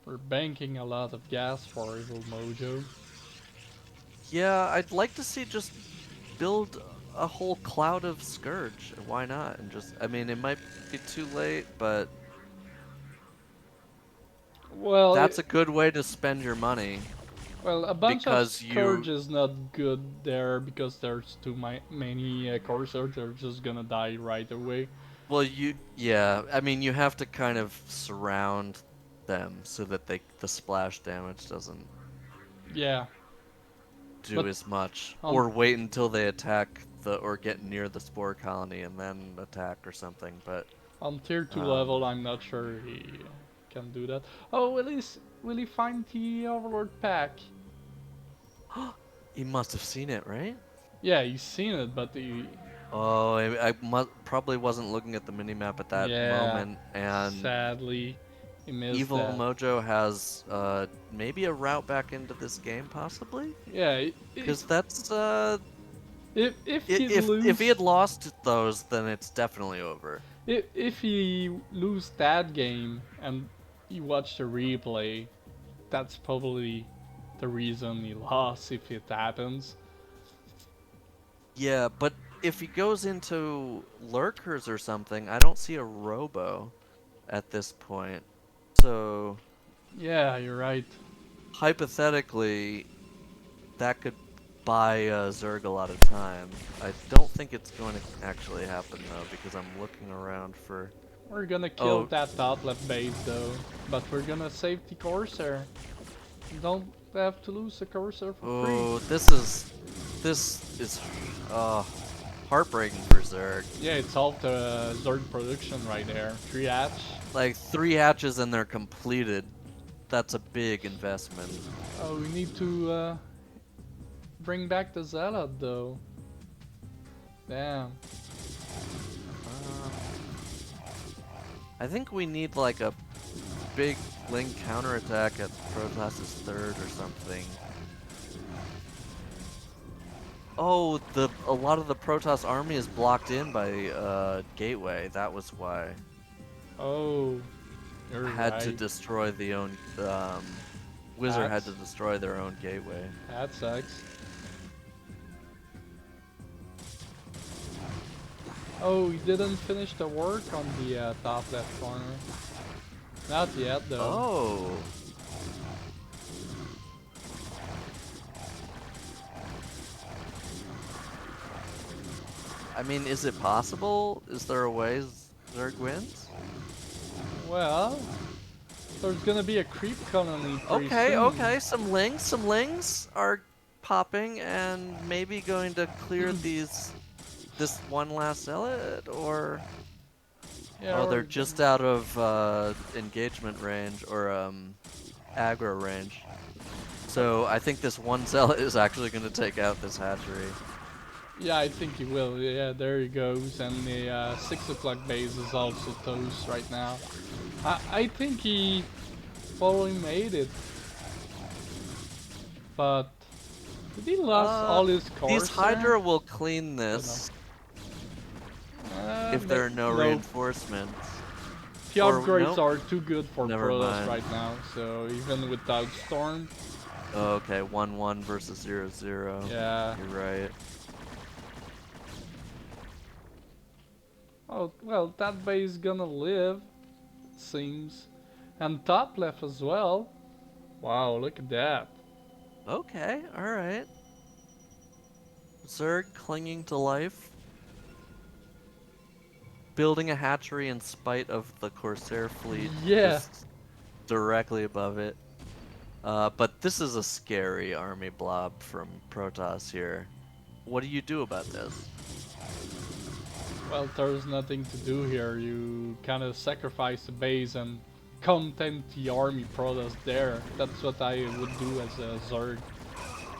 We're banking a lot of gas for Evil Mojo. Yeah, I'd like to see just build a whole cloud of Scourge. Why not? And just, I mean, it might be too late, but Well, that's a good way to spend your money. well, a bunch of because Scourge is not good there because there's too many Corsairs. They're just gonna die right away. Well, yeah, I mean, you have to kind of surround them so that the splash damage doesn't Yeah. do But as much, on- or wait until they attack or get near the spore colony and then attack or something. But On tier 2 level, I'm not sure he can do that. Oh, will he find the Overlord pack? he must have seen it, right? Yeah, he's seen it, but he... Oh, I probably wasn't looking at the minimap at that moment, and sadly, he missed Evil that. Mojo has maybe a route back into this game, possibly? Yeah, Because that's if he if he had lost those, then it's definitely over. if he lose that game and you watch the replay, that's probably the reason he lost if it happens. Yeah, but if he goes into lurkers or something, I don't see a robo at this point. So Yeah, you're right. hypothetically, that could buy Zerg a lot of time. I don't think it's going to actually happen though, because I'm looking around for. We're gonna kill that top left base though, but we're gonna save the Corsair. Don't have to lose the Corsair for free. Oh, this is heartbreaking for Zerg. Yeah, it's all the Zerg production right there. 3 hatch. Like 3 hatches and they're completed. That's a big investment. Oh, we need to bring back the Zealot though. Damn. I think we need like a big Link counterattack at Protoss's 3rd or something. Oh, a lot of the Protoss army is blocked in by Gateway. That was why. Oh, you're Had right. to destroy the own. Wizzer had to destroy their own gateway. That sucks. Oh, he didn't finish the work on the top left corner. Not yet, though. Oh. I mean, is it possible? Is there a way Zerg wins? Well, there's gonna be a creep colony pretty soon. Okay, some lings are popping and maybe going to clear this one last zealot, or Yeah, they're just out of engagement range or aggro range. So I think this one zealot is actually going to take out this hatchery. Yeah, I think he will. Yeah, there he goes, and the 6 o'clock base is also toast right now. I think he probably made it, but did he lose all his Corsair? These Hydra will clean this if there are no reinforcements. The upgrades are too good for Protoss right now, so even without Storm. Oh, okay, 1-1 versus 0-0. Yeah. You're right. Oh, well, that base is gonna live, it seems. And top left as well. Wow, look at that. Okay, alright. Zerg clinging to life. Building a hatchery in spite of the Corsair fleet. Yeah. Just directly above it. But this is a scary army blob from Protoss here. What do you do about this? Well, there's nothing to do here. You kind of sacrifice the base and content the army Protoss there. That's what I would do as a Zerg.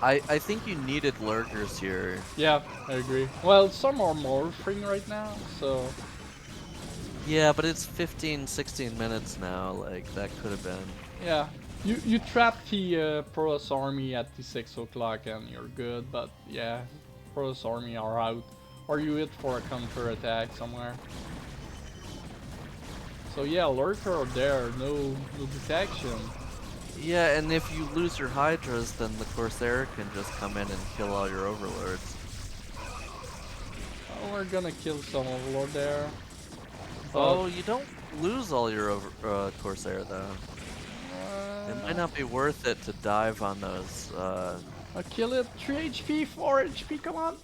I think you needed lurkers here. Yeah, I agree. Well, some are morphing right now, so... Yeah, but it's 15, 16 minutes now. Like, that could have been... Yeah, you trap the Protoss army at the 6 o'clock and you're good, but yeah, Protoss army are out. Or you hit for a counter attack somewhere. So yeah, lurker there, no detection. Yeah, and if you lose your Hydras, then the Corsair can just come in and kill all your Overlords. Oh, we're gonna kill some Overlord there. Oh, you don't lose all your Corsair though. It might not be worth it to dive on those. I'll kill it. 3 HP, 4 HP, come on.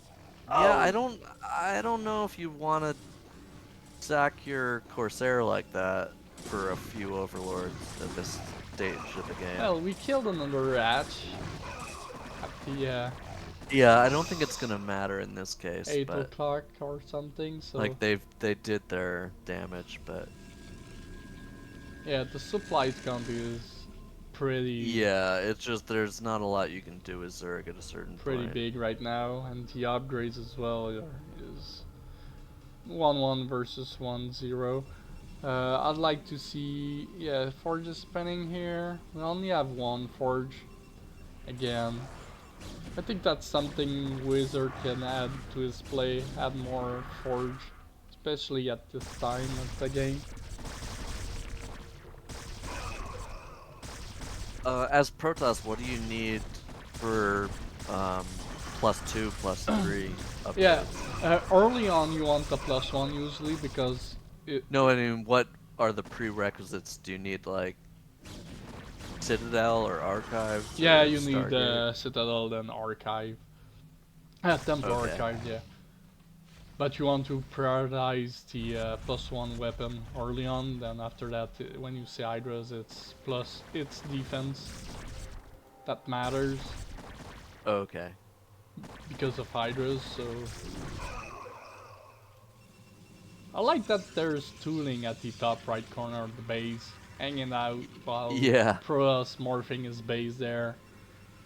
Yeah, Oh. I don't know if you want to sack your Corsair like that for a few Overlords at this stage of the game. Well, we killed another hatch at the Yeah, I don't think it's gonna matter in this case. 8 but o'clock or something. So like they did their damage, but yeah, the supply count is pretty. yeah, it's just there's not a lot you can do with Zerg at a certain Pretty point. big right now, and the upgrades as well is 1-1 versus 1-0. I'd like to see, yeah, Forge is spinning here. We only have one Forge again. I think that's something Wizzer can add to his play, add more Forge, especially at this time of the game. As Protoss, what do you need for +2, +3 upgrades? Yeah, early on you want the +1 usually because No, I mean, what are the prerequisites? Do you need like Citadel or Archive? yeah, or you need Stargate? Citadel then Archive. Temple Okay. Archive, yeah. But you want to prioritize the +1 weapon early on, then after that, when you see Hydras, it's defense that matters Okay. because of Hydras, so... I like that there's tooling at the top right corner of the base, hanging out while Yeah. Protoss morphing his base there.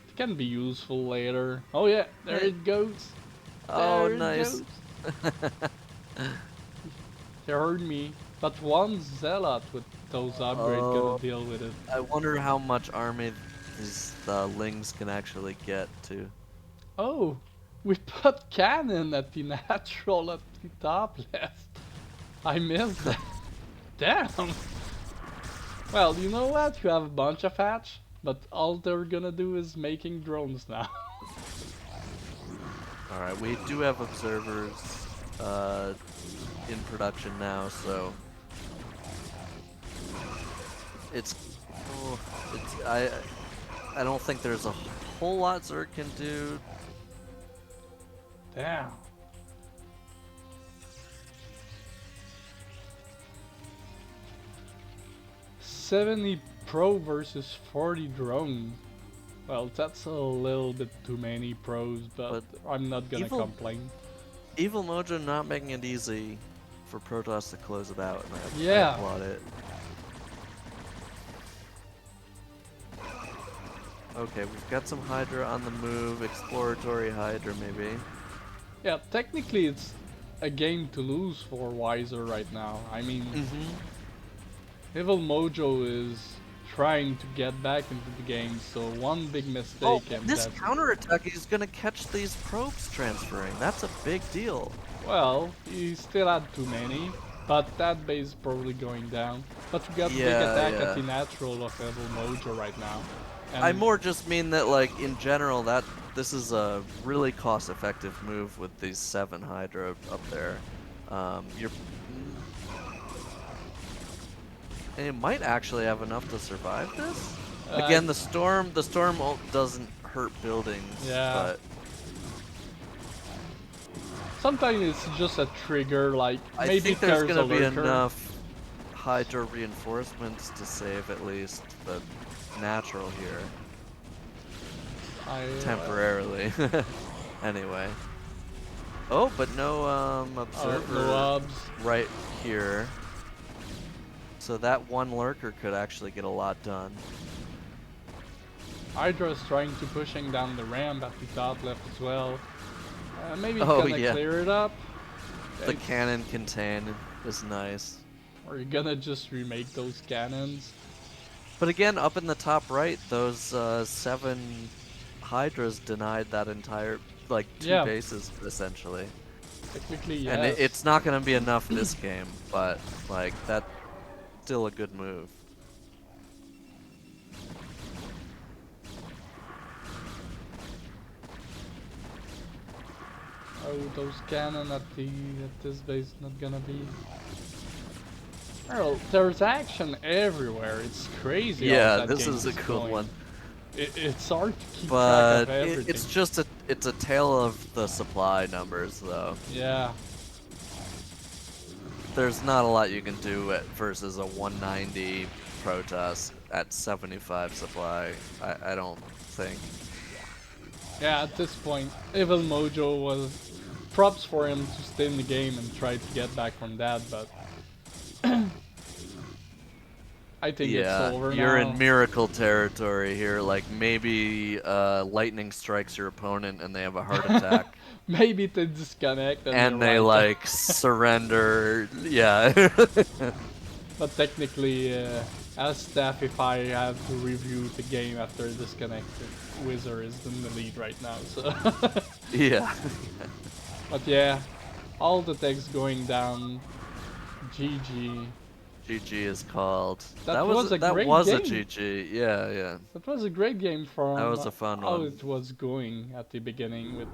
It can be useful later. Oh yeah, there it goes. Oh, There it nice. goes. They heard me, but one Zealot with those upgrades gonna deal with it. I wonder how much army these Lings can actually get to. Oh, we put cannon at the natural at the top left. I missed that. Damn. Well, you know what? You have a bunch of hatch, but all they're gonna do is making drones now. Alright, we do have observers in production now, so it's I don't think there's a whole lot Zerg can do. Damn. $70 pro versus 40 drone. Well, that's a little bit too many pros, but I'm not gonna complain. Evil Mojo not making it easy for Protoss to close it out, and I applaud it. Okay, we've got some Hydra on the move, exploratory Hydra maybe. Yeah, technically it's a game to lose for Wizzer right now. I mean, Evil Mojo is trying to get back into the game, so one big mistake and this counterattack is gonna catch these probes transferring. That's a big deal. Well, he still had too many, but that base is probably going down. But we got big attack at the natural of Evil Mojo right now. And I more just mean that, like, in general, that this is a really cost-effective move with these 7 Hydra up there. And it might actually have enough to survive this. Again, the storm doesn't hurt buildings. Yeah. But sometimes it's just a trigger, like I think there's gonna be enough Hydra reinforcements to save at least the natural here. temporarily. Anyway. Oh, but no observer no obs. right here. So that one lurker could actually get a lot done. Hydra's trying to pushing down the ramp at the top left as well. Maybe Oh, gonna yeah. clear it up. The cannon contain is nice. Or you're gonna just remake those cannons. But again, up in the top right, those 7 Hydras denied that entire, like, 2 Yeah. bases, essentially. Technically, yes. And it's not going to be enough this game, but, like, that's still a good move. Oh, those cannon at this base not gonna be. Well, there's action everywhere. It's crazy. Yeah, how that this game is a cool going. one. It's hard to keep track But of everything. it's just it's a tale of the supply numbers, though. Yeah. There's not a lot you can do versus a 190 Protoss at 75 supply. I don't think. Yeah, at this point, Evil Mojo was props for him to stay in the game and try to get back from that, but I think it's over you're now. in miracle territory here. Like maybe lightning strikes your opponent and they have a heart attack. Maybe they disconnect And they right. like surrender. Yeah. But technically, as staff, if I have to review the game after disconnected, Wizzer is in the lead right now. So. Yeah. But yeah, all the techs going down. GG. GG is called. That was a great game. GG. Yeah. That was a great game from That was a fun how one. it was going at the beginning with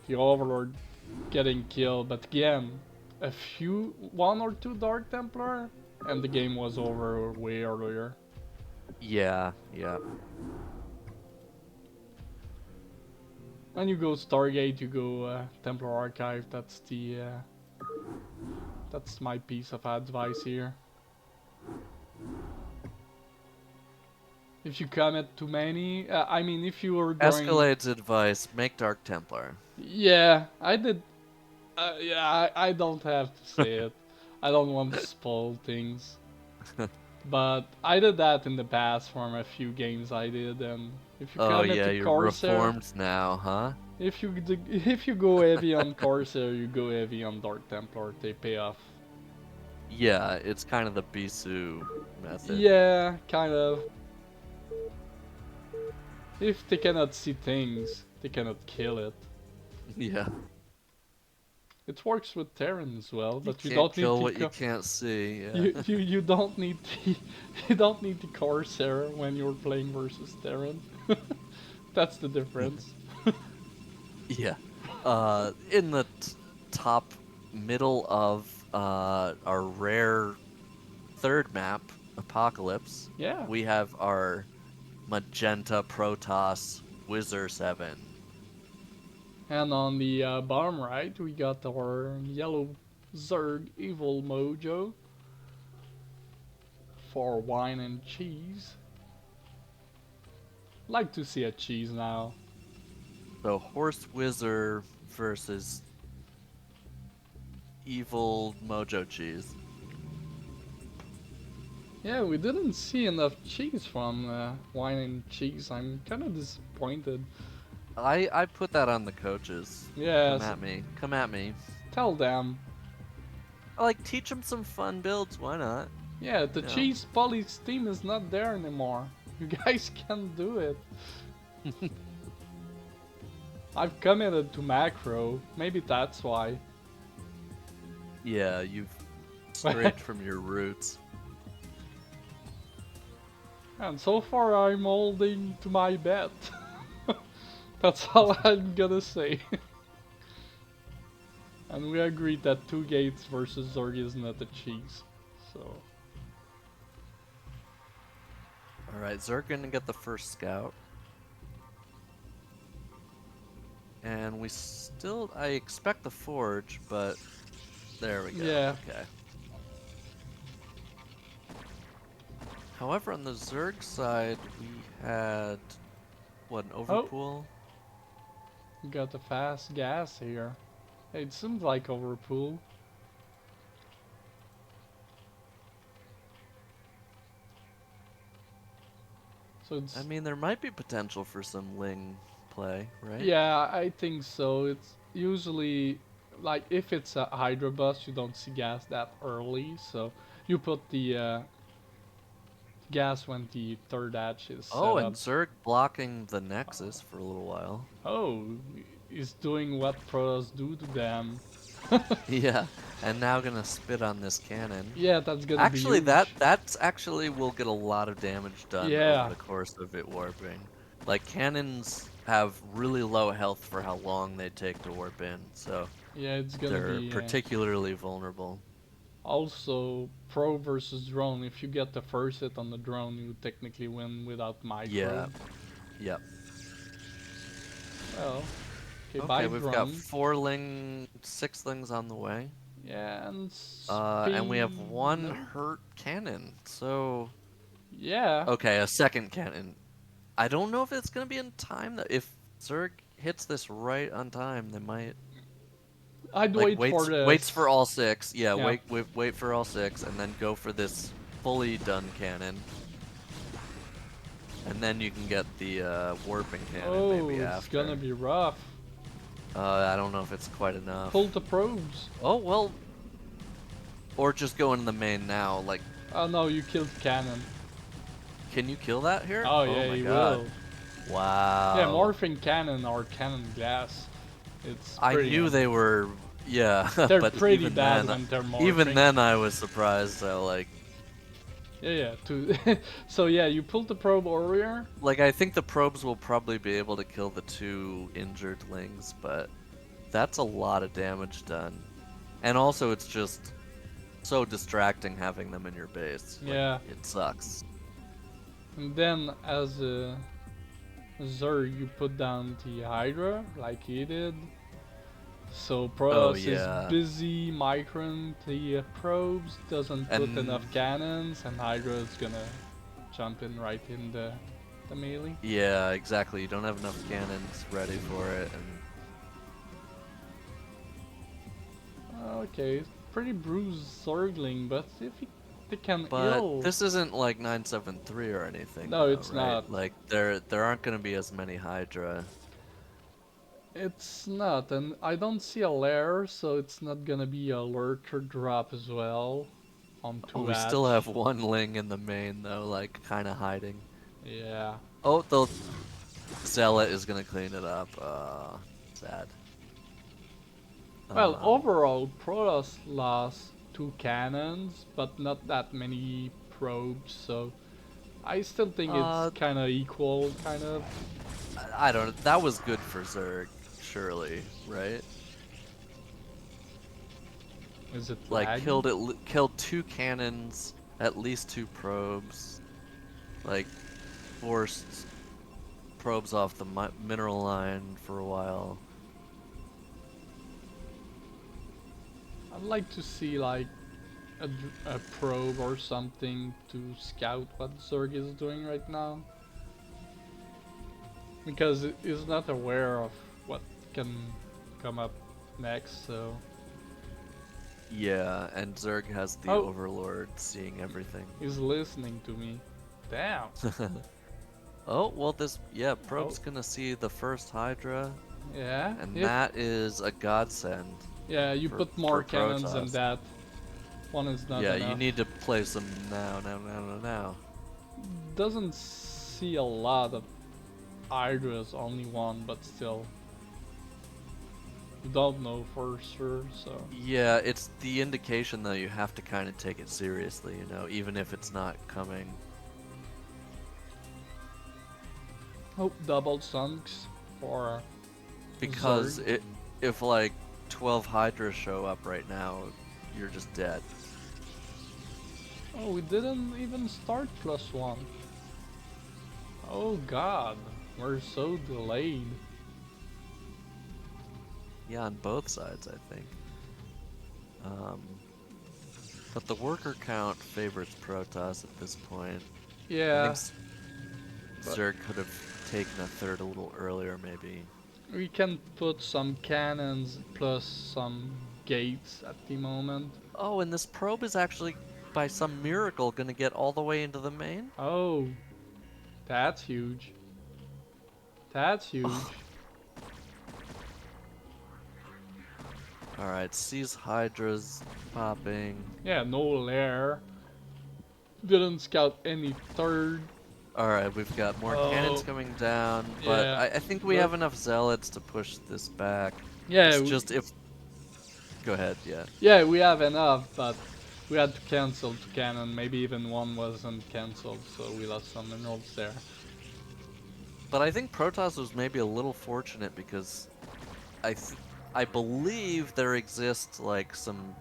the Overlord getting killed, but again, one or two Dark Templar, and the game was over way earlier. Yeah. When you go Stargate, you go Templar Archive. That's my piece of advice here. If you commit too many, I mean, if you were going... Escalade's advice: make Dark Templar. Yeah, I did. Yeah, I don't have to say it. I don't want to spoil things. But I did that in the past from a few games I did, and if you commit to you're Corsair, reformed now, huh? if you go heavy on Corsair, you go heavy on Dark Templar. They pay off. Yeah, it's kind of the Bisu method. Yeah, kind of. If they cannot see things, they cannot kill it. Yeah. It works with Terran as well, but you can't don't kill need what you can't see. Yeah. you don't need you don't need the Corsair when you're playing versus Terran. That's the difference. Yeah. In the top middle of our rare third map, Apocalypse, Yeah. we have our magenta Protoss Wizzer 7. And on the bottom right, we got our yellow Zerg Evil Mojo for Whine and Cheese. Like to see a cheese now. So Horse Wizzer versus Evil Mojo Cheese. Yeah, we didn't see enough cheese from Whine and Cheese. I'm kind of disappointed. I put that on the coaches. Yeah. Come at me. Tell them. Like, teach them some fun builds. Why not? Yeah, the cheese police team is not there anymore. You guys can do it. I've committed to macro. Maybe that's why. Yeah, you've strayed from your roots. And so far I'm holding to my bet. That's all I'm gonna say. And we agreed that 2 gates versus Zerg is not a cheese. So. Alright, Zerg gonna get the first scout. And we still, I expect the forge, but there we go. Yeah. Okay. However, on the Zerg side, we had What, an Oh, overpool? you got the fast gas here. It seems like overpool. So I it's mean, there might be potential for some Ling play, right? yeah, I think so. It's usually like if it's a Hydra bus, you don't see gas that early, so you put the gas when the third edge is Oh, set and up. Zerg blocking the Nexus for a little while. Oh, he's doing what pros do to them. Yeah, and now gonna spit on this cannon. Yeah, that's gonna be Actually, huge. that's actually will get a lot of damage done over Yeah, the course of it warping. Like cannons have really low health for how long they take to warp in, so yeah, it's gonna they're be particularly vulnerable. also pro versus drone. If you get the first hit on the drone, you technically win without Yeah, micro. yep. Well, okay, Okay, bye we've got drone. 4 Ling, 6 Lings on the way. Yeah, and And we have speed. one No. hurt cannon, so... Yeah, Okay, a second cannon. I don't know if it's gonna be in time, though. If Zerg hits this right on time, they might... I'd Like, wait for waits for this. all 6. Yeah, Yeah. wait for all 6, and then go for this fully done cannon. And then you can get the warping cannon Oh, maybe it's gonna after. be rough. I don't know if it's quite enough. Pull the probes. Oh, well... Or just go in the main now, like... Oh no, you killed cannon. Can you kill that here? Oh Oh yeah, my you god. will. Yeah, Wow. morphing cannon or cannon glass. It's I pretty knew good. they were, yeah, They're but pretty bad when they're even morphing. then I was surprised. Like, Yeah, yeah. So yeah, you pulled the probe earlier. I think the probes will probably be able to kill the 2 injured lings, but that's a lot of damage done. And also, it's just so distracting having them in your base. Like, Yeah. it sucks. And then as a Zerg, you put down the Hydra like he did. So Oh Protoss is yeah, busy microing the probes, doesn't put and enough cannons, and Hydra is gonna jump in right in the melee. yeah, exactly. You don't have enough cannons ready for it, and Okay, pretty bruised Zergling, but if they can but heal. this isn't like 973 or anything, No, though, it's right? not. Like there aren't gonna be as many Hydra. It's not, and I don't see a lair, so it's not gonna be a lurker drop as well on Oh, 2 we still have hatch. 1 Ling in the main though, like kind of hiding. Yeah. Oh, the Zealot is gonna clean it up. Sad. Well, Um, overall, Protoss lost 2 cannons, but not that many probes, so I still think it's uh, kind of equal, kind of. I don't. That was good for Zerg, surely, right? Is it Like laggy? killed 2 cannons, at least 2 probes. Like forced probes off the mineral line for a while. I'd like to see like a probe or something to scout what Zerg is doing right now. Because it is not aware of what can come up next, so... Yeah, and Zerg has the Oh, Overlord seeing everything. he's listening to me. Damn. Oh, well yeah, Oh, Probe's gonna see the first Hydra, yeah. and If that is a godsend yeah, you put more for cannons than Protoss. that. One is not Yeah, you enough. need to place them now. Doesn't see a lot of Hydras, only one, but still. You don't know for sure, so. Yeah, it's the indication that you have to kind of take it seriously, even if it's not coming. Oh, double sunks for Because Zerg. if like 12 Hydras show up right now, you're just dead. Oh, we didn't even start +1. Oh god, we're so delayed. Yeah, on both sides, I think. But the worker count favors Protoss at this point. I Yeah, think but Zerg could have taken a third a little earlier, maybe. We can put some cannons plus some gates at the moment. Oh, and this probe is actually, by some miracle, gonna get all the way into the main? Oh, that's huge. That's huge. Alright, sees Hydras popping. Yeah, no lair. Didn't scout any third. Alright, we've got more cannons coming down, but Yeah. I think we have enough zealots to push this back. Yeah, It's just if... Go ahead, yeah. yeah, we have enough, but we had to cancel to cannon. Maybe even one wasn't cancelled, so we lost some minerals there. But I think Protoss was maybe a little fortunate because I believe there exists like some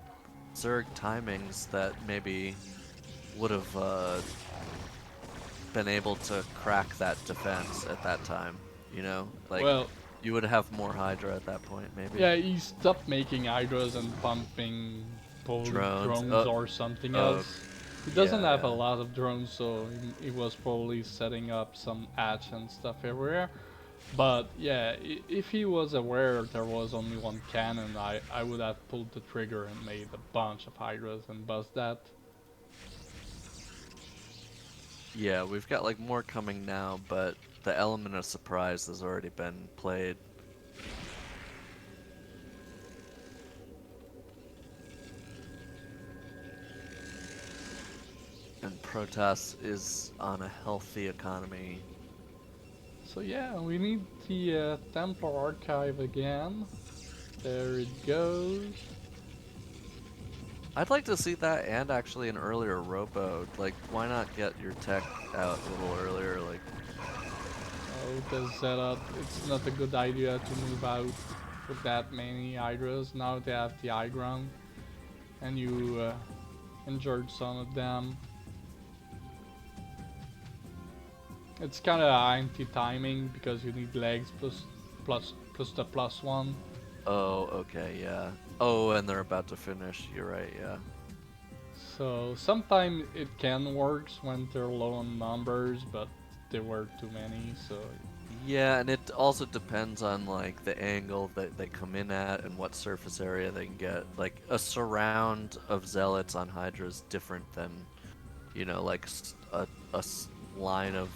Zerg timings that maybe would have been able to crack that defense at that time, you know? Like, Well, you would have more Hydra at that point, maybe. yeah, he stopped making hydras and pumping drones or something else. He doesn't have a lot of drones, so he was probably setting up some hatch and stuff everywhere. But yeah, if he was aware there was only one cannon, I would have pulled the trigger and made a bunch of hydras and buzzed that. Yeah, we've got like more coming now, but the element of surprise has already been played. And Protoss is on a healthy economy. So yeah, we need the Templar Archive again. There it goes. I'd like to see that and actually an earlier robo. Like, why not get your tech out a little earlier? Like, Oh, the setup. It's not a good idea to move out with that many hydras. Now they have the high ground, and you injured some of them. It's kind of anti-timing because you need legs plus the +1. oh, okay, yeah. Oh, and they're about to finish. You're right, yeah. So sometimes it can work when they're low on numbers, but there were too many, so... Yeah, and it also depends on like the angle that they come in at and what surface area they can get. Like a surround of zealots on Hydra is different than, you know, like a line of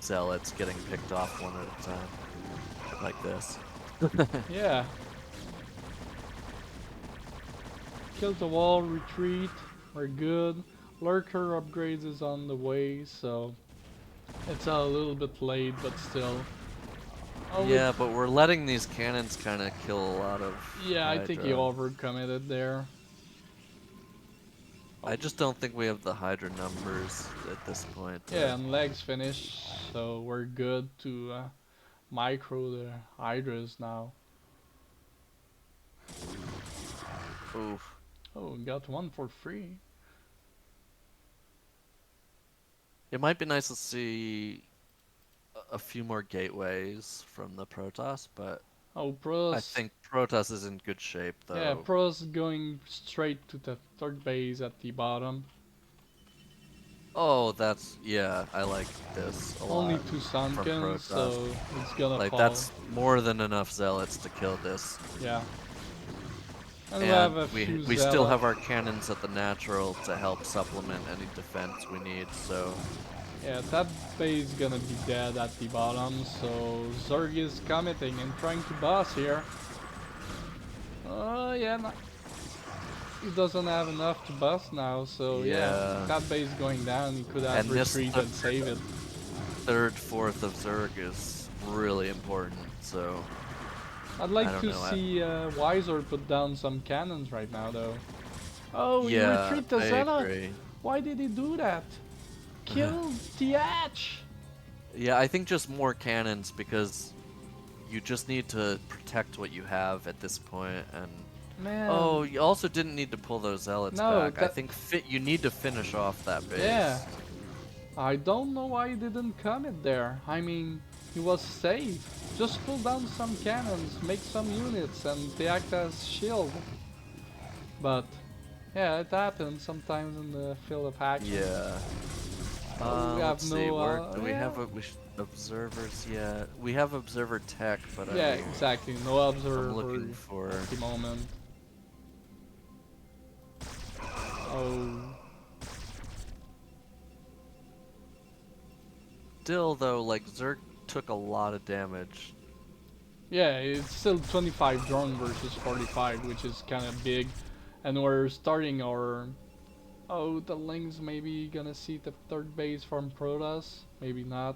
zealots getting picked off one at a time, like this. Yeah. Kill the wall, retreat, we're good. Lurker upgrades is on the way, so it's a little bit late, but still. Oh, Yeah, but we're letting these cannons kind of kill a lot of yeah, I think he Hydra. overcommitted there. I just don't think we have the Hydra numbers at this point. Yeah, and legs finished, so we're good to micro the Hydras now. Oof. Oh, got one for free. It might be nice to see a few more gateways from the Protoss, but Oh, I Pros. think Protoss is in good shape, though. Yeah, Pros going straight to the third base at the bottom. Oh, yeah, I like this a lot. Only 2 Sunkens, so it's gonna like fall. that's more than enough zealots to kill this. Yeah. And we still have our cannons at the natural to help supplement any defense we need, so... Yeah, that base is gonna be dead at the bottom, so Zerg is committing and trying to boss here. Oh, yeah, no. He doesn't have enough to boss now, so yeah, that base going down, he could have retreat and save it. Third, fourth of Zerg is really important, so... I'd like to see Wizzer put down some cannons right now, though. Oh, he retreated the Zeta. Why did he do that? Kill the hatch! Yeah, I think just more cannons because you just need to protect what you have at this point, and... Man. Oh, you also didn't need to pull those zealots back. I think you need to finish off that base. Yeah. I don't know why he didn't commit there. I mean, he was safe. Just pull down some cannons, make some units, and they act as shield. But, yeah, it happens sometimes in the field of action. Yeah. We have Let's see. Where no. do we have observers yet? We have observer tech, but Yeah, exactly. No observer I'm looking for. at the moment. Oh. Still though, like Zerg took a lot of damage. Yeah, it's still 25 drone versus 45, which is kind of big. And we're starting our... Oh, the Lings maybe gonna see the third base from Protoss. Maybe not.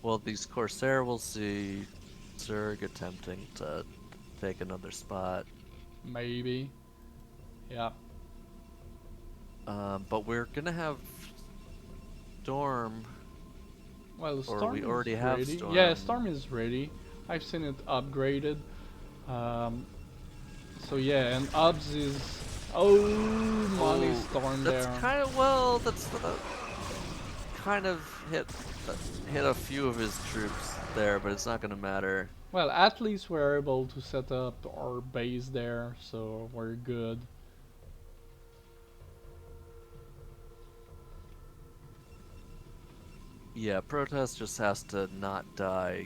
Well, these Corsair will see Zerg attempting to take another spot. Maybe. Yeah. But we're gonna have Storm. Well, the Or Storm we is already have ready. Storm. Yeah, Storm is ready. I've seen it upgraded. So yeah, and Obs is... Oh, money Storm that's there. kind of well. That's kind of hit a few of his troops there, but it's not gonna matter. Well, at least we're able to set up our base there, so we're good. Yeah, Protest just has to not die.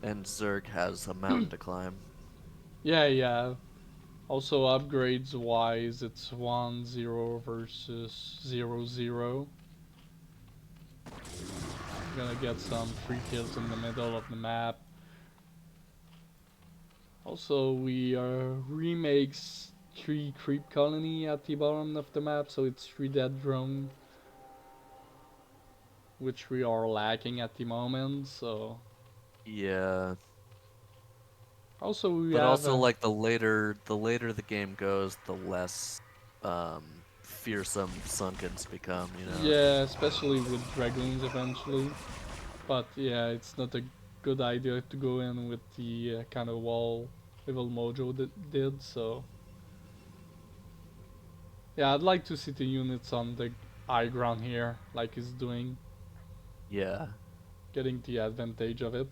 And Zerg has a mountain to climb. Yeah. Also upgrades wise, it's 1-0 versus 0-0. Gonna get some free kills in the middle of the map. Also, we remakes 3 creep colony at the bottom of the map, so it's 3 dead drone, which we are lacking at the moment. So Yeah. also we But have also like the later the game goes, the less fearsome Sunkens become, you know. yeah, especially with dragoons eventually. But yeah, it's not a good idea to go in with the kind of wall level Mojo did. So yeah, I'd like to see the units on the high ground here, like he's doing, Yeah. getting the advantage of it.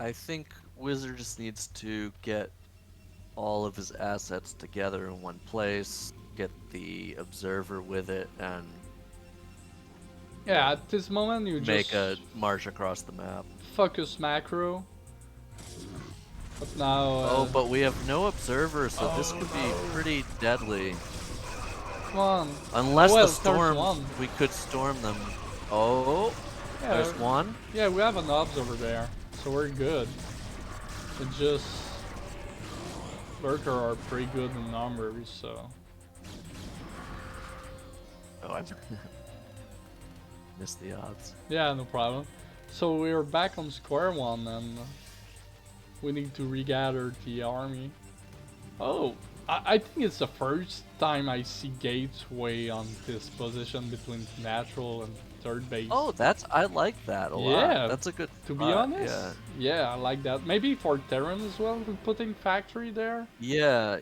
I think Wizard just needs to get all of his assets together in one place, get the observer with it, and Yeah, at this moment you make just a march across the map. focus macro. But now... Oh, but we have no observer, so this Oh, could be no. pretty deadly. Come on. Unless Well, the storm, there's one. we could storm them. Oh, Yeah, there's one. Yeah, we have an obs over there, so we're good. It just... Lurker are pretty good in numbers, so... Oh, I missed the odds. Yeah, no problem. So we're back on square one, and we need to regather the army. Oh, I think it's the first time I see Gateway on this position between natural and third base. Oh, I like that a lot. That's a good To be spot, honest, yeah, I like that. Maybe for Terran as well, we're putting factory there. Yeah.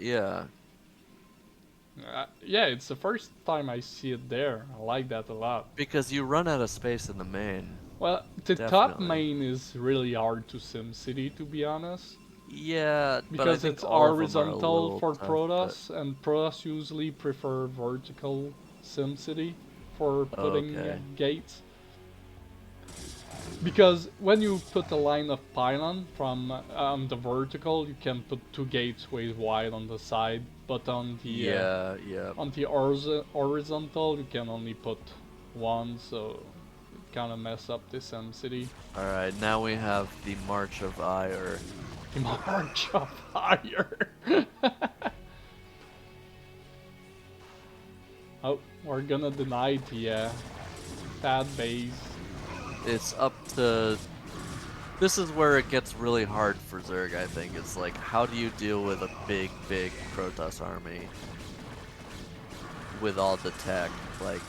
Yeah, it's the first time I see it there. I like that a lot. Because you run out of space in the main. Well, the top Definitely. main is really hard to SimCity, to be honest. Yeah, but I Because think it's all of them are a horizontal little for tough, Protoss, and Protoss usually prefer vertical SimCity for putting gates. Because when you put a line of pylon from the vertical, you can put 2 gates way wide on the side, but on the on the horizontal you can only put 1, so it kind of mess up the SimCity. All right, now we have the March of Ire. The March of Fire. Oh, we're gonna deny the pad base. It's up to... This is where it gets really hard for Zerg, I think. It's like, how do you deal with a big Protoss army with all the tech? Like,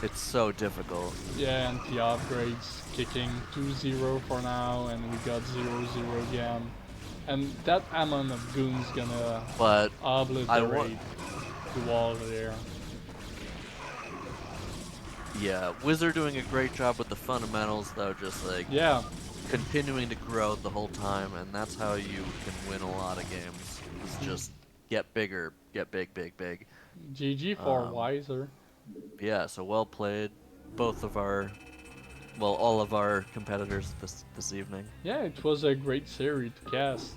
it's so difficult. Yeah, and the upgrades kicking 2-0 for now, and we got 0-0 again. And that amount of goons gonna obliterate the wall there. Yeah, Wizzer doing a great job with the fundamentals, though, just like... Yeah. continuing to grow the whole time, and that's how you can win a lot of games. Is just get bigger, get big, big, big. GG for Um, Wizzer. yeah, so well played, both of our, well, all of our competitors this evening. Yeah, it was a great series to cast.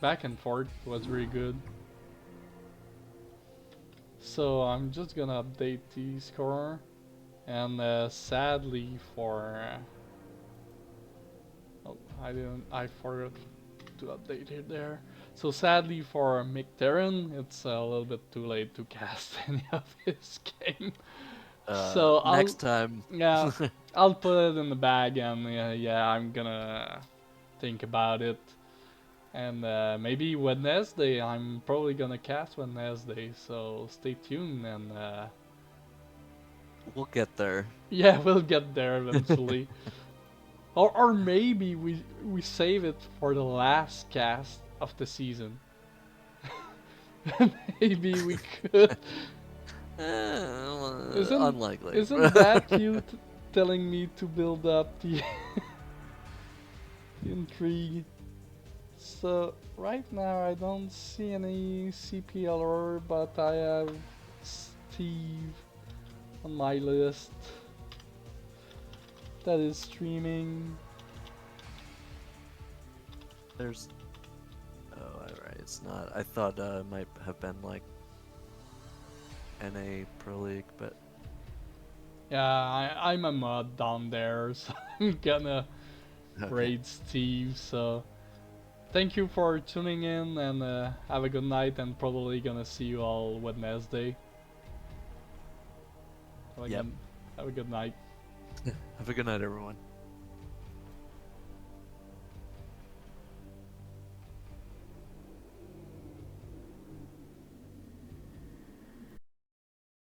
Back and forth was really good. So I'm just gonna update the score, and sadly for oh, I forgot to update it there. So sadly for McTerran, it's a little bit too late to cast any of his game. So Next time. yeah, I'll put it in the bag, and yeah, I'm gonna think about it. And maybe Wednesday, I'm probably gonna cast Wednesday, so stay tuned, and We'll get there. yeah, we'll get there eventually. Or maybe we save it for the last cast of the season. Maybe we could. Isn't Unlikely. isn't that you telling me to build up the, the intrigue? So right now I don't see any CPL, but I have Steve on my list that is streaming. There's. Oh, alright, it's not. I thought it might have been like NA Pro League, but. Yeah, I'm a mod down there, so I'm gonna Okay. raid Steve. So thank you for tuning in, and have a good night, and probably gonna see you all Wednesday. Yep. Have a good night. Have a good night, everyone.